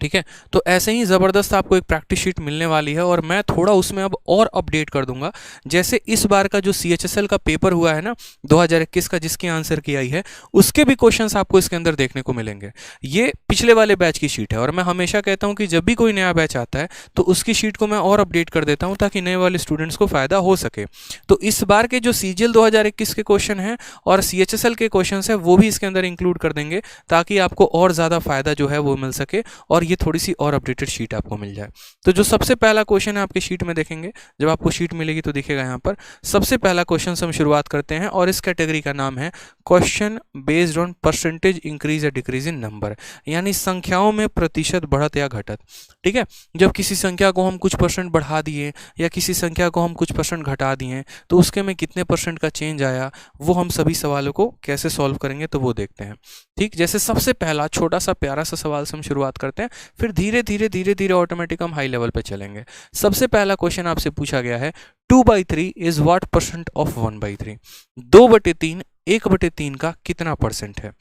ठीक है, तो ऐसे ही ज़बरदस्त आपको एक प्रैक्टिस शीट मिलने वाली है और मैं थोड़ा उसमें अब और अपडेट कर दूंगा। जैसे इस बार का जो CHSL का पेपर हुआ है ना 2021 का, जिसकी आंसर की आई है, उसके भी क्वेश्चंस आपको इसके अंदर देखने को मिलेंगे। ये पिछले वाले बैच की शीट है और मैं हमेशा कहता हूं कि जब भी कोई नया बैच आता है तो उसकी शीट को मैं और अपडेट कर देता हूं ताकि नए वाले स्टूडेंट्स को फायदा हो सके। तो इस बार के जो CGL 2021 के क्वेश्चन हैं और CHSL के क्वेश्चन है वो भी इसके अंदर इंक्लूड कर देंगे ताकि आपको और ज़्यादा फायदा जो है वो मिल सके और ये थोड़ी सी और अपडेटेड शीट आपको मिल जाए। तो जो सबसे पहला क्वेश्चन है आपके शीट में देखेंगे, जब आपको शीट मिलेगी तो दिखेगा यहाँ पर। सबसे पहला क्वेश्चन से हम शुरुआत करते हैं और इस कैटेगरी का नाम है question based on percentage increase या डिक्रीज इन नंबर, यानी संख्याओं में प्रतिशत बढ़त या घटत। ठीक है, जब किसी संख्या को हम कुछ परसेंट बढ़ा दिए या किसी संख्या को हम कुछ परसेंट घटा दिए तो उसके में कितने परसेंट का चेंज आया, वो हम सभी सवालों को कैसे सॉल्व करेंगे तो वो देखते हैं। ठीक, जैसे सबसे पहला छोटा सा प्यारा सा सवाल से हम शुरुआत करते हैं, फिर धीरे धीरे ऑटोमेटिक हम हाई लेवल पे चलेंगे। सबसे पहला क्वेश्चन आपसे पूछा गया है 2/3 इज व्हाट परसेंट ऑफ 1/3। 2/3 1/3 का कितना परसेंट है?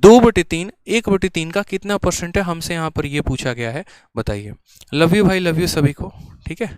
2/3 1/3 का कितना परसेंट है, हमसे यहाँ पर ये पूछा गया है। बताइए। लव यू भाई, लव यू सभी को। ठीक है,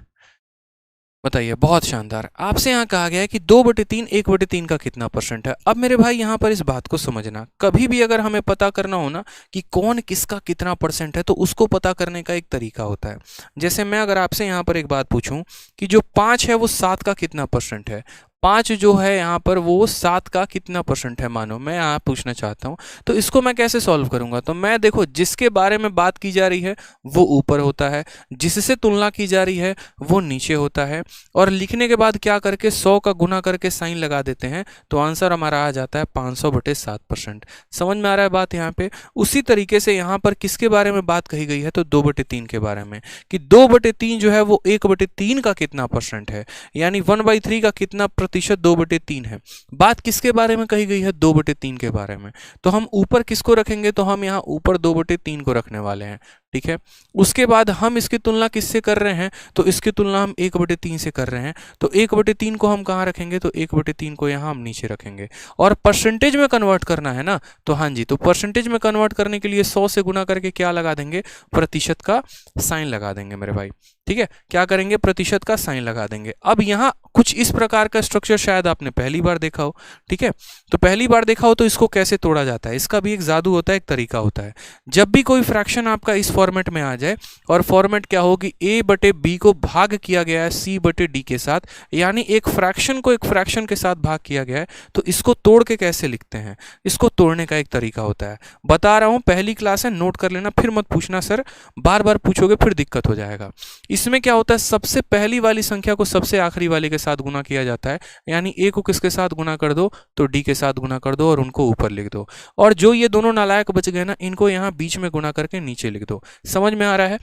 बताइए, बहुत शानदार। आपसे यहाँ कहा गया है कि 2/3 1/3 का कितना परसेंट है। अब मेरे भाई यहाँ पर इस बात को समझना, कभी भी अगर हमें पता करना हो ना कि कौन किसका कितना परसेंट है तो उसको पता करने का एक तरीका होता है। जैसे मैं अगर आपसे यहाँ पर एक बात पूछूं कि जो 5 है वो 7 का कितना परसेंट है, 5 जो है यहाँ पर वो 7 का कितना परसेंट है, मानो मैं यहाँ पूछना चाहता हूँ, तो इसको मैं कैसे सॉल्व करूँगा? तो मैं देखो, जिसके बारे में बात की जा रही है वो ऊपर होता है, जिससे तुलना की जा रही है वो नीचे होता है, और लिखने के बाद क्या करके 100 का गुना करके साइन लगा देते हैं तो आंसर हमारा आ जाता है 500/7%। समझ में आ रहा है बात यहाँ पे? उसी तरीके से यहाँ पर किसके बारे में बात कही गई है तो 2/3 के बारे में, कि 2/3 जो है वो 1/3 का कितना परसेंट है, यानी 1/3 का कितना प्रतिशत 2/3 है। बात किसके बारे में कही गई है? 2/3 के बारे में। तो हम ऊपर किसको रखेंगे? तो हम यहाँ ऊपर 2/3 को रखने वाले हैं। ठीक है, उसके बाद हम इसकी तुलना किससे कर रहे हैं? तो इसकी तुलना हम 1/3 से कर रहे हैं, तो 1/3 को हम कहाँ रखेंगे? तो 1/3 को यहाँ हम नीचे रखेंगे। और परसेंटेज में कन्वर्ट करना है ना, तो हाँ जी, तो परसेंटेज में कन्वर्ट करने के लिए 100 से गुना करके क्या लगा देंगे? प्रतिशत का साइन लगा देंगे मेरे भाई। ठीक है, क्या करेंगे? प्रतिशत का साइन लगा देंगे। अब यहाँ कुछ इस प्रकार का स्ट्रक्चर शायद आपने पहली बार देखा हो। ठीक है, तो पहली बार देखा हो तो इसको कैसे तोड़ा जाता है, इसका भी एक जादू होता है, एक तरीका होता है। जब भी कोई फ्रैक्शन आपका इस फॉर्मेट में आ जाए, और फॉर्मेट क्या हो कि a/b को भाग किया गया है c/d के साथ, यानी एक फ्रैक्शन को एक फ्रैक्शन के साथ भाग किया गया है, तो इसको तोड़ के कैसे लिखते हैं? इसको तोड़ने का एक तरीका होता है, बता रहा हूं, पहली क्लास है, नोट कर लेना, फिर मत पूछना सर, बार बार पूछोगे फिर दिक्कत हो जाएगा। इसमें क्या होता है, सबसे पहली वाली संख्या को सबसे आखिरी वाले के साथ गुना किया जाता है, यानी a को किसके साथ गुना कर दो? तो d के साथ गुना कर दो और उनको ऊपर लिख दो, और जो ये दोनों नालायक बच गए ना, इनको यहाँ बीच में गुना करके नीचे लिख दो। समझ में आ रहा है?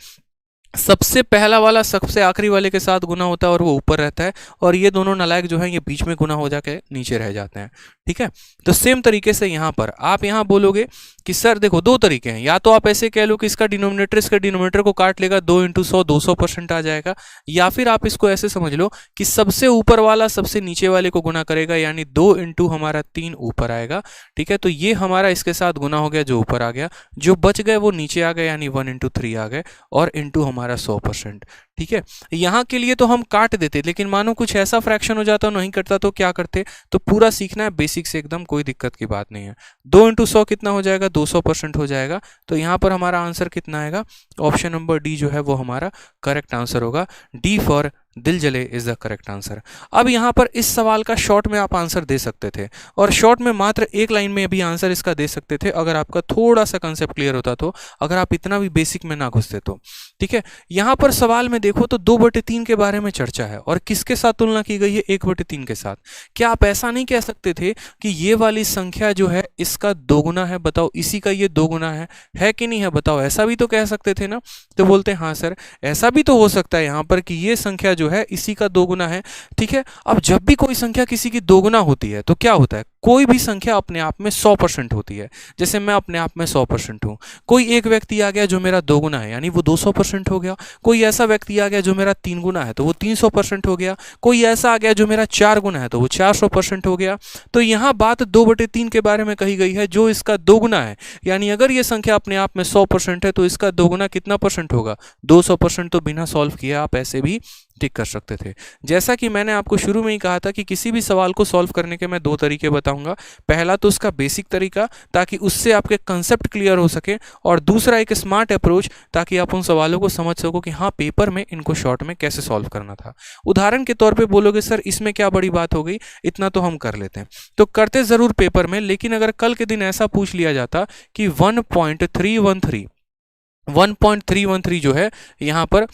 सबसे पहला वाला सबसे आखिरी वाले के साथ गुना होता है और वो ऊपर रहता है, और ये दोनों नालायक जो है ये बीच में गुना हो जाके नीचे रह जाते हैं। ठीक है, तो सेम तरीके से यहाँ पर आप यहाँ बोलोगे कि सर देखो, दो तरीके हैं, या तो आप ऐसे कह लो कि इसका डिनोमिनेटर इसका डिनोमिनेटर को काट लेगा, 2 × 100 200% आ जाएगा, या फिर आप इसको ऐसे समझ लो कि सबसे ऊपर वाला सबसे नीचे वाले को गुना करेगा, यानी 2 × हमारा 3 ऊपर आएगा। ठीक है, तो ये हमारा इसके साथ गुना हो गया, जो ऊपर आ गया, जो बच गए वो नीचे आ गए, यानी 1 × 3 आ गए, और इंटू हमारा 100%। ठीक है, यहाँ के लिए तो हम काट देते, लेकिन मानो कुछ ऐसा फ्रैक्शन हो जाता नहीं कटता तो क्या करते, तो पूरा सीखना है बेसिक से एकदम, कोई दिक्कत की बात नहीं है। 2 × 100 कितना हो जाएगा, 200% हो जाएगा। तो यहाँ पर हमारा आंसर कितना आएगा, ऑप्शन नंबर डी जो है वो हमारा करेक्ट आंसर होगा। डी फॉर दिल जले इज द करेक्ट आंसर। अब यहाँ पर इस सवाल का शॉर्ट में आप आंसर दे सकते थे, और शॉर्ट में मात्र एक लाइन में भी आंसर इसका दे सकते थे अगर आपका थोड़ा सा कंसेप्ट क्लियर होता तो, अगर आप इतना भी बेसिक में ना घुसते तो। ठीक है, यहाँ पर सवाल में देखो तो 2/3 के बारे में चर्चा है, और किसके साथ तुलना की गई है, 1/3 के साथ। क्या आप ऐसा नहीं कह सकते थे कि ये वाली संख्या जो है इसका दोगुना है, बताओ इसी का ये दोगुना है कि नहीं है, बताओ, ऐसा भी तो कह सकते थे ना। तो बोलते हैं हाँ सर ऐसा भी तो हो सकता है यहाँ पर कि ये संख्या जो है इसी का दोगुना है। ठीक है, अब जब भी कोई संख्या किसी की दोगुना होती है तो क्या होता है, कोई भी संख्या अपने आप में 100% होती है। जैसे मैं अपने आप में 100% हूँ, कोई एक व्यक्ति आ गया जो मेरा 2 गुना है यानी वो 200% हो गया, कोई ऐसा व्यक्ति आ गया जो मेरा 3 गुना है तो वो 300% हो गया, कोई ऐसा आ गया जो मेरा 4 गुना है तो वो 400% हो गया। तो यहाँ बात 2/3 के बारे में कही गई है जो इसका 2 गुना है, यानी अगर ये संख्या अपने आप में 100% है तो इसका 2 गुना कितना परसेंट होगा, 200%। तो बिना सॉल्व किए आप ऐसे भी टिक कर सकते थे। जैसा कि मैंने आपको शुरू में ही कहा था कि किसी भी सवाल को सॉल्व करने के मैं 2 तरीके बताऊंगा। पहला तो उसका बेसिक तरीका ताकि उससे आपके कंसेप्ट क्लियर हो सके, और दूसरा एक स्मार्ट अप्रोच ताकि आप उन सवालों को समझ सको कि हाँ पेपर में इनको शॉर्ट में कैसे सॉल्व करना था। उदाहरण के तौर पे बोलोगे सर इसमें क्या बड़ी बात हो गई, इतना तो हम कर लेते हैं, तो करते ज़रूर पेपर में, लेकिन अगर कल के दिन ऐसा पूछ लिया जाता कि 1.313 जो है यहाँ पर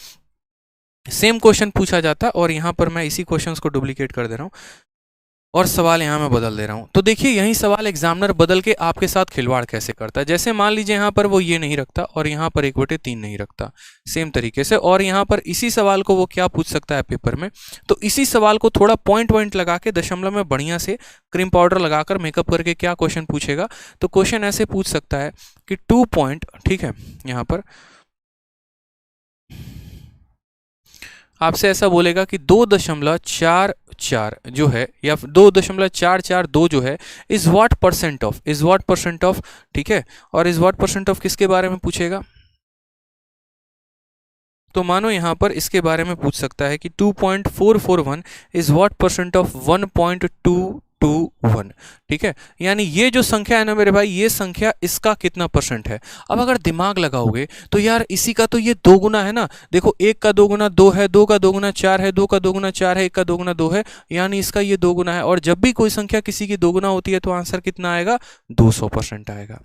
सेम क्वेश्चन पूछा जाता, और यहाँ पर मैं इसी क्वेश्चंस को डुप्लीकेट कर दे रहा हूँ और सवाल यहाँ मैं बदल दे रहा हूँ। तो देखिए यही सवाल एग्जामिनर बदल के आपके साथ खिलवाड़ कैसे करता है। जैसे मान लीजिए यहाँ पर वो ये नहीं रखता और यहाँ पर 1/3 नहीं रखता सेम तरीके से, और यहाँ पर इसी सवाल को वो क्या पूछ सकता है पेपर में, तो इसी सवाल को थोड़ा पॉइंट लगा के दशमलव में बढ़िया से क्रीम पाउडर लगाकर मेकअप करके क्या क्वेश्चन पूछेगा, तो क्वेश्चन ऐसे पूछ सकता है कि 2 पॉइंट, ठीक है, यहाँ पर आपसे ऐसा बोलेगा कि 2.44 जो है या 2.442 जो है इज व्हाट परसेंट ऑफ, ठीक है, और इज व्हाट परसेंट ऑफ किसके बारे में पूछेगा, तो मानो यहाँ पर इसके बारे में पूछ सकता है कि 2.441 इज व्हाट परसेंट ऑफ 1.221, ठीक है, यानी ये जो संख्या है ना मेरे भाई, ये संख्या इसका कितना परसेंट है। अब अगर दिमाग लगाओगे तो यार इसी का तो ये 2 गुना है ना, देखो 1 का 2 गुना 2 है, 2 का 2 गुना 4 है, 2 का 2 गुना 4 है, 1 का 2 गुना 2 है, यानी इसका ये 2 गुना है। और जब भी कोई संख्या किसी की 2 गुना होती है तो आंसर कितना आएगा, 200% आएगा।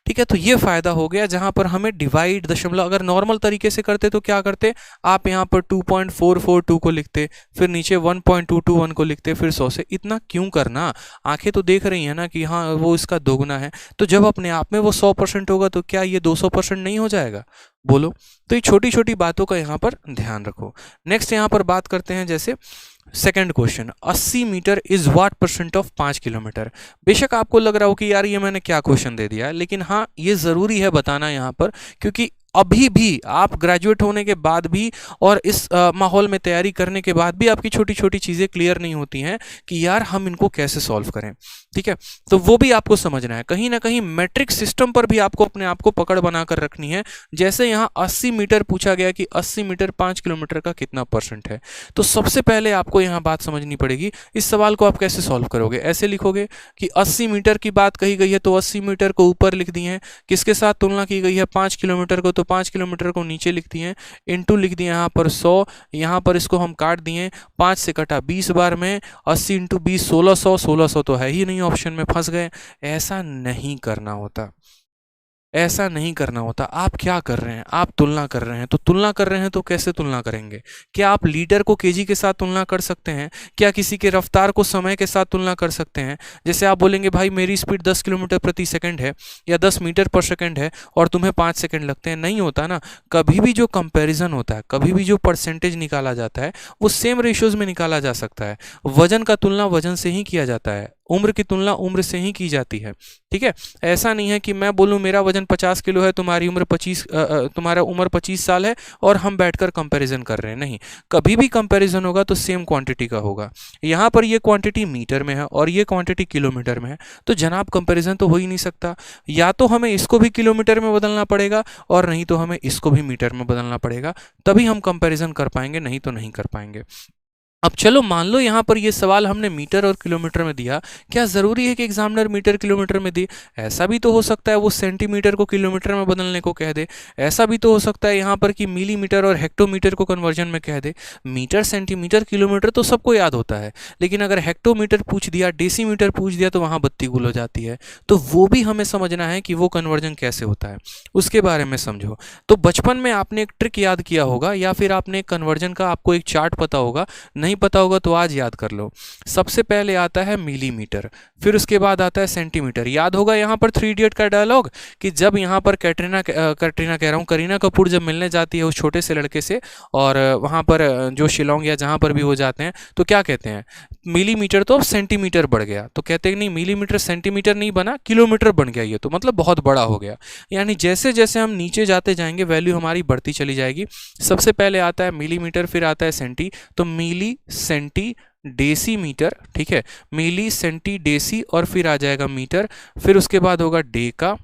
ठीक है, तो ये फायदा हो गया जहां पर हमें डिवाइड दशमलव, अगर नॉर्मल तरीके से करते तो क्या करते, आप यहां पर 2.442 को लिखते, फिर नीचे 1.221 को लिखते, फिर 100 से। इतना क्यों करना, आंखें तो देख रही है ना कि हाँ वो इसका 2 गुना है, तो जब अपने आप में वो 100% होगा तो क्या ये 200% नहीं हो जाएगा, बोलो। तो ये छोटी छोटी बातों का यहाँ पर ध्यान रखो। नेक्स्ट यहाँ पर बात करते हैं, जैसे second question, 80 metre is what percent of 5 kilometre. बेशक आपको लग रहा हो कि यार ये मैंने क्या क्वेश्चन दे दिया है, लेकिन हाँ ये जरूरी है बताना यहाँ पर, क्योंकि अभी भी आप ग्रेजुएट होने के बाद भी और इस माहौल में तैयारी करने के बाद भी आपकी छोटी छोटी चीज़ें क्लियर नहीं होती हैं कि यार हम इनको कैसे सॉल्व करें। ठीक है, तो वो भी आपको समझना है। कहीं ना कहीं मैट्रिक सिस्टम पर भी आपको अपने आप को पकड़ बनाकर रखनी है। जैसे यहाँ 80 मीटर पूछा गया कि 80 मीटर 5 किलोमीटर का कितना परसेंट है, तो सबसे पहले आपको यहाँ बात समझनी पड़ेगी, इस सवाल को आप कैसे सॉल्व करोगे। ऐसे लिखोगे कि 80 मीटर की बात कही गई है तो 80 मीटर को ऊपर लिख दिए हैं, किसके साथ तुलना की गई है 5 किलोमीटर को, तो 5 किलोमीटर को नीचे लिख दिए, इनटू लिख दिए यहाँ पर 100, यहाँ पर इसको हम काट दिए, 5 से कटा 20 बार में, 80 इंटू 20 1600, 1600 तो है ही नहीं, ऑप्शन में फंस गए। ऐसा नहीं करना होता, ऐसा नहीं करना होता। आप क्या कर रहे हैं, आप तुलना कर रहे हैं, तो तुलना कर रहे हैं तो कैसे तुलना करेंगे। क्या आप लीटर को केजी के साथ तुलना कर सकते हैं, क्या किसी के रफ्तार को समय के साथ तुलना कर सकते हैं। जैसे आप बोलेंगे भाई मेरी स्पीड 10 किलोमीटर प्रति सेकंड है या 10 मीटर पर सेकंड है और तुम्हें 5 सेकंड लगते हैं, नहीं होता ना। कभी भी जो कंपेरिजन होता है, कभी भी जो परसेंटेज निकाला जाता है वो सेम रेशियोज में निकाला जा सकता है। वजन का तुलना वजन से ही किया जाता है, उम्र की तुलना उम्र से ही की जाती है, ठीक है। ऐसा नहीं है कि मैं बोलूँ मेरा वजन 50 किलो है, तुम्हारी उम्र 25 तुम्हारा उम्र 25 साल है और हम बैठकर कंपैरिजन कर रहे हैं, नहीं। कभी भी कंपैरिजन होगा तो सेम क्वांटिटी का होगा। यहाँ पर ये क्वांटिटी मीटर में है और ये क्वांटिटी किलोमीटर में है, तो जनाब कंपैरिजन तो हो ही नहीं सकता। या तो हमें इसको भी किलोमीटर में बदलना पड़ेगा और नहीं तो हमें इसको भी मीटर में बदलना पड़ेगा, तभी हम कंपैरिजन कर पाएंगे, नहीं तो नहीं कर पाएंगे। अब चलो मान लो यहाँ पर ये सवाल हमने मीटर और किलोमीटर में दिया, क्या ज़रूरी है कि एग्जामिनर मीटर किलोमीटर में दे? ऐसा भी तो हो सकता है वो सेंटीमीटर को किलोमीटर में बदलने को कह दे। ऐसा भी तो हो सकता है यहाँ पर कि मिलीमीटर और हेक्टोमीटर को कन्वर्जन में कह दे। मीटर, सेंटीमीटर, किलोमीटर तो सबको याद होता है, लेकिन अगर हेक्टोमीटर पूछ दिया, डेसीमीटर पूछ दिया तो वहाँ बत्ती गुल हो जाती है। तो वो भी हमें समझना है कि वो कन्वर्जन कैसे होता है, उसके बारे में समझो। तो बचपन में आपने एक ट्रिक याद किया होगा या फिर आपने कन्वर्जन का आपको एक चार्ट पता होगा, नहीं पता होगा तो आज याद कर लो। सबसे पहले आता है मिलीमीटर, फिर उसके बाद आता है सेंटीमीटर। याद होगा यहाँ पर 3 इडियट का डायलॉग कि जब यहाँ पर करीना कपूर जब मिलने जाती है उस छोटे से लड़के से, और वहाँ पर जो शिलोंग या जहाँ पर भी वो जाते हैं तो क्या कहते हैं, मिलीमीटर तो अब सेंटीमीटर बढ़ गया, तो कहते हैं नहीं मिलीमीटर सेंटीमीटर नहीं बना, किलोमीटर बन गया, ये तो मतलब बहुत बड़ा हो गया। यानी जैसे जैसे हम नीचे जाते जाएंगे वैल्यू हमारी बढ़ती चली जाएगी। सबसे पहले आता है मिलीमीटर, फिर आता है सेंटी, तो मिली, सेंटी, डेसीमीटर, ठीक है, मिली, सेंटी, डेसी और फिर आ जाएगा मीटर, फिर उसके बाद होगा डेका,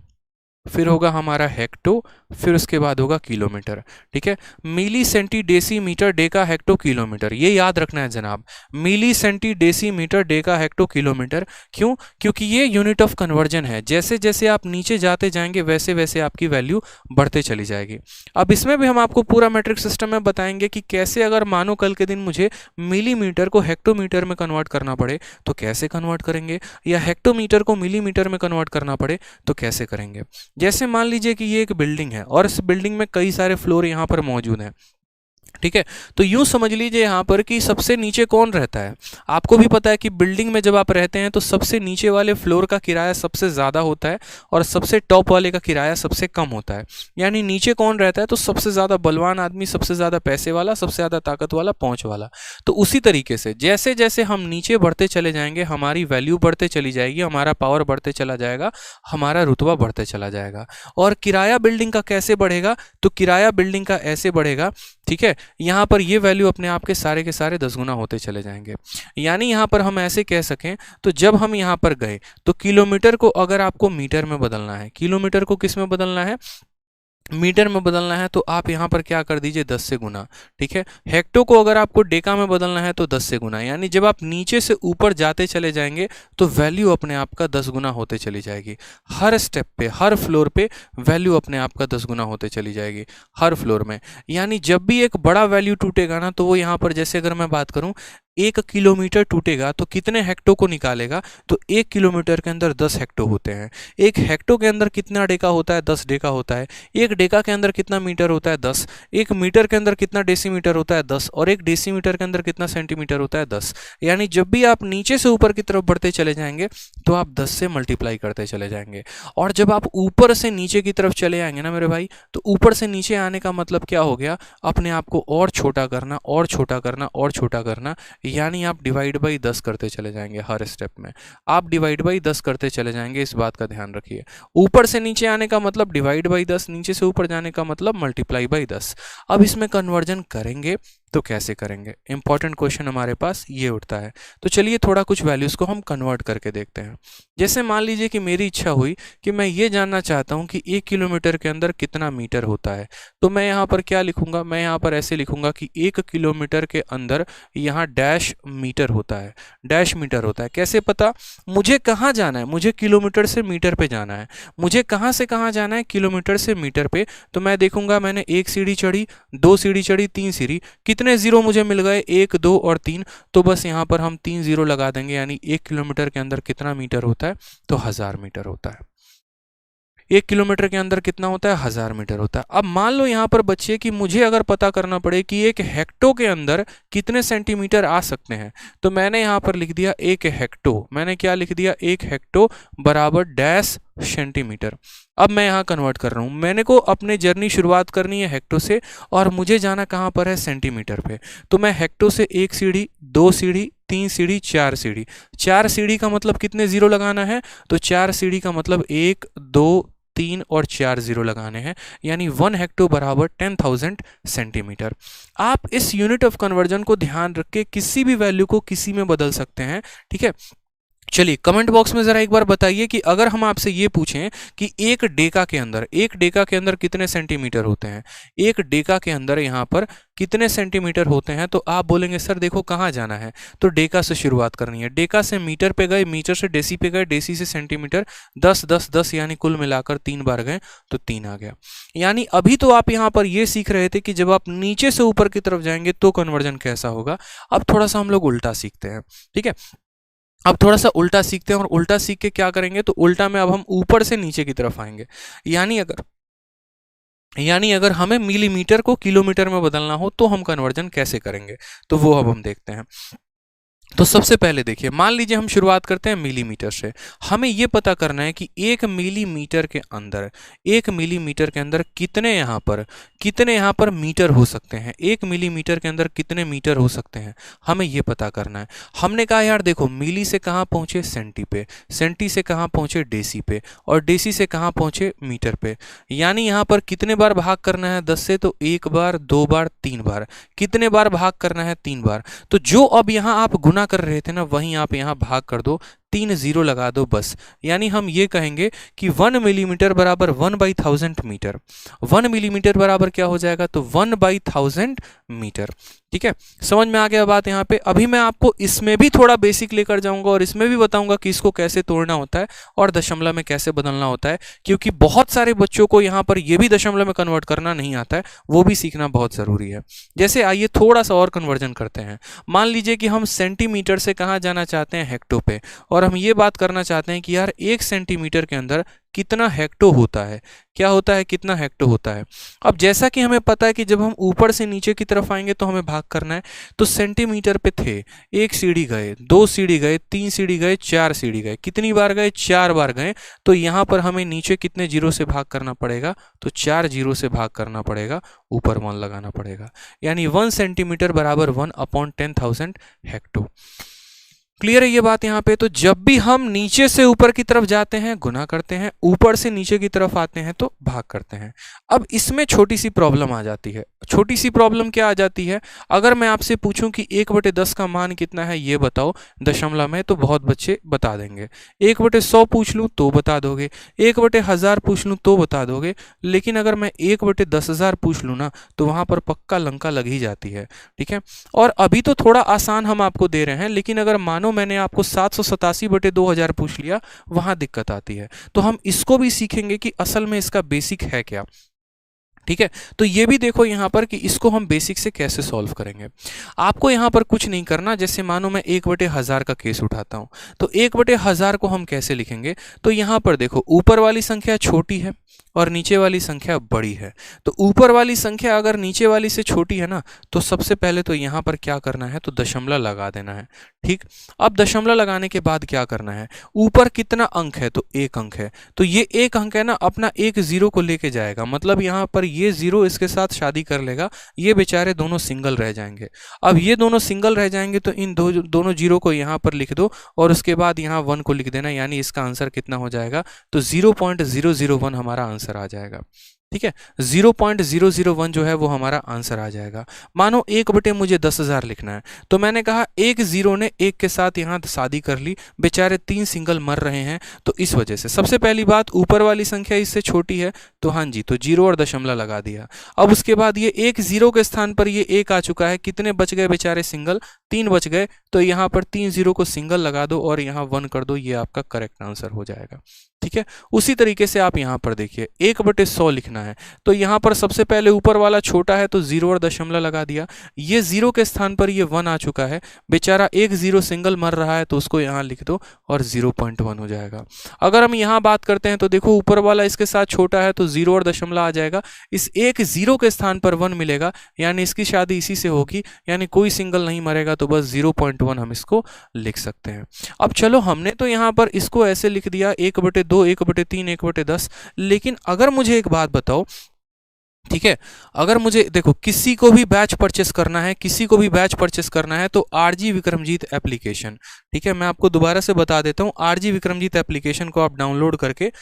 फिर होगा हमारा हेक्टो, फिर उसके बाद होगा किलोमीटर, ठीक है। Milli, centi, deci, metre, deca, hecto, kilometre, ये याद रखना है जनाब, milli, centi, deci, metre, deca, hecto, kilometre. क्यों? क्योंकि ये यूनिट ऑफ कन्वर्जन है, जैसे जैसे आप नीचे जाते जाएंगे वैसे वैसे आपकी वैल्यू बढ़ते चली जाएगी। अब इसमें भी हम आपको पूरा मैट्रिक सिस्टम में बताएंगे कि कैसे, अगर मानो कल के दिन मुझे मिलीमीटर को हेक्टोमीटर में कन्वर्ट करना पड़े तो कैसे कन्वर्ट करेंगे, या हेक्टोमीटर को मिलीमीटर में कन्वर्ट करना पड़े तो कैसे करेंगे। जैसे मान लीजिए कि ये एक बिल्डिंग है और इस बिल्डिंग में कई सारे फ्लोर यहाँ पर मौजूद हैं, ठीक है। तो यूं समझ लीजिए यहाँ पर कि सबसे नीचे कौन रहता है। आपको भी पता है कि बिल्डिंग में जब आप रहते हैं तो सबसे नीचे वाले फ्लोर का किराया सबसे ज़्यादा होता है और सबसे टॉप वाले का किराया सबसे कम होता है। यानी नीचे कौन रहता है, तो सबसे ज़्यादा बलवान आदमी, सबसे ज़्यादा पैसे वाला, सबसे ज़्यादा ताकत वाला, पहुँच वाला। तो उसी तरीके से जैसे जैसे हम नीचे बढ़ते चले जाएंगे हमारी वैल्यू बढ़ते चली जाएगी, हमारा पावर बढ़ते चला जाएगा, हमारा रुतबा बढ़ते चला जाएगा। और किराया बिल्डिंग का कैसे बढ़ेगा, तो किराया बिल्डिंग का ऐसे बढ़ेगा, ठीक है। यहाँ पर ये वैल्यू अपने आप के सारे 10 गुना होते चले जाएंगे। यानी यहाँ पर हम ऐसे कह सकें, तो जब हम यहाँ पर गए तो किलोमीटर को अगर आपको मीटर में बदलना है, किलोमीटर को किस में बदलना है, मीटर में बदलना है, तो आप यहाँ पर क्या कर दीजिए 10 से गुना, ठीक है। हेक्टो को अगर आपको डेका में बदलना है तो 10 से गुना। यानी जब आप नीचे से ऊपर जाते चले जाएंगे तो वैल्यू अपने आप का 10 गुना होते चली जाएगी। हर स्टेप पे, हर फ्लोर पे वैल्यू अपने आप का 10 गुना होते चली जाएगी, हर फ्लोर में। यानी जब भी एक बड़ा वैल्यू टूटेगा ना, तो वो यहाँ पर जैसे अगर मैं बात करूँ 1 किलोमीटर टूटेगा तो कितने हेक्टो को निकालेगा, तो 1 किलोमीटर के अंदर 10 हेक्टो होते हैं। 1 हेक्टो के अंदर कितना डेका होता है, 10 डेका होता है। 1 डेका के अंदर कितना मीटर होता है, 10। 1 मीटर के अंदर कितना डेसीमीटर होता है, 10। और 1 डेसीमीटर के अंदर कितना सेंटीमीटर होता है, 10। यानी जब भी आप नीचे से ऊपर की तरफ बढ़ते चले जाएंगे तो आप 10 से मल्टीप्लाई करते चले जाएंगे। और जब आप ऊपर से नीचे की तरफ चले आएंगे ना मेरे भाई, तो ऊपर से नीचे आने का मतलब क्या हो गया, अपने आप को और छोटा करना, और छोटा करना, और छोटा करना। यानी आप डिवाइड बाई 10 करते चले जाएंगे हर स्टेप में, आप डिवाइड बाई 10 करते चले जाएंगे, इस बात का ध्यान रखिए। ऊपर से नीचे आने का मतलब डिवाइड बाई 10, नीचे से ऊपर जाने का मतलब मल्टीप्लाई बाई 10। अब इसमें कन्वर्जन करेंगे तो कैसे करेंगे, इंपॉर्टेंट क्वेश्चन हमारे पास ये उठता है। तो चलिए थोड़ा कुछ वैल्यूज़ को हम कन्वर्ट करके देखते हैं। जैसे मान लीजिए कि मेरी इच्छा हुई कि मैं ये जानना चाहता हूँ कि 1 किलोमीटर के अंदर कितना मीटर होता है, तो मैं यहाँ पर क्या लिखूंगा, मैं यहाँ पर ऐसे लिखूंगा कि 1 किलोमीटर के अंदर यहाँ डैश मीटर होता है, डैश मीटर होता है। कैसे पता, मुझे कहाँ जाना है, मुझे किलोमीटर से मीटर पे जाना है। मुझे कहाँ से कहाँ जाना है, किलोमीटर से मीटर पे। तो मैं देखूंगा मैंने 1 सीढ़ी चढ़ी, 2 सीढ़ी चढ़ी, 3 सीढ़ी, कितने जीरो मुझे मिल गए, 1, 2 और 3। तो बस यहाँ पर हम 3 जीरो लगा देंगे। यानी 1 किलोमीटर के अंदर कितना मीटर होता है, तो 1000 मीटर होता है। 1 किलोमीटर के अंदर कितना होता है, 1000 मीटर होता है। अब मान लो यहाँ पर बच्चे कि मुझे अगर पता करना पड़े कि 1 हेक्टो के अंदर कितने सेंटीमीटर आ सकते हैं, तो मैंने यहाँ पर लिख दिया 1 हेक्टो। मैंने क्या लिख दिया, 1 हेक्टो बराबर डैश सेंटीमीटर। अब मैं यहाँ कन्वर्ट कर रहा हूँ, मैंने को अपने जर्नी शुरुआत करनी है हेक्टो से और मुझे जाना कहाँ पर है, सेंटीमीटर पे। तो मैं हेक्टो से 1 सीढ़ी, 2 सीढ़ी, 3 सीढ़ी 4 सीढ़ी, 4 सीढ़ी का मतलब कितने जीरो लगाना है, तो 4 सीढ़ी का मतलब 1 2 3 और 4 जीरो लगाने हैं, यानी 1 हेक्टो बराबर 10,000 सेंटीमीटर। आप इस यूनिट ऑफ कन्वर्जन को ध्यान रख के किसी भी वैल्यू को किसी में बदल सकते हैं, ठीक है। चलिए कमेंट बॉक्स में जरा एक बार बताइए कि अगर हम आपसे ये पूछें कि एक डेका के अंदर कितने सेंटीमीटर होते हैं, एक डेका के अंदर यहाँ पर कितने सेंटीमीटर होते हैं, तो आप बोलेंगे सर देखो कहाँ जाना है, तो डेका से शुरुआत करनी है, डेका से मीटर पे गए, मीटर से डेसी पे गए, डेसी से सेंटीमीटर, 10 10 10 यानी कुल मिलाकर 3 बार गए तो 3 आ गया। यानी अभी तो आप यहाँ पर ये सीख रहे थे कि जब आप नीचे से ऊपर की तरफ जाएंगे तो कन्वर्जन कैसा होगा। अब थोड़ा सा हम लोग उल्टा सीखते हैं, ठीक है। अब थोड़ा सा उल्टा सीखते हैं और उल्टा सीख के क्या करेंगे, तो उल्टा में अब हम ऊपर से नीचे की तरफ आएंगे। यानी अगर हमें मिलीमीटर को किलोमीटर में बदलना हो तो हम कन्वर्जन कैसे करेंगे, तो वो अब हम देखते हैं। तो सबसे पहले देखिए, मान लीजिए हम शुरुआत करते हैं मिलीमीटर से। हमें यह पता करना है कि 1 मिलीमीटर के अंदर कितने यहाँ पर मीटर हो सकते हैं, 1 मिलीमीटर के अंदर कितने मीटर हो सकते हैं, हमें यह पता करना है। हमने कहा यार देखो, मिली से कहाँ पहुंचे, सेंटी पे, सेंटी से कहाँ पहुंचे, डेसी पे, और डेसी से कहाँ पहुंचे, मीटर पे। यानी यहाँ पर कितने बार भाग करना है 10 से, तो 1 बार 2 बार 3 बार। कितने बार भाग करना है, 3 बार। तो जो अब यहाँ आप गुना कर रहे थे ना, वहीं आप यहां भाग कर दो, 3 जीरो लगा दो बस। यानी हम ये कहेंगे कि 1 मिलीमीटर बराबर 1/1000 मीटर। 1 मिलीमीटर बराबर क्या हो जाएगा, तो 1/1000 मीटर। ठीक है, समझ में आ गया बात यहाँ पे। अभी मैं आपको इसमें भी थोड़ा बेसिक लेकर जाऊंगा और इसमें भी बताऊंगा कि इसको कैसे तोड़ना होता है और दशमलव में कैसे बदलना होता है, क्योंकि बहुत सारे बच्चों को यहाँ पर ये भी दशमलव में कन्वर्ट करना नहीं आता है, वो भी सीखना बहुत जरूरी है। जैसे आइए थोड़ा सा और कन्वर्जन करते हैं। मान लीजिए कि हम सेंटीमीटर से कहाँ जाना चाहते हैं, हेक्टो पे, और हम ये बात करना चाहते हैं कि यार 1 सेंटीमीटर के अंदर कितना हेक्टो होता है, क्या होता है, कितना हेक्टो होता है। अब जैसा कि हमें पता है कि जब हम ऊपर से नीचे की तरफ आएंगे तो हमें भाग करना है, तो सेंटीमीटर पे थे, 1 सीढ़ी गए, 2 सीढ़ी गए, 3 सीढ़ी गए, 4 सीढ़ी गए। कितनी बार गए, 4 बार गए। तो यहाँ पर हमें नीचे कितने जीरो से भाग करना पड़ेगा, तो 4 जीरो से भाग करना पड़ेगा, ऊपर 1 लगाना पड़ेगा। यानी 1 सेंटीमीटर बराबर 1/10,000 हेक्टो। क्लियर है ये बात यहाँ पे। तो जब भी हम नीचे से ऊपर की तरफ जाते हैं गुना करते हैं, ऊपर से नीचे की तरफ आते हैं तो भाग करते हैं। अब इसमें छोटी सी प्रॉब्लम आ जाती है। छोटी सी प्रॉब्लम क्या आ जाती है, अगर मैं आपसे पूछूं कि 1/10 का मान कितना है ये बताओ दशमलव में, तो बहुत बच्चे बता देंगे। 1/100 पूछ लूं तो बता दोगे, 1/1000 पूछ लूं तो बता दोगे, लेकिन अगर मैं 1/10,000 पूछ लूं ना, तो वहां पर पक्का लंका लग ही जाती है। ठीक है, और अभी तो थोड़ा आसान हम आपको दे रहे हैं, लेकिन अगर मानो मैंने आपको 787/2000 पूछ लिया, वहां दिक्कत आती है। तो हम इसको भी सीखेंगे कि असल में इसका बेसिक है क्या। ठीक है, तो ये भी देखो यहाँ पर कि इसको हम बेसिक से कैसे सॉल्व करेंगे। आपको यहाँ पर कुछ नहीं करना। जैसे मानो मैं 1/1000 का केस उठाता हूँ, तो 1/1000 को हम कैसे लिखेंगे, तो यहाँ पर देखो ऊपर वाली संख्या छोटी है और नीचे वाली संख्या बड़ी है। तो ऊपर वाली संख्या अगर नीचे वाली से छोटी है ना, तो सबसे पहले तो यहाँ पर क्या करना है, तो दशमलव लगा देना है। ठीक, अब दशमलव लगाने के बाद क्या करना है, ऊपर कितना अंक है, तो 1 अंक है, तो ये 1 अंक है ना, अपना 1 जीरो को लेके जाएगा, मतलब यहाँ पर ये जीरो इसके साथ शादी कर लेगा, ये बेचारे दोनों सिंगल रह जाएंगे। अब ये दोनों सिंगल रह जाएंगे तो इन दोनों जीरो को यहाँ पर लिख दो और उसके बाद यहाँ 1 को लिख देना, यानी इसका आंसर कितना हो जाएगा, तो 0.001 हमारा आंसर आ जाएगा। ठीक है, 0.001 जो है वो हमारा आंसर आ जाएगा। मानो 1/10 मुझे 10,000 लिखना है, तो मैंने कहा एक जीरो ने 1 के साथ यहाँ शादी कर ली, बेचारे 3 सिंगल मर रहे हैं, तो इस वजह से सबसे पहली बात ऊपर वाली संख्या इससे छोटी है, तो हाँ जी, तो जीरो और दशमलव लगा दिया। अब उसके बाद ये 1 जीरो के स्थान पर ये 1 आ चुका है, कितने बच गए बेचारे सिंगल, 3 बच गए, तो यहाँ पर 3 जीरो को सिंगल लगा दो और यहाँ 1 कर दो, ये आपका करेक्ट आंसर हो जाएगा। ठीक है, उसी तरीके से आप यहाँ पर देखिए 1/100 लिखना है, तो यहाँ पर सबसे पहले ऊपर वाला छोटा है तो जीरो और दशमलव लगा दिया, ये जीरो के स्थान पर ये 1 आ चुका है, बेचारा 1 जीरो सिंगल मर रहा है, तो उसको यहाँ लिख दो और 0.1 हो जाएगा। अगर हम यहाँ बात करते हैं तो देखो ऊपर वाला इसके साथ छोटा है तो जीरो और दशमलव आ जाएगा, इस 1 जीरो के स्थान पर 1 मिलेगा, यानी इसकी शादी इसी से होगी, यानी कोई सिंगल नहीं मरेगा, तो बस 0.1 हम इसको लिख सकते हैं। अब चलो हमने तो यहाँ पर इसको ऐसे लिख दिया 1/2, 1/3, 1/10, लेकिन अगर मुझे एक बात बताओ ठीक है। अगर मुझे देखो किसी को भी बैच परचेस करना है, किसी को भी बैच परचेस करना है तो आरजी विक्रमजीत एप्लीकेशन, ठीक है, मैं आपको दोबारा से बता देता हूँ, आरजी विक्रमजीत एप्लीकेशन को आप डाउनलोड करके,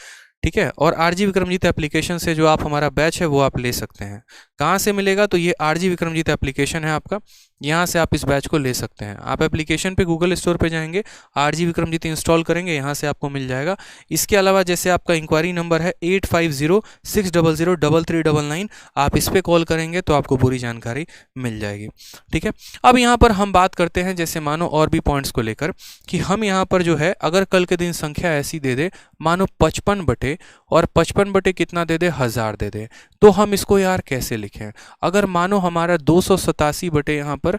ठीक है, और आरजी विक्रमजीत एप्लीकेशन से जो आप हमारा बैच है वो आप ले सकते हैं। कहाँ से मिलेगा? तो ये आरजी विक्रमजीत एप्लीकेशन है आपका, यहाँ से आप इस बैच को ले सकते हैं। आप एप्लीकेशन पे गूगल स्टोर पे जाएंगे, आरजी विक्रमजीत इंस्टॉल करेंगे, यहाँ से आपको मिल जाएगा। इसके अलावा जैसे आपका इंक्वायरी नंबर है 8506003399, आप इस पर कॉल करेंगे तो आपको पूरी जानकारी मिल जाएगी। ठीक है, अब यहाँ पर हम बात करते हैं जैसे मानो और भी पॉइंट्स को लेकर कि हम यहाँ पर जो है अगर कल के दिन संख्या ऐसी दे दे, मानो 55 बटे और 55 बटे कितना दे दे, 1000 दे दे, तो हम इसको यार कैसे लिखें? अगर मानो हमारा 287 बटे यहाँ पर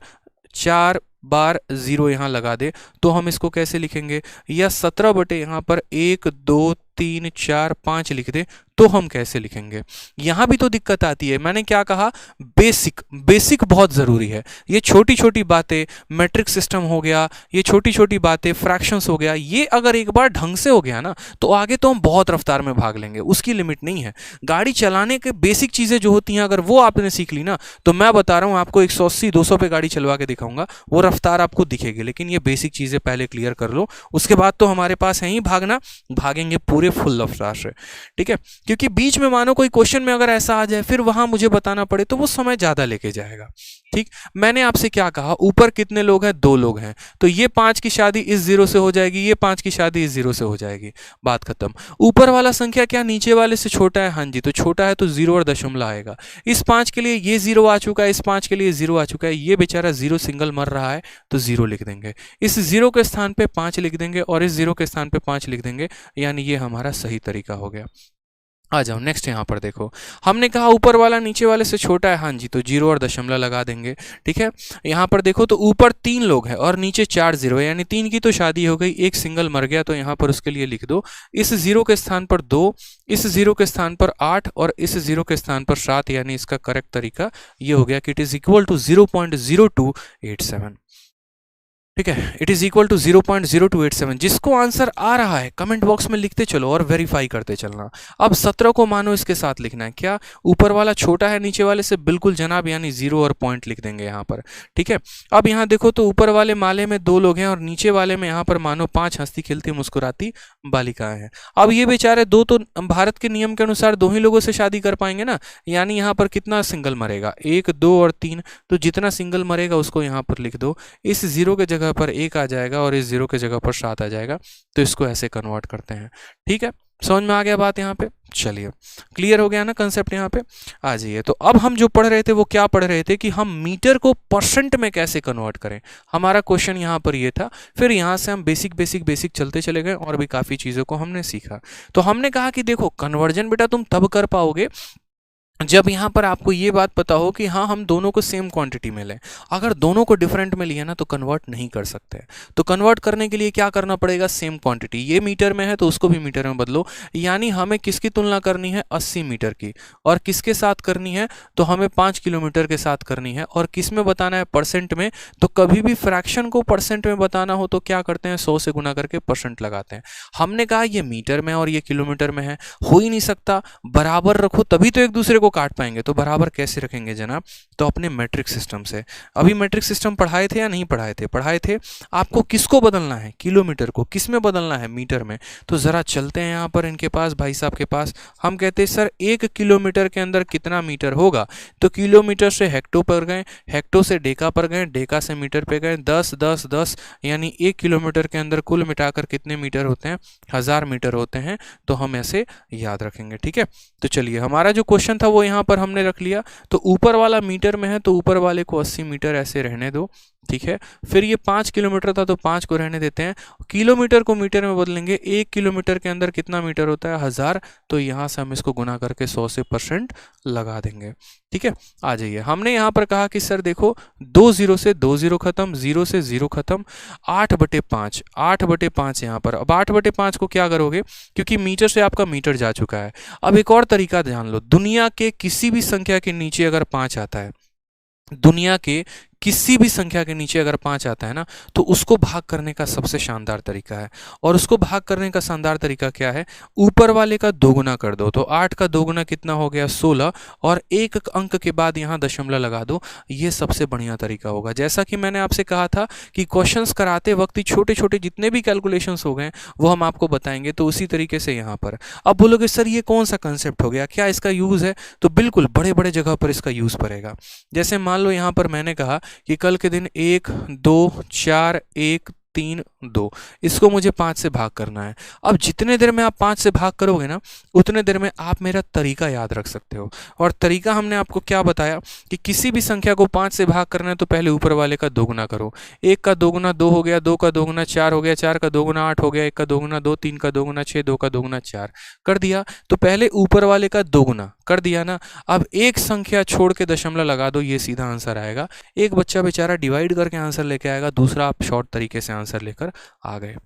4 बार 0 यहाँ लगा दे तो हम इसको कैसे लिखेंगे? या 17 बटे यहाँ पर 1 2 3 4 5 लिख दे तो हम कैसे लिखेंगे? यहाँ भी तो दिक्कत आती है। मैंने क्या कहा? बेसिक बहुत ज़रूरी है। ये छोटी छोटी बातें, मैट्रिक सिस्टम हो गया, ये छोटी छोटी बातें, फ्रैक्शंस हो गया, ये अगर एक बार ढंग से हो गया ना तो आगे तो हम बहुत रफ्तार में भाग लेंगे, उसकी लिमिट नहीं है। गाड़ी चलाने के बेसिक चीज़ें जो होती हैं अगर वो आपने सीख ली ना तो मैं बता रहा हूँ आपको 180-200 पे गाड़ी चलवा के दिखाऊंगा, वो रफ्तार आपको दिखेगी। लेकिन ये बेसिक चीज़ें पहले क्लियर कर लो, उसके बाद तो हमारे पास है ही भागना, भागेंगे पूरे फुल रफ्तार से। ठीक है, क्योंकि बीच में मानो कोई क्वेश्चन में अगर ऐसा आ जाए फिर वहां मुझे बताना पड़े तो वो समय ज़्यादा लेके जाएगा। ठीक, मैंने आपसे क्या कहा? ऊपर कितने लोग हैं? 2 लोग हैं, तो ये 5 की शादी इस 0 से हो जाएगी, ये 5 की शादी इस 0 से हो जाएगी, बात खत्म। ऊपर वाला संख्या क्या नीचे वाले से छोटा है? हाँ जी, तो छोटा है तो 0 और दशमलव आएगा। इस 5 के लिए ये 0 आ चुका है, इस 5 के लिए 0 आ चुका है, ये बेचारा 0 सिंगल मर रहा है तो 0 लिख देंगे, इस 0 के स्थान पे 5 लिख देंगे और इस 0 के स्थान पे 5 लिख देंगे, यानी ये हमारा सही तरीका हो गया। आ जाओ नेक्स्ट, यहाँ पर देखो, हमने कहा ऊपर वाला नीचे वाले से छोटा है, हाँ जी, तो 0 और दशमलव लगा देंगे। ठीक है, यहाँ पर देखो तो ऊपर 3 लोग हैं और नीचे 4 0 है, यानी 3 की तो शादी हो गई, एक सिंगल मर गया, तो यहाँ पर उसके लिए लिख दो इस 0 के स्थान पर 2, इस 0 के स्थान पर 8 और इस 0 के स्थान पर 7, यानी इसका करेक्ट तरीका ये हो गया कि इट इज इक्वल टू 0.0287। ठीक है, इट इज इक्वल टू 0.0287। जिसको आंसर आ रहा है कमेंट बॉक्स में लिखते चलो और वेरीफाई करते चलना। अब 17 को मानो इसके साथ लिखना है, क्या ऊपर वाला छोटा है नीचे वाले से? बिल्कुल जनाब, यानी 0 और पॉइंट लिख देंगे यहाँ पर। ठीक है, अब यहाँ देखो तो ऊपर वाले माले में 2 लोग हैं और नीचे वाले में यहाँ पर मानो 5 हंसती खिलती मुस्कुराती बालिकाएं हैं। अब ये बेचारे दो तो भारत के नियम के अनुसार 2 ही लोगों से शादी कर पाएंगे ना, यानी यहाँ पर कितना सिंगल मरेगा? 1 2 और 3, तो जितना सिंगल मरेगा उसको यहाँ पर लिख दो, इस 0 के जगह पर 1 आ जाएगा और इस 0 के जगह पर 7 आ जाएगा, तो इसको ऐसे कन्वर्ट करते हैं। ठीक है, समझ में आ गया बात यहाँ पे? चलिए, क्लियर हो गया ना कंसेप्ट? यहाँ पे आ जाइए। तो अब हम जो पढ़ रहे थे वो क्या पढ़ रहे थे कि हम मीटर को परसेंट में कैसे कन्वर्ट करें, हमारा क्वेश्चन यहाँ पर ये था। फिर यहाँ से हम बेसिक चलते चले गए और भी काफ़ी चीज़ों को हमने सीखा। तो हमने कहा कि देखो कन्वर्जन बेटा तुम तब कर पाओगे जब यहाँ पर आपको ये बात पता हो कि हाँ हम दोनों को सेम क्वांटिटी में लें। अगर दोनों को डिफरेंट में लिया ना तो कन्वर्ट नहीं कर सकते। तो कन्वर्ट करने के लिए क्या करना पड़ेगा? सेम क्वांटिटी, ये मीटर में है तो उसको भी मीटर में बदलो, यानी हमें किसकी तुलना करनी है? 80 मीटर की। और किसके साथ करनी है? तो हमें 5 किलोमीटर के साथ करनी है। और किस में बताना है? परसेंट में। तो कभी भी फ्रैक्शन को परसेंट में बताना हो तो क्या करते हैं? 100 से गुना करके परसेंट लगाते हैं। हमने कहा ये मीटर में और ये किलोमीटर में है, हो ही नहीं सकता, बराबर रखो तभी तो एक दूसरे को काट पाएंगे। तो बराबर कैसे रखेंगे जनाब? तो अपने मैट्रिक सिस्टम से। अभी मैट्रिक सिस्टम पढ़ाए थे या नहीं पढ़ाए थे? पढ़ाए थे। आपको किसको बदलना है? किलोमीटर को। किस में बदलना है? मीटर में। तो जरा चलते हैं यहाँ पर इनके पास, भाई साहब के पास। हम कहते हैं सर 1 किलोमीटर के अंदर कितना मीटर होगा? तो किलोमीटर से हेक्टो पर गए, हेक्टो से डेका पर गए, डेका से मीटर पे गए, 10 10 10, यानी 1 किलोमीटर के अंदर कुल मिटाकर कितने मीटर होते हैं? 1000 मीटर होते हैं। तो हम ऐसे याद रखेंगे। ठीक है, तो चलिए हमारा जो क्वेश्चन था वो यहाँ पर हमने रख लिया। तो ऊपर वाला मीटर में है तो ऊपर वाले को 80 मीटर ऐसे रहने दो। ठीक है, फिर ये 5 किलोमीटर था तो 5 को रहने देते हैं। किलोमीटर को मीटर में बदलेंगे, 1 किलोमीटर के अंदर कितना मीटर होता है? 1000। तो यहाँ से हम इसको गुना करके 100 से परसेंट लगा देंगे। ठीक है, आ जाइए। हमने यहाँ पर कहा कि सर देखो 2 0 से 2 0 खत्म, 0 से 0 खत्म, 8/5, 8/5 यहाँ पर। अब 8/5 को क्या करोगे? क्योंकि मीटर से आपका मीटर जा चुका है। अब एक और तरीका ध्यान लो, दुनिया के किसी भी संख्या के नीचे अगर 5 आता है, दुनिया के किसी भी संख्या के नीचे अगर 5 आता है ना तो उसको भाग करने का सबसे शानदार तरीका है। और उसको भाग करने का शानदार तरीका क्या है, ऊपर वाले का दोगुना कर दो। तो 8 का दोगुना कितना हो गया 16, और एक अंक के बाद यहाँ दशमलव लगा दो। ये सबसे बढ़िया तरीका होगा। जैसा कि मैंने आपसे कहा था कि क्वेश्चंस कराते वक्त ही छोटे छोटे जितने भी कैलकुलेशंस हो गए वो हम आपको बताएंगे। तो उसी तरीके से यहाँ पर अब बोलोगे सर ये कौन सा कंसेप्ट हो गया, क्या इसका यूज़ है? तो बिल्कुल बड़े बड़े जगह पर इसका यूज़ पड़ेगा। जैसे मान लो यहाँ पर मैंने कहा कि कल के दिन 1 2 4 1 3 2, इसको मुझे 5 से भाग करना है। अब जितने देर में आप 5 से भाग करोगे ना उतने देर में आप मेरा तरीका याद रख सकते हो। और तरीका हमने आपको क्या बताया कि किसी भी संख्या को 5 से भाग करना है तो पहले ऊपर वाले का दोगुना करो। 1 का दोगुना 2 हो गया, 2 का दोगुना 4 हो गया, 4 का दोगुना 8 हो गया, 1 का दोगुना 2, 3 का दोगुना 6, 2 का दोगुना 4 कर दिया। तो पहले ऊपर वाले का दोगुना कर दिया ना। अब एक संख्या छोड़ के दशमलव लगा दो, ये सीधा आंसर आएगा। एक बच्चा बेचारा डिवाइड करके आंसर लेके आएगा, दूसरा आप शॉर्ट तरीके से आंसर लेकर आ गए।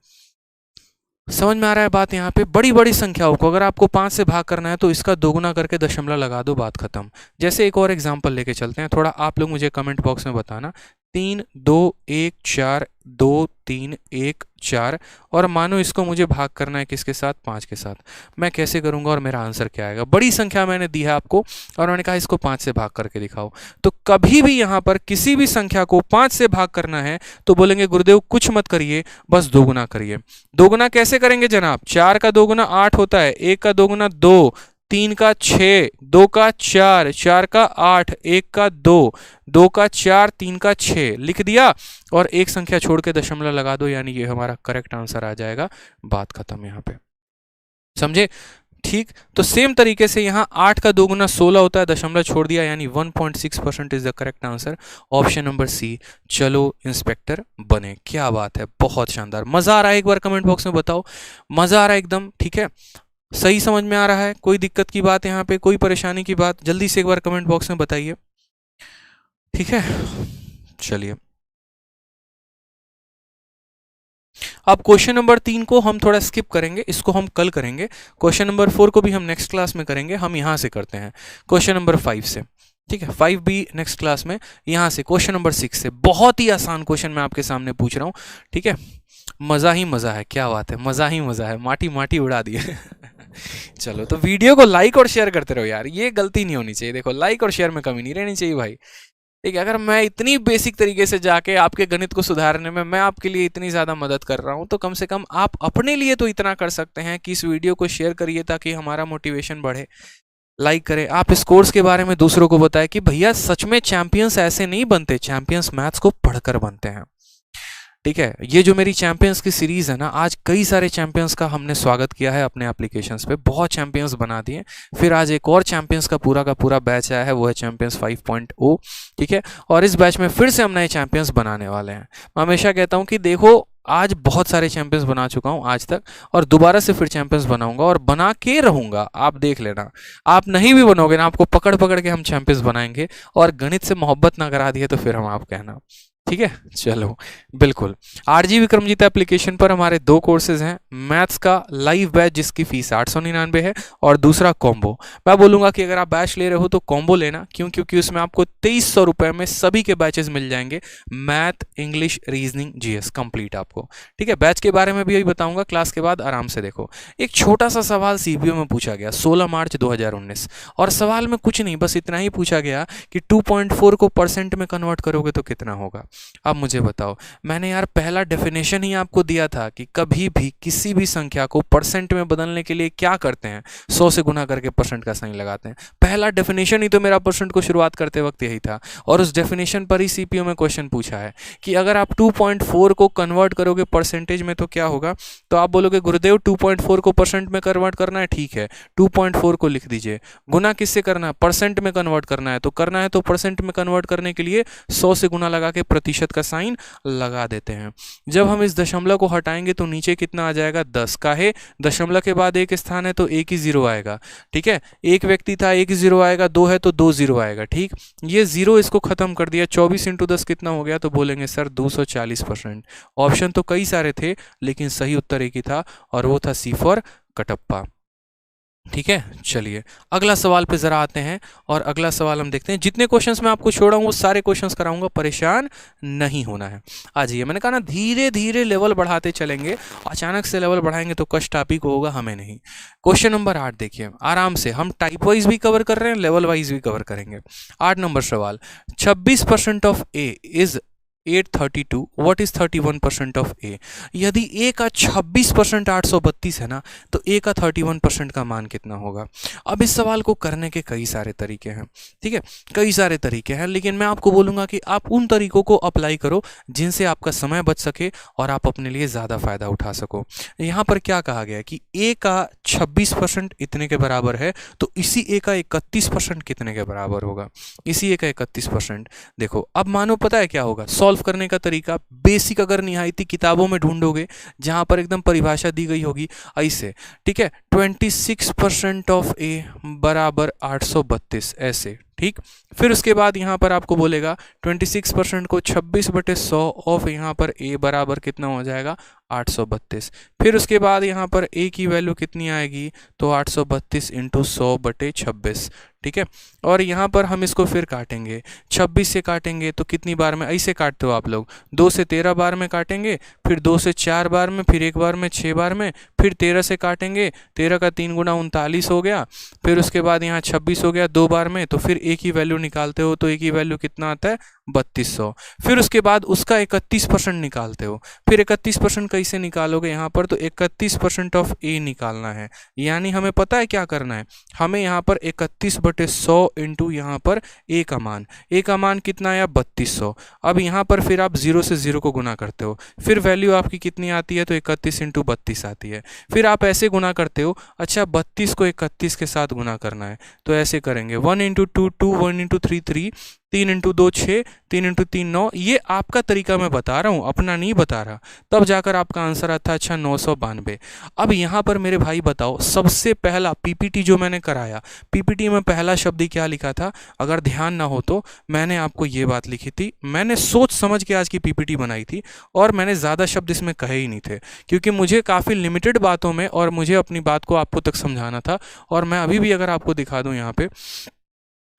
समझ में आ रहा है बात? यहाँ पे बड़ी बड़ी संख्याओं को अगर आपको 5 से भाग करना है तो इसका दोगुना करके दशमलव लगा दो, बात खत्म। जैसे एक और एग्जांपल लेके चलते हैं, थोड़ा आप लोग मुझे कमेंट बॉक्स में बताना। 3 2 1 4 2 3 1 4, और मानो इसको मुझे भाग करना है किसके साथ? 5 के साथ। मैं कैसे करूंगा और मेरा आंसर क्या आएगा? बड़ी संख्या मैंने दी है आपको और मैंने कहा इसको 5 से भाग करके दिखाओ। तो कभी भी यहाँ पर किसी भी संख्या को 5 से भाग करना है तो बोलेंगे गुरुदेव कुछ मत करिए, बस दोगुना करिए। दोगुना कैसे करेंगे जनाब? 4 का दोगुना 8 होता है, 1 का दोगुना 2, 3 का 6, 2 का 4, 4 का 8, 1 का 2, 2 का 4, 3 का 6 लिख दिया, और एक संख्या छोड़ के दशमलव लगा दो, यानी ये हमारा करेक्ट आंसर आ जाएगा। बात खत्म यहाँ पे, समझे? ठीक। तो सेम तरीके से यहाँ 8 का दोगुना 16 होता है, दशमलव छोड़ दिया, यानी 1.6% is the correct answer. Option number C. चलो इंस्पेक्टर बने। क्या बात है, बहुत शानदार। मजा आ रहा है? एक बार कमेंट बॉक्स में बताओ मजा आ रहा है एकदम? ठीक है, सही समझ में आ रहा है? कोई दिक्कत की बात यहाँ पे, कोई परेशानी की बात? जल्दी से एक बार कमेंट बॉक्स में बताइए। ठीक है, चलिए अब क्वेश्चन नंबर 3 को हम थोड़ा स्किप करेंगे, इसको हम कल करेंगे। क्वेश्चन नंबर 4 को भी हम नेक्स्ट क्लास में करेंगे। हम यहाँ से करते हैं क्वेश्चन नंबर 5 से। ठीक है, 5 भी नेक्स्ट क्लास में। यहाँ से क्वेश्चन नंबर 6 से बहुत ही आसान क्वेश्चन मैं आपके सामने पूछ रहा हूँ। ठीक है, मज़ा ही मज़ा है। क्या बात है, मज़ा ही मज़ा है। माटी माटी उड़ा दिए। चलो, तो वीडियो को लाइक और शेयर करते रहो यार, ये गलती नहीं होनी चाहिए। देखो, लाइक और शेयर में कमी नहीं रहनी चाहिए भाई। ठीक है, अगर मैं इतनी बेसिक तरीके से जाके आपके गणित को सुधारने में मैं आपके लिए इतनी ज़्यादा मदद कर रहा हूँ, तो कम से कम आप अपने लिए तो इतना कर सकते हैं कि इस वीडियो को शेयर करिए ताकि हमारा मोटिवेशन बढ़े। लाइक करें, आप इस कोर्स के बारे में दूसरों को बताएं कि भैया सच में चैंपियंस ऐसे नहीं बनते, चैंपियंस मैथ्स को पढ़कर बनते हैं। ठीक है, ये जो मेरी चैंपियंस की सीरीज़ है ना, आज कई सारे चैंपियंस का हमने स्वागत किया है अपने एप्लीकेशंस पे, बहुत चैंपियंस बना दिए। फिर आज एक और चैंपियंस का पूरा बैच आया है, वो है चैंपियंस 5.0। ठीक है, और इस बैच में फिर से हम नए चैंपियंस बनाने वाले हैं। मैं हमेशा कहता हूँ कि देखो, आज बहुत सारे चैंपियंस बना चुका हूँ आज तक, और दोबारा से फिर चैंपियंस बनाऊंगा और बना के रहूंगा। आप देख लेना, आप नहीं भी बनोगे ना, आपको पकड़ पकड़ के हम चैंपियंस बनाएंगे। और गणित से मोहब्बत ना करा दिए तो फिर हम आप कहना। ठीक है, चलो बिल्कुल। आरजी विक्रमजीत एप्लीकेशन पर हमारे 2 कोर्सेज हैं। मैथ्स का लाइव बैच जिसकी फीस 899 है, और दूसरा कॉम्बो। मैं बोलूँगा कि अगर आप बैच ले रहे हो तो कॉम्बो लेना, क्यों? क्योंकि उसमें आपको 2300 रुपये में सभी के बैचेस मिल जाएंगे। Math, English, reasoning, GS complete आपको। ठीक है, बैच के बारे में भी यही बताऊँगा क्लास के बाद, आराम से देखो। एक छोटा सा सवाल सीपीओ में पूछा गया 16 मार्च 2019, और सवाल में कुछ नहीं, बस इतना ही पूछा गया कि 2.4 को परसेंट में कन्वर्ट करोगे तो कितना होगा। अब मुझे बताओ, मैंने यार पहला डेफिनेशन ही आपको दिया था कि कभी भी किसी भी संख्या को परसेंट में बदलने के लिए क्या करते हैं? 100 से गुना करके परसेंट का साइन लगाते हैं। पहला डेफिनेशन ही तो मेरा परसेंट को शुरुआत करते वक्त यही था, और उस डेफिनेशन पर ही सीपीओ में क्वेश्चन पूछा है कि अगर आप 2.4 को कन्वर्ट करोगे परसेंटेज में तो क्या होगा? तो आप बोलोगे गुरुदेव 2.4 को परसेंट में कन्वर्ट करना है, ठीक है 2.4 को लिख दीजिए। गुना किससे करना है? परसेंट में कन्वर्ट करना है। तो करना है तो परसेंट में कन्वर्ट करने के लिए 100 से गुना लगा के प्रतिशत का साइन लगा देते हैं। जब हम इस दशमलव को हटाएंगे तो नीचे कितना आ जाएगा? 10 का है, दशमलव के बाद एक स्थान है तो एक ही जीरो आएगा। ठीक है, एक व्यक्ति था, एक ही जीरो आएगा, 2 है तो 2 जीरो आएगा। ठीक, ये जीरो इसको खत्म कर दिया। 24 × 10 कितना हो गया? तो बोलेंगे सर 240%। ऑप्शन तो कई सारे थे, लेकिन सही उत्तर एक ही था, और वो था सी फॉर कटप्पा। ठीक है, चलिए अगला सवाल पे ज़रा आते हैं और अगला सवाल हम देखते हैं। जितने क्वेश्चंस मैं आपको छोड़ा हूँ वो सारे क्वेश्चंस कराऊंगा, परेशान नहीं होना है। आ जाइए, मैंने कहा ना धीरे धीरे लेवल बढ़ाते चलेंगे, अचानक से लेवल बढ़ाएंगे तो कष्ट आप ही को होगा, हमें नहीं। क्वेश्चन नंबर 8 देखिए, आराम से हम टाइप वाइज भी कवर कर रहे हैं, लेवल वाइज भी कवर करेंगे। 8 नंबर सवाल, 26% of A is 832, what is 31% of A. यदि ए का 26% 832 है ना, तो ए का 31% का मान कितना होगा। अब इस सवाल को करने के कई सारे तरीके हैं, ठीक है, कई सारे तरीके हैं, लेकिन मैं आपको बोलूंगा कि आप उन तरीकों को अप्लाई करो जिनसे आपका समय बच सके और आप अपने लिए ज़्यादा फायदा उठा सको। यहाँ पर क्या कहा गया है कि ए का 26% इतने के बराबर है, तो इसी ए का 31% कितने के बराबर होगा। इसी ए का 31%, देखो अब मानो पता है क्या होगा। सॉल्व करने का तरीका बेसिक, अगर निहायती किताबों में ढूंढोगे जहां पर एकदम परिभाषा दी गई होगी ऐसे, ठीक है, 26% ऑफ ए बराबर 832 ऐसे, ठीक। फिर उसके बाद यहाँ पर आपको बोलेगा 26% को 26/100 ऑफ यहाँ पर ए बराबर कितना हो जाएगा 832। फिर उसके बाद यहाँ पर ए की वैल्यू कितनी आएगी, तो 832 इंटू 100/26, ठीक है। और यहाँ पर हम इसको फिर काटेंगे, 26 से काटेंगे तो कितनी बार में, ऐसे काटते हो आप लोग, 2 से 13 बार में काटेंगे, फिर 2 से 4 बार में, फिर एक बार में 6 बार में, फिर 13 से काटेंगे, 13 का 3 गुना 39 हो गया। फिर उसके बाद यहाँ 26 हो गया 2 बार में, तो फिर ए की वैल्यू निकालते हो तो ए की वैल्यू कितना आता है 3200। फिर उसके बाद उसका 31% निकालते हो, फिर 31% कैसे निकालोगे यहाँ पर, तो 31% ऑफ ए निकालना है। यानी हमें पता है क्या करना है, हमें यहाँ पर 31/100 इंटू यहाँ पर ए का मान कितना आया 3200। अब यहाँ पर फिर आप 0 से 0 को गुना करते हो, फिर वैल्यू आपकी कितनी आती है, तो 31 इंटू 32 आती है। फिर आप ऐसे गुना करते हो, अच्छा 32 को 31 के साथ गुना करना है, तो ऐसे करेंगे 1 इंटू 2 2, 1 इंटू 3 3, 3 इंटू 2 6, 3 इंटू 3 9। ये आपका तरीका मैं बता रहा हूँ, अपना नहीं बता रहा, तब जाकर आपका आंसर आता है अच्छा 992। अब यहाँ पर मेरे भाई बताओ, सबसे पहला पीपीटी जो मैंने कराया, पीपीटी में पहला शब्द ही क्या लिखा था, अगर ध्यान ना हो तो मैंने आपको ये बात लिखी थी, मैंने सोच समझ के आज की पीपीटी बनाई थी और मैंने ज़्यादा शब्द इसमें कहे ही नहीं थे, क्योंकि मुझे काफ़ी लिमिटेड बातों में और मुझे अपनी बात को आपको तक समझाना था। और मैं अभी भी अगर आपको दिखा दूँ यहाँ पे,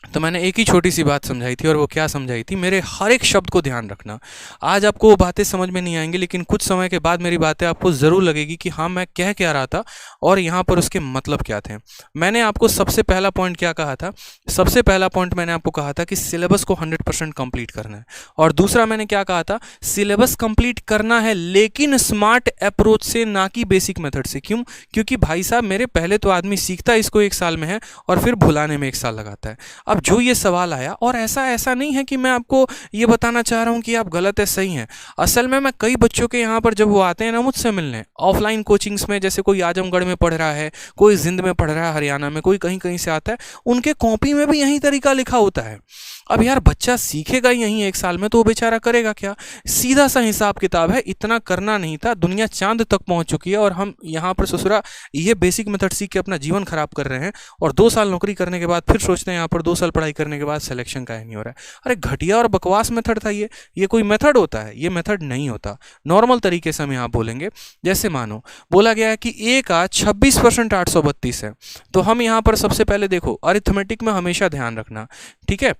तो मैंने एक ही छोटी सी बात समझाई थी, और वो क्या समझाई थी, मेरे हर एक शब्द को ध्यान रखना। आज आपको वो बातें समझ में नहीं आएंगी, लेकिन कुछ समय के बाद मेरी बातें आपको ज़रूर लगेगी कि हाँ मैं कह क्या रहा था और यहाँ पर उसके मतलब क्या थे। मैंने आपको सबसे पहला पॉइंट क्या कहा था, सबसे पहला पॉइंट मैंने आपको कहा था कि सिलेबस को 100% कंप्लीट करना है। और दूसरा मैंने क्या कहा था, सिलेबस कंप्लीट करना है लेकिन स्मार्ट अप्रोच से, ना कि बेसिक मेथड से। क्यों, क्योंकि भाई साहब मेरे पहले तो आदमी सीखता इसको 1 साल में है और फिर भुलाने में 1 साल लगाता है। अब जो ये सवाल आया, और ऐसा नहीं है कि मैं आपको ये बताना चाह रहा हूँ कि आप गलत है सही हैं, असल में मैं कई बच्चों के यहाँ पर जब वो आते हैं ना मुझसे मिलने ऑफलाइन कोचिंग्स में, जैसे कोई आजमगढ़ में पढ़ रहा है, कोई जिंद में पढ़ रहा है, हरियाणा में, कोई कहीं कहीं से आता है, उनके कॉपी में भी यही तरीका लिखा होता है। अब यार बच्चा सीखेगा यहीं 1 साल में, तो वो बेचारा करेगा क्या, सीधा सा हिसाब किताब है, इतना करना नहीं था, दुनिया चांद तक पहुंच चुकी है और हम यहाँ पर ससुरा ये बेसिक मेथड सीख के अपना जीवन खराब कर रहे हैं, और 2 साल नौकरी करने के बाद फिर सोचते हैं यहाँ पर 2 साल पढ़ाई करने के बाद सिलेक्शन का नहीं हो रहा है। अरे घटिया और बकवास मेथड था ये कोई मेथड होता है, ये मेथड नहीं होता। नॉर्मल तरीके से हम यहाँ बोलेंगे, जैसे मानो बोला गया है कि ए का 26% 832 है, तो हम यहाँ पर सबसे पहले देखो, अरिथमेटिक में हमेशा ध्यान रखना, ठीक है।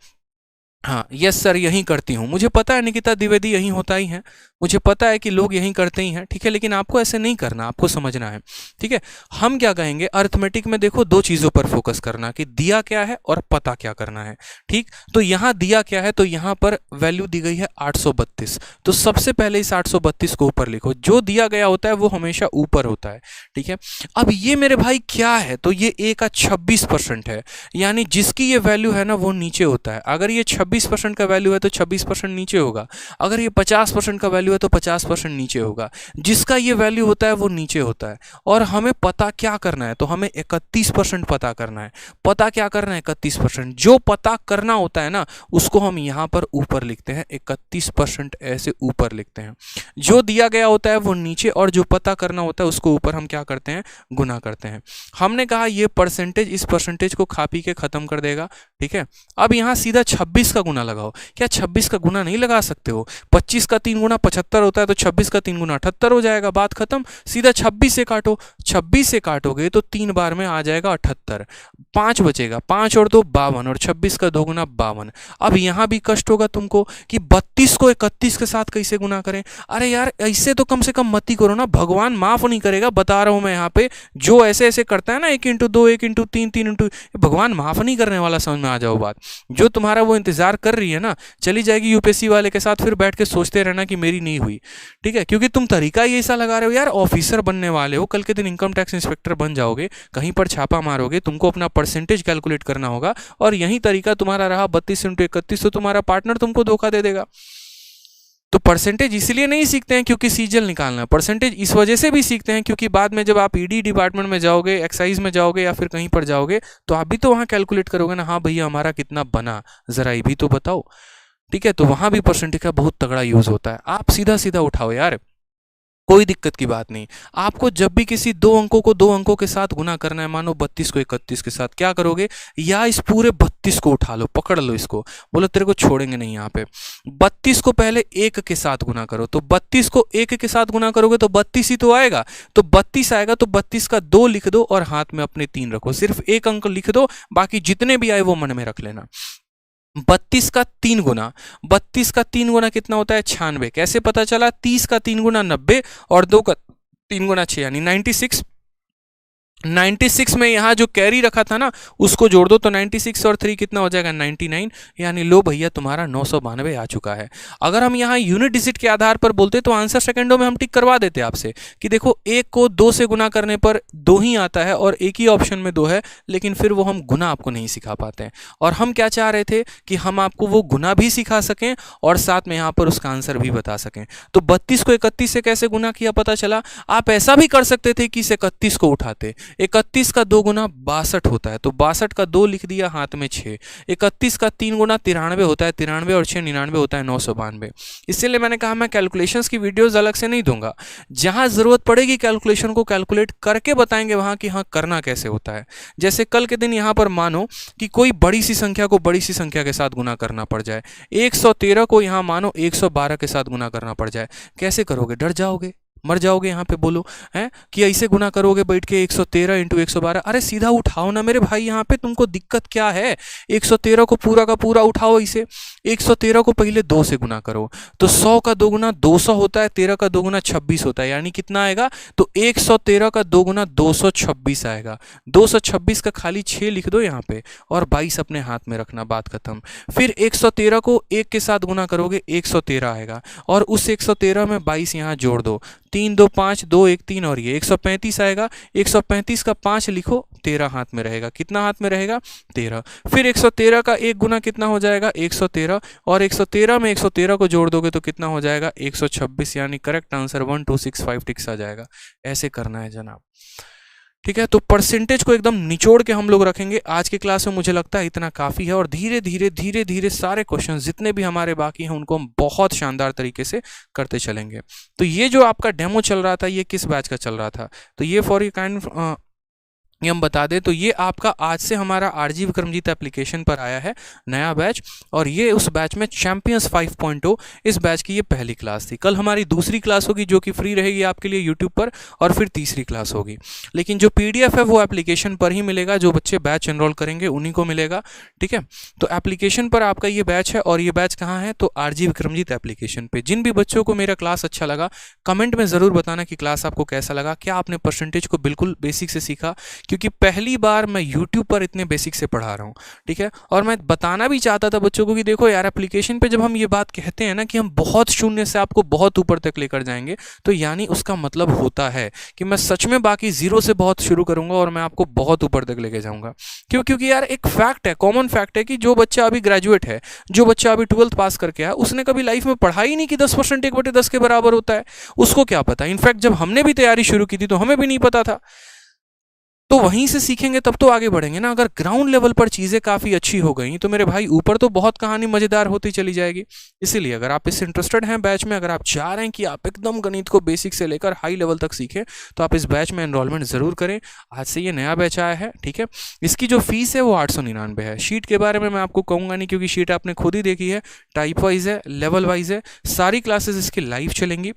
हाँ यस सर यहीं करती हूँ, मुझे पता है निकिता द्विवेदी यहीं होता ही है, मुझे पता है कि लोग यहीं करते ही हैं, ठीक है, लेकिन आपको ऐसे नहीं करना, आपको समझना है, ठीक है। हम क्या कहेंगे, अरिथमेटिक में देखो 2 चीज़ों पर फोकस करना, कि दिया क्या है और पता क्या करना है, ठीक। तो यहाँ दिया क्या है, तो यहाँ पर वैल्यू दी गई है 832, तो सबसे पहले इस 832 को ऊपर लिखो, जो दिया गया होता है वो हमेशा ऊपर होता है, ठीक है। अब ये मेरे भाई क्या है, तो ये ए का 26% है, यानी जिसकी ये वैल्यू है ना वो नीचे होता है। अगर ये 26% का वैल्यू है तो 26% नीचे होगा, अगर ये 50% का वैल्यू है तो 50% नीचे होगा, जिसका ये वैल्यू होता है वो नीचे होता है। और हमें पता क्या करना है, तो हमें 31% पता करना है। पता क्या करना है, 31%। जो पता करना होता है ना उसको हम यहाँ पर ऊपर लिखते हैं, 31% ऐसे ऊपर लिखते हैं। जो दिया गया होता है वो नीचे, और जो पता करना होता है उसको ऊपर हम क्या करते हैं, गुना करते हैं। हमने कहा ये परसेंटेज इस परसेंटेज को खा पी के खत्म कर देगा, ठीक है। अब यहाँ सीधा 26 का गुना लगाओ, क्या 26 का गुना नहीं लगा सकते हो, 25 का 3 गुना 75 होता है तो 26 का 3 गुना 78 हो जाएगा, बात खत्म। सीधा 26 से काटो, 26 से काटोगे तो 3 बार में आ जाएगा 78, 5 बचेगा, 5 और 2 52 और 26 का 2 गुना 52। अब यहाँ भी कष्ट होगा तुमको कि 32 को 31 के साथ कैसे गुना करें। अरे यार ऐसे तो कम से कम मत ही करो ना, भगवान माफ नहीं करेगा, बता रहा हूं मैं यहाँ पे। जो ऐसे ऐसे करता है ना 1 इंटू 2, 1 इंटू 3, 3 इंटू, भगवान माफ नहीं करने वाला, समझ में आ जाओ बात। जो तुम्हारा वो इंतजार कर रही है ना, चली जाएगी यूपीएससी वाले के साथ, फिर बैठ के सोचते रहना कि मेरी नहीं हुई, ठीक है, क्योंकि तुम तरीका ही ऐसा लगा रहे हो यार। ऑफिसर बनने वाले हो, कल के दिन इनकम टैक्स इंस्पेक्टर बन जाओगे, कहीं पर छापा मारोगे, तुमको अपना परसेंटेज कैलकुलेट करना होगा, और यही तरीका तुम्हारा रहा 32 इंटू 31, तो तुम्हारा पार्टनर तुमको धोखा दे देगा। तो परसेंटेज इसलिए नहीं सीखते हैं क्योंकि सीजल निकालना, परसेंटेज इस वजह से भी सीखते हैं क्योंकि बाद में जब आप ईडी डिपार्टमेंट में जाओगे, एक्साइज में जाओगे या फिर कहीं पर जाओगे, तो आप भी तो वहाँ कैलकुलेट करोगे ना, हाँ भैया हमारा कितना बना, जरा ये भी तो बताओ, ठीक है। तो वहाँ भी परसेंटेज का बहुत तगड़ा यूज होता है। आप सीधा सीधा उठाओ यार, कोई दिक्कत की बात नहीं। आपको जब भी किसी 2 अंकों को 2 अंकों के साथ गुना करना है, मानो 32 को 31 के साथ, क्या करोगे, या इस पूरे 32 को उठा लो, पकड़ लो इसको, बोलो तेरे को छोड़ेंगे नहीं। यहाँ पे 32 को पहले 1 के साथ गुना करो, तो 32 को 1 के साथ गुना करोगे तो 32 ही तो आएगा, तो 32 आएगा, तो 32 का 2 लिख दो और हाथ में अपने 3 रखो, सिर्फ 1 अंक लिख दो, बाकी जितने भी आए वो मन में रख लेना। 32 का 3 गुना, 32 का 3 गुना कितना होता है, 96। कैसे पता चला, 30 का 3 गुना 90 और 2 का 3 गुना 6 यानी 96। 96 में यहाँ जो कैरी रखा था ना उसको जोड़ दो, तो 96 और 3 कितना हो जाएगा, 99, यानी लो भैया तुम्हारा 992 आ चुका है। अगर हम यहाँ यूनिट डिजिट के आधार पर बोलते तो आंसर सेकंडों में हम टिक करवा देते आपसे कि देखो 1 को 2 से गुना करने पर 2 ही आता है और एक ही ऑप्शन में 2 है, लेकिन फिर वो हम गुना आपको नहीं सिखा पाते हैं। और हम क्या चाह रहे थे कि हम आपको वो गुना भी सिखा सकें और साथ में यहाँ पर उसका आंसर भी बता सकें। तो 32 को 31 से कैसे गुना किया पता चला। आप ऐसा भी कर सकते थे कि इस 31 को उठाते, 31 का 2 गुना 62 होता है, तो 62 का 2 लिख दिया, हाथ में 6। 31 का 3 गुना 93 होता है, 93 और 6 99 होता है 992। इसलिए मैंने कहा मैं कैलकुलेशंस की वीडियोस अलग से नहीं दूंगा, जहां जरूरत पड़ेगी कैलकुलेशन को कैलकुलेट करके बताएंगे वहां कि हाँ करना कैसे होता है। जैसे कल के दिन यहां पर मानो कि कोई बड़ी सी संख्या को बड़ी सी संख्या के साथ गुना करना पड़ जाए, 113 को यहां मानो 112 के साथ गुना करना पड़ जाए, कैसे करोगे, डर जाओगे, मर जाओगे यहाँ पे, बोलो हैं कि ऐसे गुना करोगे बैठ के 113 इंटू 112। अरे सीधा उठाओ ना मेरे भाई, यहाँ पे तुमको दिक्कत क्या है। 113 को पूरा का पूरा उठाओ, इसे 113 को पहले 2 से गुना करो, तो 100 का 2 गुना 200 होता है, 13 का 2 गुना 26 होता है, यानी कितना आएगा, तो 113 का 2 गुना 226 आएगा। 226 का खाली 6 लिख दो यहाँ पे और 22 अपने हाथ में रखना, बात खत्म। फिर 113 को 1 के साथ गुना करोगे 113 आएगा, और उस 113 में 22 यहाँ जोड़ दो, 3 2 5 2 1 3 और ये 135 आएगा। 135 का 5 लिखो, 13 हाथ में रहेगा, कितना हाथ में रहेगा, 13। फिर 113 का 1 गुना कितना हो जाएगा, 113, और 113 में 113 को जोड़ दोगे तो कितना हो जाएगा, 126, यानी करेक्ट आंसर 12656 टिक्स आ जाएगा। ऐसे करना है जनाब, ठीक है। तो परसेंटेज को एकदम निचोड़ के हम लोग रखेंगे आज की क्लास में, मुझे लगता है इतना काफ़ी है, और धीरे धीरे धीरे धीरे सारे क्वेश्चन जितने भी हमारे बाकी हैं उनको हम बहुत शानदार तरीके से करते चलेंगे। तो ये जो आपका डेमो चल रहा था ये किस बैच का चल रहा था, तो ये फॉर यू काइंड ये हम बता दें तो ये आपका आज से हमारा आरजी विक्रमजीत एप्लीकेशन पर आया है नया बैच, और ये उस बैच में चैंपियंस 5.0 इस बैच की ये पहली क्लास थी। कल हमारी दूसरी क्लास होगी जो कि फ्री रहेगी आपके लिए यूट्यूब पर, और फिर तीसरी क्लास होगी। लेकिन जो पीडीएफ है वो एप्लीकेशन पर ही मिलेगा, जो बच्चे बैच एनरोल करेंगे उन्हीं को मिलेगा, ठीक है। तो एप्लीकेशन पर आपका ये बैच है, और ये बैच कहाँ है, तो आरजी विक्रमजीत एप्लीकेशन पर। जिन भी बच्चों को मेरा क्लास अच्छा लगा कमेंट में ज़रूर बताना कि क्लास आपको कैसा लगा, क्या आपने परसेंटेज को बिल्कुल बेसिक से सीखा, क्योंकि पहली बार मैं YouTube पर इतने बेसिक से पढ़ा रहा हूँ, ठीक है। और मैं बताना भी चाहता था बच्चों को कि देखो यार एप्लीकेशन पे जब हम ये बात कहते हैं ना कि हम बहुत शून्य से आपको बहुत ऊपर तक लेकर जाएंगे, तो यानी उसका मतलब होता है कि मैं सच में बाकी जीरो से बहुत शुरू करूंगा और मैं आपको बहुत ऊपर तक लेके जाऊंगा। क्यों, क्योंकि यार एक फैक्ट है, कॉमन फैक्ट है कि जो बच्चा अभी ग्रेजुएट है, जो बच्चा अभी 12th पास करके आया, उसने कभी लाइफ में पढ़ा ही नहीं कि 10% 1/10 के बराबर होता है। उसको क्या पता, इनफैक्ट जब हमने भी तैयारी शुरू की थी तो हमें भी नहीं पता था। तो वहीं से सीखेंगे तब तो आगे बढ़ेंगे ना। अगर ग्राउंड लेवल पर चीज़ें काफ़ी अच्छी हो गई तो मेरे भाई ऊपर तो बहुत कहानी मज़ेदार होती चली जाएगी। इसीलिए अगर आप इससे इंटरेस्टेड हैं बैच में, अगर आप चाह रहे हैं कि आप एकदम गणित को बेसिक से लेकर हाई लेवल तक सीखें, तो आप इस बैच में एनरोलमेंट ज़रूर करें। आज से ये नया बैच आया है, ठीक है। इसकी जो फीस है वो 899 है। शीट के बारे में मैं आपको कहूँगा नहीं, क्योंकि शीट आपने खुद ही देखी है, टाइप वाइज है, लेवल वाइज है, सारी क्लासेस इसकी लाइव चलेंगी,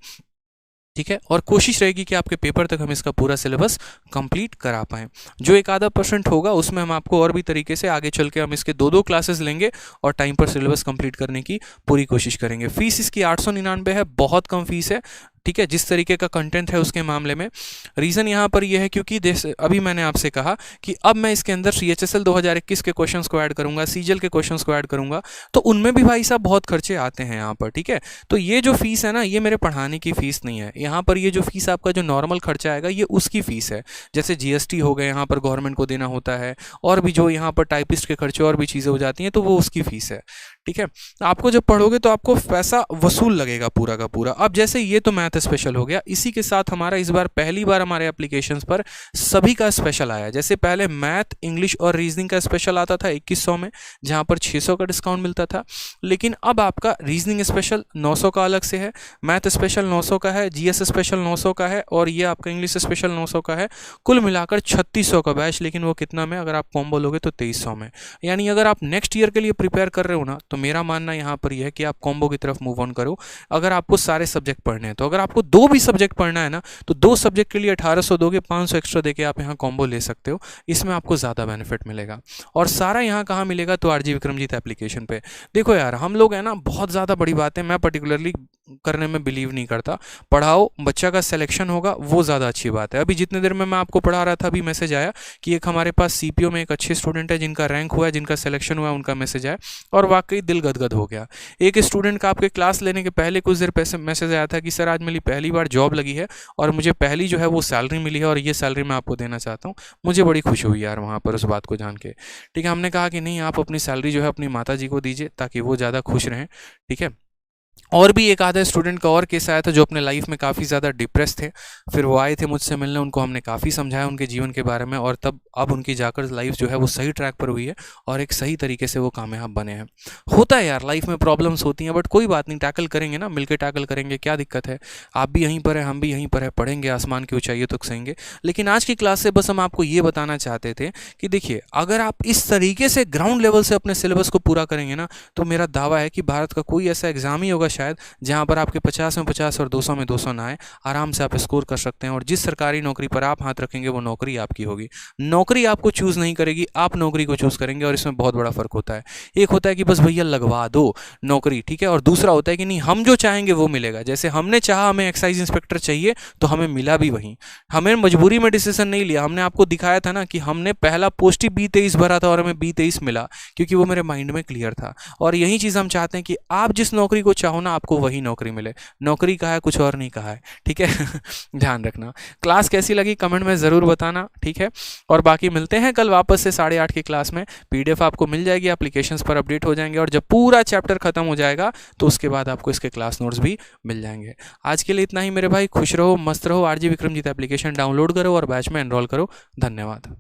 ठीक है। और कोशिश रहेगी कि आपके पेपर तक हम इसका पूरा सिलेबस कंप्लीट करा पाएँ। जो एक आधा % होगा उसमें हम आपको और भी तरीके से आगे चल के हम इसके 2-2 क्लासेस लेंगे और टाइम पर सिलेबस कंप्लीट करने की पूरी कोशिश करेंगे। फीस इसकी 899 है, बहुत कम फीस है, ठीक है, जिस तरीके का कंटेंट है उसके मामले में। रीज़न यहाँ पर यह है क्योंकि अभी मैंने आपसे कहा कि अब मैं इसके अंदर CHSL 2021 के क्वेश्चंस को ऐड करूँगा, सीजीएल के क्वेश्चंस को ऐड करूँगा, तो उनमें भी भाई साहब बहुत खर्चे आते हैं यहाँ पर, ठीक है। तो ये जो फीस है ना, ये मेरे पढ़ाने की फ़ीस नहीं है। यहाँ पर ये जो फीस आपका जो नॉर्मल खर्चा आएगा ये उसकी फ़ीस है। जैसे GST हो गए, यहाँ पर गवर्नमेंट को देना होता है, और भी जो यहाँ पर टाइपिस्ट के खर्चे और भी चीज़ें हो जाती हैं, तो वो उसकी फ़ीस है, ठीक है। आपको जब पढ़ोगे तो आपको पैसा वसूल लगेगा पूरा का पूरा। अब जैसे ये तो मैथ स्पेशल हो गया, इसी के साथ हमारा इस बार पहली बार हमारे एप्लीकेशंस पर सभी का स्पेशल आया। जैसे पहले मैथ, इंग्लिश और रीजनिंग का स्पेशल आता था 2100 में, जहां पर 600 का डिस्काउंट मिलता था। लेकिन अब आपका रीजनिंग स्पेशल 900 का अलग से है, मैथ स्पेशल 900 का है, GS स्पेशल 900 का है, और ये आपका इंग्लिश स्पेशल 900 का है। कुल मिलाकर 3600 का बैच। लेकिन वो कितना में, अगर आप कॉम्बो लोगे तो 2300 में। यानी अगर आप नेक्स्ट ईयर के लिए प्रिपेयर कर रहे हो ना, तो मेरा मानना यहाँ पर यह है कि आप कॉम्बो की तरफ मूव ऑन करो। अगर आपको सारे सब्जेक्ट पढ़ने हैं, तो अगर आपको 2 भी सब्जेक्ट पढ़ना है ना, तो 2 सब्जेक्ट के लिए 1800 दोगे, 500 एक्स्ट्रा देके आप यहाँ कॉम्बो ले सकते हो। इसमें आपको ज़्यादा बेनिफिट मिलेगा। और सारा यहाँ कहाँ मिलेगा, तो RG विक्रमजीत एप्लीकेशन पे। देखो यार, हम लोग है ना, बहुत ज़्यादा बड़ी बात है, मैं पर्टिकुलरली करने में बिलीव नहीं करता। पढ़ाओ, बच्चा का सिलेक्शन होगा, वो ज़्यादा अच्छी बात है। अभी जितने देर में मैं आपको पढ़ा रहा था, अभी मैसेज आया कि एक हमारे पास CPO में एक अच्छे स्टूडेंट है जिनका रैंक हुआ है, जिनका सिलेक्शन हुआ है, उनका मैसेज आया, और वाकई दिल गदगद हो गया। एक स्टूडेंट का आपके क्लास लेने के पहले कुछ देर पहले मैसेज आया था कि सर आज मेरी पहली बार जॉब लगी है और मुझे पहली जो है वो सैलरी मिली है, और ये सैलरी मैं आपको देना चाहता हूँ। मुझे बड़ी खुशी हुई यार वहाँ पर उस बात को जान के, ठीक है। हमने कहा कि नहीं, आप अपनी सैलरी जो है अपनी माता जी को दीजिए ताकि वो ज़्यादा खुश रहें, ठीक है। और भी एक आधा स्टूडेंट का और केस आया था जो अपने लाइफ में काफ़ी ज़्यादा डिप्रेस थे। फिर वो आए थे मुझसे मिलने, उनको हमने काफ़ी समझाया उनके जीवन के बारे में, और तब अब उनकी जाकर लाइफ जो है वो सही ट्रैक पर हुई है और एक सही तरीके से वो कामयाब बने हैं। होता है यार, लाइफ में प्रॉब्लम्स होती हैं, बट कोई बात नहीं, टैकल करेंगे ना, मिलकर टैकल करेंगे, क्या दिक्कत है। आप भी यहीं पर है, हम भी यहीं पर है, पढ़ेंगे, आसमान की ऊंचाइयों तक सहेंगे। लेकिन आज की क्लास से बस हम आपको ये बताना चाहते थे कि देखिए, अगर आप इस तरीके से ग्राउंड लेवल से अपने सिलेबस को पूरा करेंगे ना, तो मेरा दावा है कि भारत का कोई ऐसा एग्जाम ही होगा शायद जहाँ पर आपके 50 में 50 और 200 में 200 ना आए। आराम से आप स्कोर कर सकते हैं, और जिस सरकारी नौकरी पर आप हाथ रखेंगे वो नौकरी आपकी होगी। नौकरी आपको चूज़ नहीं करेगी, आप नौकरी को चूज़ करेंगे, और इसमें बहुत बड़ा फ़र्क होता है। एक होता है कि बस भैया लगवा दो नौकरी, ठीक है, और दूसरा होता है कि नहीं, हम जो चाहेंगे वो मिलेगा। जैसे हमने चाहा हमें एक्साइज इंस्पेक्टर चाहिए, तो हमें मिला भी वहीं। हमें मजबूरी में डिसीजन नहीं लिया, हमने आपको दिखाया था ना कि हमने पहला पोस्ट ही B23 भरा था और हमें B23 मिला, क्योंकि वो मेरे माइंड में क्लियर था। और यही चीज़ हम चाहते हैं कि आप जिस नौकरी को चाहो ना, आपको वही नौकरी मिले। नौकरी कहा है, कुछ और नहीं कहा है, ठीक है। ध्यान रखना। क्लास कैसी लगी कमेंट में ज़रूर बताना, ठीक है। और बाकी मिलते हैं कल वापस से 8:30 की क्लास में। PDF आपको मिल जाएगी, एप्लीकेशंस पर अपडेट हो जाएंगे, और जब पूरा चैप्टर खत्म हो जाएगा तो उसके बाद आपको इसके क्लास नोट्स भी मिल जाएंगे। आज के लिए इतना ही मेरे भाई, खुश रहो, मस्त रहो। RG विक्रमजीत एप्लीकेशन डाउनलोड करो और बैच में एनरोल करो। धन्यवाद।